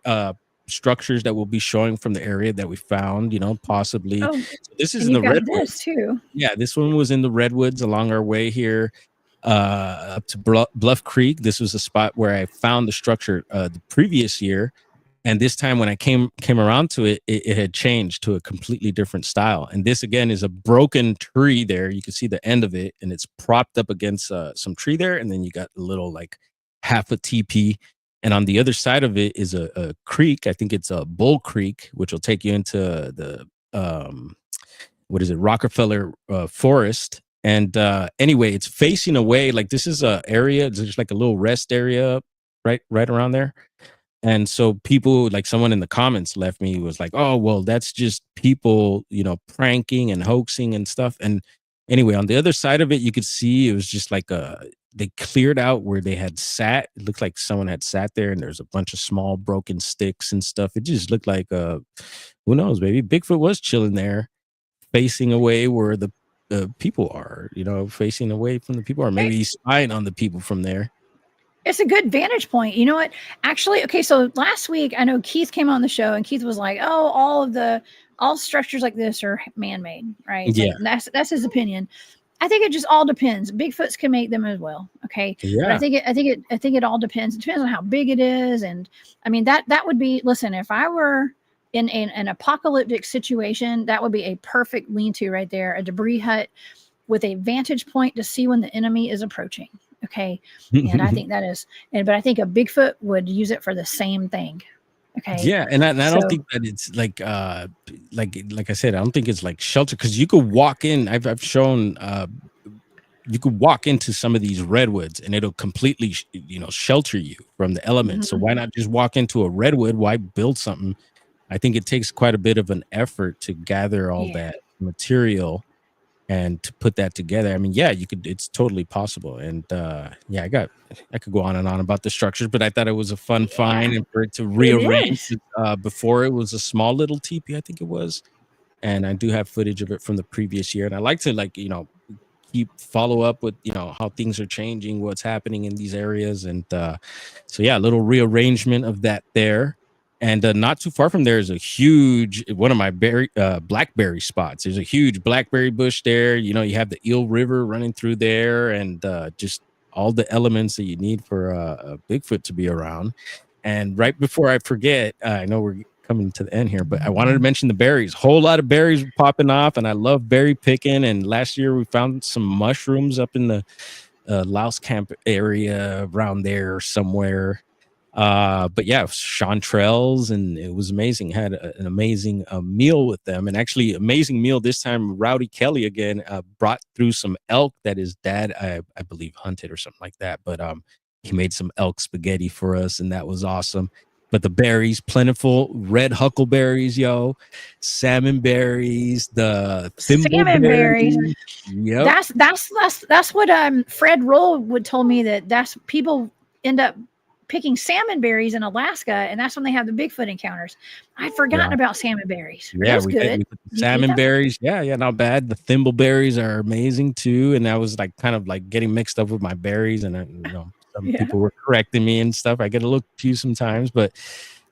structures that we'll be showing from the area that we found, possibly. So this is in the redwoods too. Yeah, this one was in the redwoods along our way here up to Bluff Creek. This was a spot where I found the structure the previous year, and this time when I came around to it, it had changed to a completely different style. And this again is a broken tree there. You can see the end of it, and it's propped up against some tree there, and then you got a little like half a teepee. And on the other side of it is a creek. I think it's a Bull Creek, which will take you into the Rockefeller Forest. And anyway, it's facing away. Like, this is a area, it's just like a little rest area right around there. And so people, like someone in the comments left me, was like, oh, well, that's just people, pranking and hoaxing and stuff. And anyway, on the other side of it, you could see it was just like they cleared out where they had sat. It looked like someone had sat there, and there's a bunch of small broken sticks and stuff. It just looked like who knows, maybe Bigfoot was chilling there, facing away where the people are, facing away from the people, or maybe he's spying on the people from there. It's a good vantage point. You know what? Actually, okay, so last week I know Keith came on the show and Keith was like, "Oh, all structures like this are man-made," right? It's Yeah. like, that's his opinion. I think it just all depends. Bigfoots can make them as well. Okay. Yeah. But I think it all depends. It depends on how big it is. And I mean, that would be, listen, if I were in an apocalyptic situation, that would be a perfect lean-to right there, a debris hut with a vantage point to see when the enemy is approaching. Okay. And I think that is, but I think a Bigfoot would use it for the same thing. Okay. Yeah, and I don't think that it's like I said, I don't think it's like shelter, because you could walk in. I've shown you could walk into some of these redwoods and it'll completely shelter you from the elements. So why not just walk into a redwood? Why build something? I think it takes quite a bit of an effort to gather all that material and to put that together. I mean, yeah, you could, it's totally possible. And yeah, I could go on and on about the structures, but I thought it was a fun find, and for it to rearrange before it was a small little teepee, I think it was. And I do have footage of it from the previous year. And I like to keep follow up with, how things are changing, what's happening in these areas. And so yeah, a little rearrangement of that there. And not too far from there is a huge, one of my blackberry spots. There's a huge blackberry bush there. You have the Eel River running through there, and just all the elements that you need for a Bigfoot to be around. And right before I forget, I know we're coming to the end here, but I wanted to mention the berries. Whole lot of berries popping off, and I love berry picking. And last year we found some mushrooms up in the Louse Camp area around there somewhere. But yeah, chanterelles, and it was amazing. Had an amazing meal with them, and actually amazing meal this time. Rowdy Kelly again brought through some elk that his dad, I believe, hunted or something like that. But he made some elk spaghetti for us, and that was awesome. But the berries, plentiful, red huckleberries, salmon berries, the salmon berries. Yep. That's what Fred Roll would told me, that's people end up picking salmon berries in Alaska, and that's when they have the Bigfoot encounters. I'd forgotten about salmon berries. Yeah, we put salmon berries. Yeah, not bad. The thimbleberries are amazing too, and that was kind of getting mixed up with my berries, and some people were correcting me and stuff. I get a little confused sometimes, but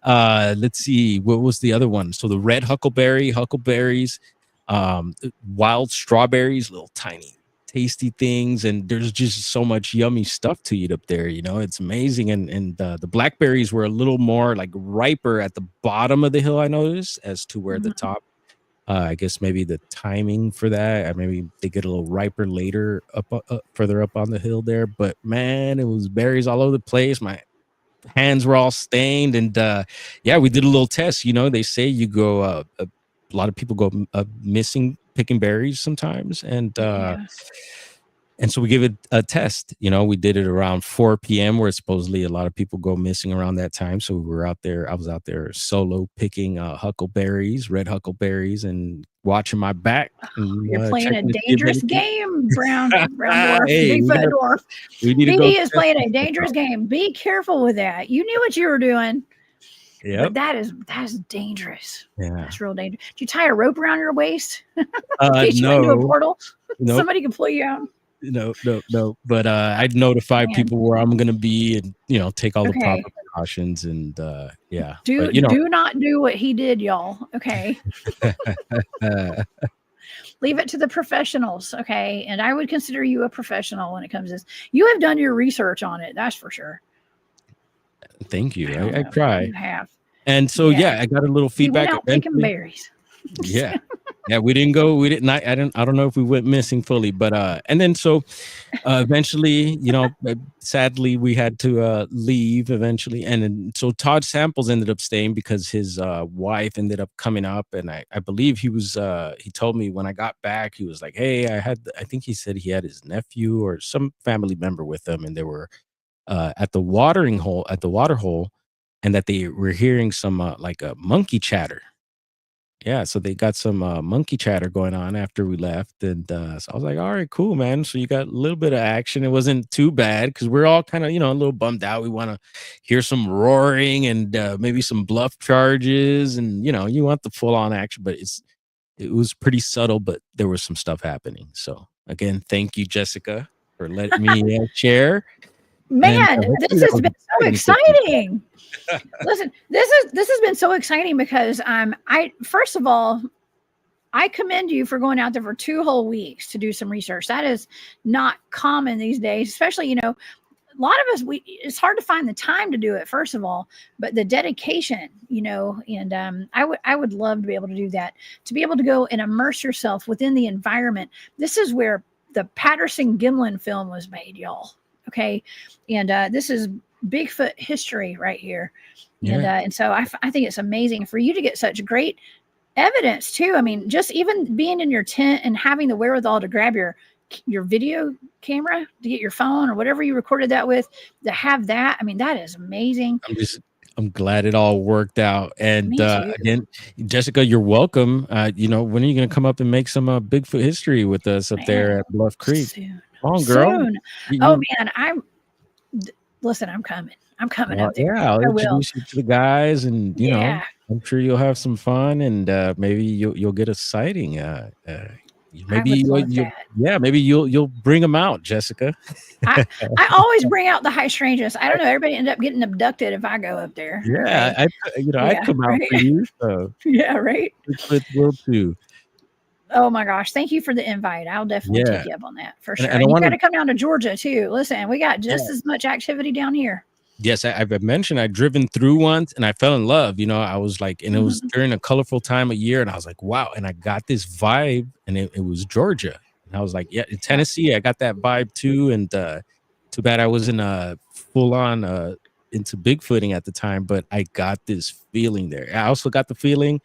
let's see, what was the other one? So the red huckleberries, wild strawberries, little tiny tasty things, and there's just so much yummy stuff to eat up there. It's amazing. And the blackberries were a little more riper at the bottom of the hill, I noticed, as to where the top, I guess maybe the timing for that, maybe they get a little riper later up further up on the hill there. But man, it was berries all over the place. My hands were all stained. And yeah, we did a little test. They say you go a lot of people go missing picking berries sometimes, and so we give it a test. We did it around 4 p.m. where supposedly a lot of people go missing around that time. So we were out there. I was out there solo picking red huckleberries, and watching my back. And, you're playing a dangerous game, brown dwarf, hey, Bigfoot dwarf. BD is playing a dangerous game. Be careful with that. You knew what you were doing. Yeah, but that is dangerous. Yeah, that's real dangerous. Did you tie a rope around your waist? In case you went into a portal? Nope. Somebody can pull you out. No. But I'd notify people where I'm going to be, and take all the proper precautions. And yeah, do not do what he did, y'all. Okay. Leave it to the professionals. Okay, and I would consider you a professional when it comes to this. You have done your research on it. That's for sure. Thank you. I try. You have. And so I got a little feedback. We went out picking berries. Yeah. We didn't go. We didn't. I don't know if we went missing fully, but and then so eventually, sadly, we had to leave eventually, and then, so Todd Samples ended up staying because his wife ended up coming up, and I believe he told me when I got back, he was like, hey, I think he said he had his nephew or some family member with him, and they were at the water hole, and that they were hearing some a monkey chatter. Yeah, so they got some monkey chatter going on after we left, and so I was like, "All right, cool, man." So you got a little bit of action. It wasn't too bad because we're all kind of, a little bummed out. We want to hear some roaring and maybe some bluff charges, and you want the full on action, but it was pretty subtle, but there was some stuff happening. So again, thank you, Jessica, for letting me share. And Man, hopefully this that has was been so exciting for people. exciting. Listen, this has been so exciting because I first of all, I commend you for going out there for 2 whole weeks to do some research. That is not common these days, especially, a lot of us, it's hard to find the time to do it, first of all, but the dedication, and I would love to be able to do that, to be able to go and immerse yourself within the environment. This is where the Patterson-Gimlin film was made, y'all. Okay. And this is Bigfoot history right here. And Yeah. and so I think it's amazing for you to get such great evidence too. I mean, just even being in your tent and having the wherewithal to grab your video camera, to get your phone or whatever you recorded that with, to have that. I mean, that is amazing. I'm glad it all worked out. And Me too. again, Jessica, you're welcome. When are you going to come up and make some Bigfoot history with us up Man, there at Bluff Creek? soon. Come on, girl. Soon. Oh man, listen, I'm coming. I'm coming up there. Yeah, I'll I will. introduce you to the guys, and Yeah. I'm sure you'll have some fun, and maybe you'll get a sighting. I Maybe would love that. maybe you'll bring them out, Jessica. I always bring out the high strangeness. I don't know. Everybody end up getting abducted if I go up there. Yeah, Okay? I'd come out Right? for you. So Yeah, right. Bigfoot will too. Oh my gosh. Thank you for the invite. I'll definitely Yeah, take you up on that for and, sure. and I And you want got to. to come down to Georgia too. Listen, we got just as much activity down here. Yes, I've mentioned I'd driven through once and I fell in love. I was like, and it was during a colorful time of year, and I was like, wow. And I got this vibe, and it was Georgia. And I was like, yeah, in Tennessee, I got that vibe too. And too bad I wasn't full on into Bigfooting at the time, but I got this feeling there. I also got the feeling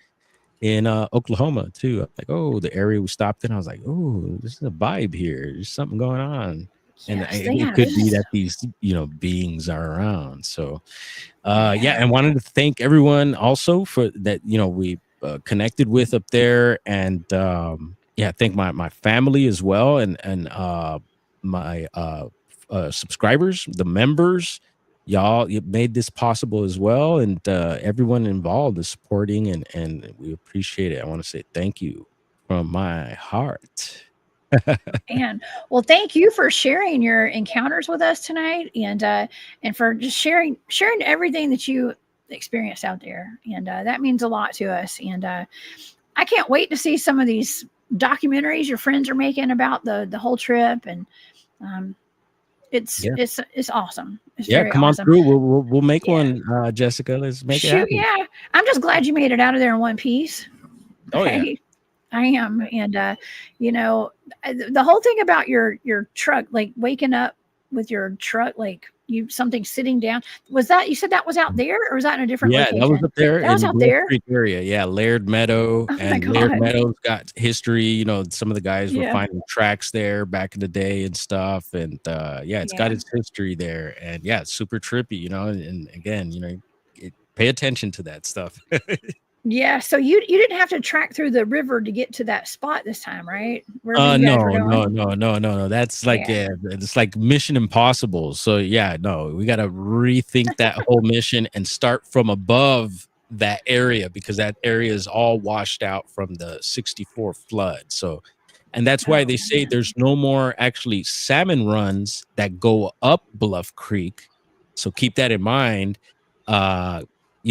in Oklahoma too. I'm like, oh, the area we stopped in, I was like, oh, this is a vibe here. There's something going on. And Yes, it could be that these beings are around. So and wanted to thank everyone also for that we connected with up there, and thank my family as well, and my subscribers, the members. Y'all, you made this possible as well, and everyone involved is supporting, and we appreciate it. I want to say thank you from my heart. And well, thank you for sharing your encounters with us tonight, and for just sharing everything that you experienced out there, and that means a lot to us. And I can't wait to see some of these documentaries your friends are making about the whole trip, and it's awesome. It's very Come on awesome. through. We'll make one, Jessica. Let's make it happen. Yeah, I'm just glad you made it out of there in one piece. Oh yeah. I am. And the whole thing about your truck, like waking up with your truck, like something sitting down, was that, you said that was out there, or was that in a different location? That was up there. That was in out Willow there. Creek area. Yeah, Laird Meadow. Oh my And God. Laird Meadow's got history. Some of the guys were Yeah. finding tracks there back in the day and stuff. And it's got its history there. And it's super trippy, and again, pay attention to that stuff. Yeah, so you didn't have to track through the river to get to that spot this time, right? Wherever you guys were going? No. That's like it's like Mission Impossible. So no, we got to rethink that whole mission and start from above that area, because that area is all washed out from the '64 flood. So, and that's why they say there's no more actually salmon runs that go up Bluff Creek. So keep that in mind.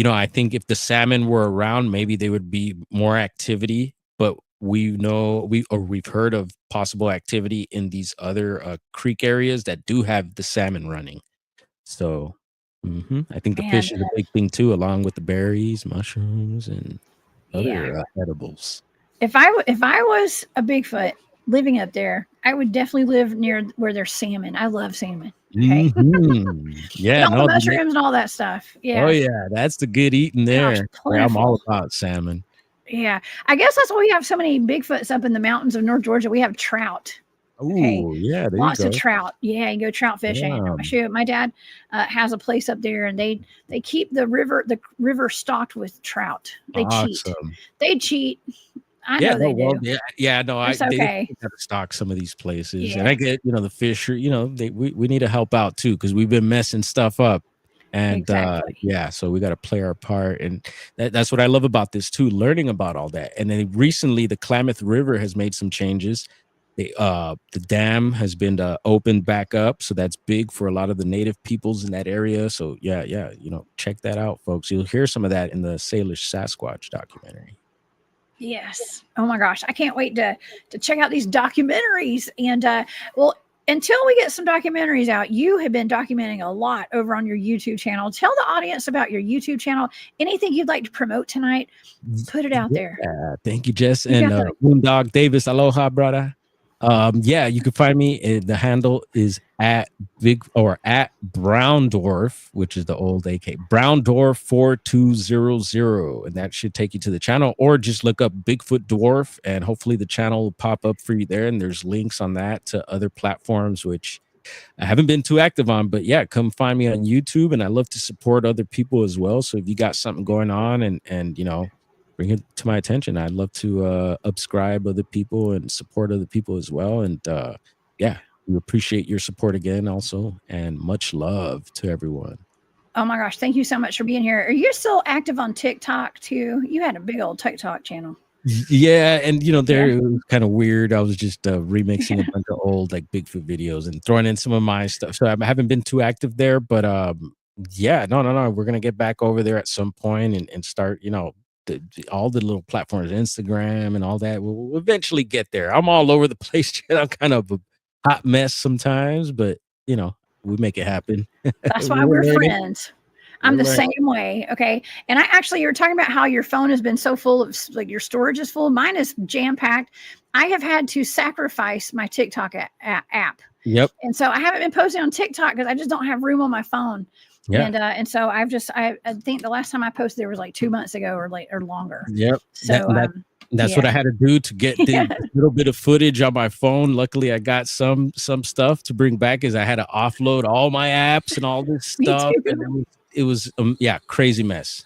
I think if the salmon were around, maybe there would be more activity, but we've heard of possible activity in these other creek areas that do have the salmon running. So I think the fish is a big thing too, along with the berries, mushrooms, and other edibles. If I was a Bigfoot living up there, I would definitely live near where there's salmon. I love salmon. Okay. Yeah, all the mushrooms and all that stuff. Yeah. Oh yeah, that's the good eating there. I'm all about salmon. Yeah, I guess that's why we have so many Bigfoots up in the mountains of North Georgia. We have trout. Okay. Oh, yeah, there you Lots of go. trout. Yeah, you go trout fishing. Yeah, Shoot, my dad has a place up there, and they keep the river stocked with trout. They cheat. awesome. They cheat. I Yeah, know no, they well, do. yeah, no, It's they okay. definitely gotta stock some of these places, and I Yeah, get, the fisher, we need to help out too because we've been messing stuff up, and exactly. yeah, so we got to play our part, and that's what I love about this too, learning about all that. And then recently, the Klamath River has made some changes. The dam has been opened back up, so that's big for a lot of the native peoples in that area. So yeah, check that out, folks. You'll hear some of that in the Salish Sasquatch documentary. Yes. Oh my gosh, I can't wait to check out these documentaries. And well, until we get some documentaries out, you have been documenting a lot over on your YouTube channel. Tell the audience about your YouTube channel. Anything you'd like to promote tonight, put it out there. Yeah, thank you, Jess. You And got the Boondog Davis, aloha, brother. Yeah, you can find me. The handle is at Brown Dwarf, which is the old AK Brown Dwarf 4200, and that should take you to the channel. Or just look up Bigfoot Dwarf, and hopefully the channel will pop up for you there. And there's links on that to other platforms, which I haven't been too active on, but yeah, come find me on YouTube, and I love to support other people as well. So if you got something going on, and bring it to my attention, I'd love to subscribe other people and support other people as well. And yeah, we appreciate your support again, also, and much love to everyone. Oh my gosh, thank you so much for being here. Are you still active on TikTok too? You had a big old TikTok channel. Yeah, and Yeah. it was kind of weird. I was just remixing a bunch of old like Bigfoot videos and throwing in some of my stuff. So I haven't been too active there, but yeah, no. We're gonna get back over there at some point and start, all the little platforms, Instagram and all that. We'll eventually get there. I'm all over the place. I'm kind of a hot mess sometimes, but we make it happen. That's why We're we're learning. friends. I'm We're the learning. same way. Okay. And you were talking about how your phone has been so full of, like, your storage is full. Mine is jam packed. I have had to sacrifice my TikTok app. Yep. And so I haven't been posting on TikTok because I just don't have room on my phone. Yeah. And so I think the last time I posted there was like 2 months ago or longer. Yep. So That's what I yeah. had to do to get the little bit of footage on my phone. Luckily, I got some stuff to bring back, as I had to offload all my apps and all this Me stuff. too. And it was crazy mess.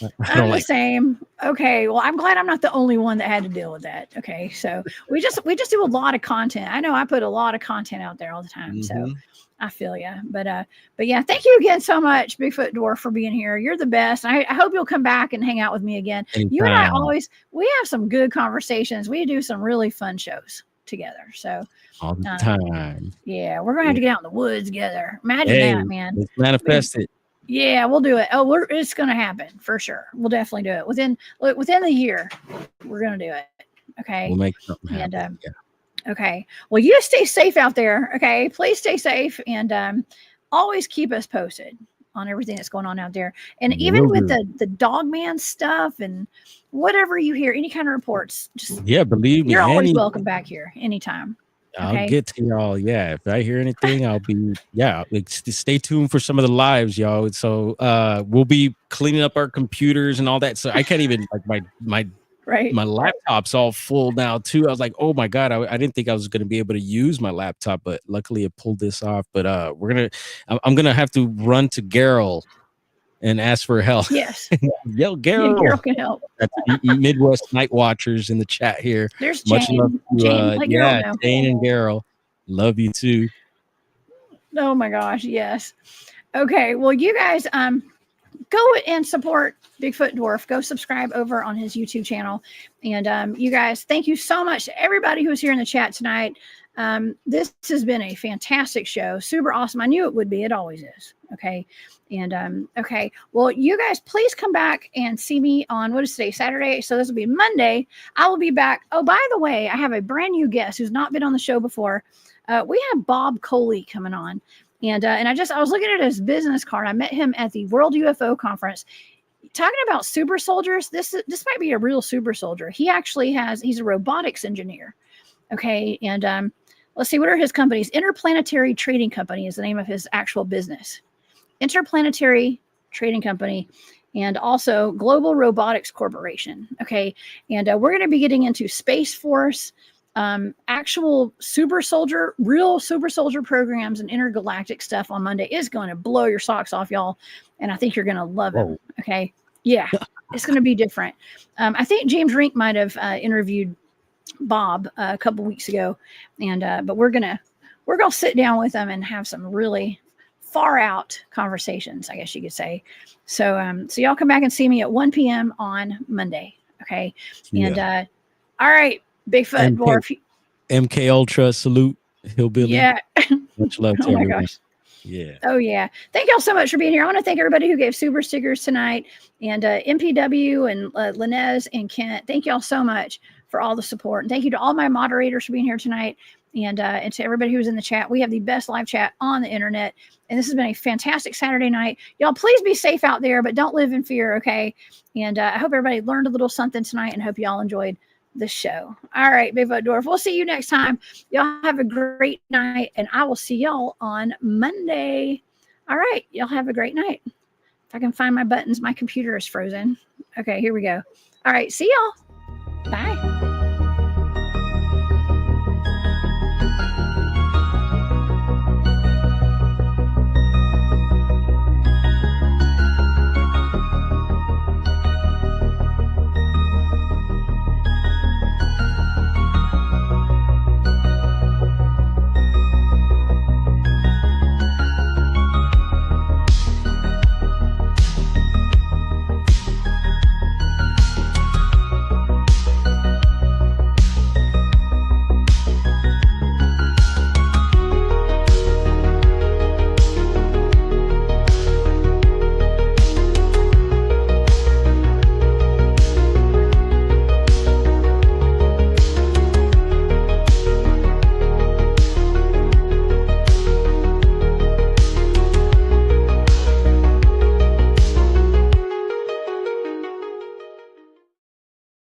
I I'm don't the like. same. Okay. Well, I'm glad I'm not the only one that had to deal with that. Okay. So we just do a lot of content. I know I put a lot of content out there all the time. So Mhm. I feel you. But yeah, thank you again so much, Bigfoot Dwarf, for being here. You're the best. I hope you'll come back and hang out with me again. You and I Anytime, we have some good conversations. We do some really fun shows together. So all the uh, time. yeah, we're gonna have Yeah. to get out in the woods together. Imagine Hey, that, man. let's manifest it. Yeah, we'll do it. Oh, it's going to happen for sure. We'll definitely do it within the year. We're going to do it. Okay. We'll make something And happen. Yeah. okay. Well, you stay safe out there. Okay. Please stay safe and always keep us posted on everything that's going on out there. And even Will with do. the Dogman stuff and whatever you hear, any kind of reports, just Yeah, believe me. you're always welcome back here anytime. I'll Okay. get to y'all. Yeah, if I hear anything, I'll be stay tuned for some of the lives, y'all. So we'll be cleaning up our computers and all that. So I can't even, like, Right. my laptop's all full now too. I was like, oh my God, I didn't think I was gonna be able to use my laptop, but luckily it pulled this off. But I'm gonna have to run to Garrel and ask for help. Yes. Yo, Yeah, Garrel. Carol can help. That's Midwest Night Watchers in the chat here. There's Much love Jane. to Jane, let Carol know. Jane and Garrel. Love you too. Oh my gosh, yes. Okay, well, you guys go and support Bigfoot Dwarf. Go subscribe over on his YouTube channel. And you guys, thank you so much to everybody who's here in the chat tonight. This has been a fantastic show. Super awesome. I knew it would be. It always is. Okay. And okay. Well, you guys, please come back and see me on, what is today? Saturday. So this will be Monday. I will be back. Oh, by the way, I have a brand new guest who's not been on the show before. We have Bob Coley coming on. And I was looking at his business card. I met him at the World UFO Conference. Talking about super soldiers, this might be a real super soldier. He's a robotics engineer. Okay. And let's see, what are his companies? Interplanetary Trading Company is the name of his actual business. Interplanetary Trading Company, and also Global Robotics Corporation. Okay. And we're going to be getting into Space Force Actual real super soldier programs and intergalactic stuff on Monday is going to blow your socks off, y'all. And I think you're going to love it. Okay. Yeah. It's going to be different. I think James Rink might have interviewed Bob a couple weeks ago. But we're going to sit down with them and have some really far out conversations, I guess you could say. So y'all come back and see me at 1 p.m. on Monday. Okay. And, all right. Bigfoot Dwarf. MK Ultra, salute, Hillbilly. Yeah. Much love to everyone. Gosh. Yeah. Oh, yeah. Thank y'all so much for being here. I want to thank everybody who gave super stickers tonight, and MPW and Linez and Kent. Thank y'all so much for all the support. And thank you to all my moderators for being here tonight, and to everybody who was in the chat. We have the best live chat on the internet, and this has been a fantastic Saturday night. Y'all, please be safe out there, but don't live in fear, okay? And I hope everybody learned a little something tonight, and hope y'all enjoyed the show. All right, Bigfoot Dwarf. We'll see you next time. Y'all have a great night, and I will see y'all on Monday. All right, y'all have a great night. If I can find my buttons, my computer is frozen. Okay, here we go. All right, see y'all.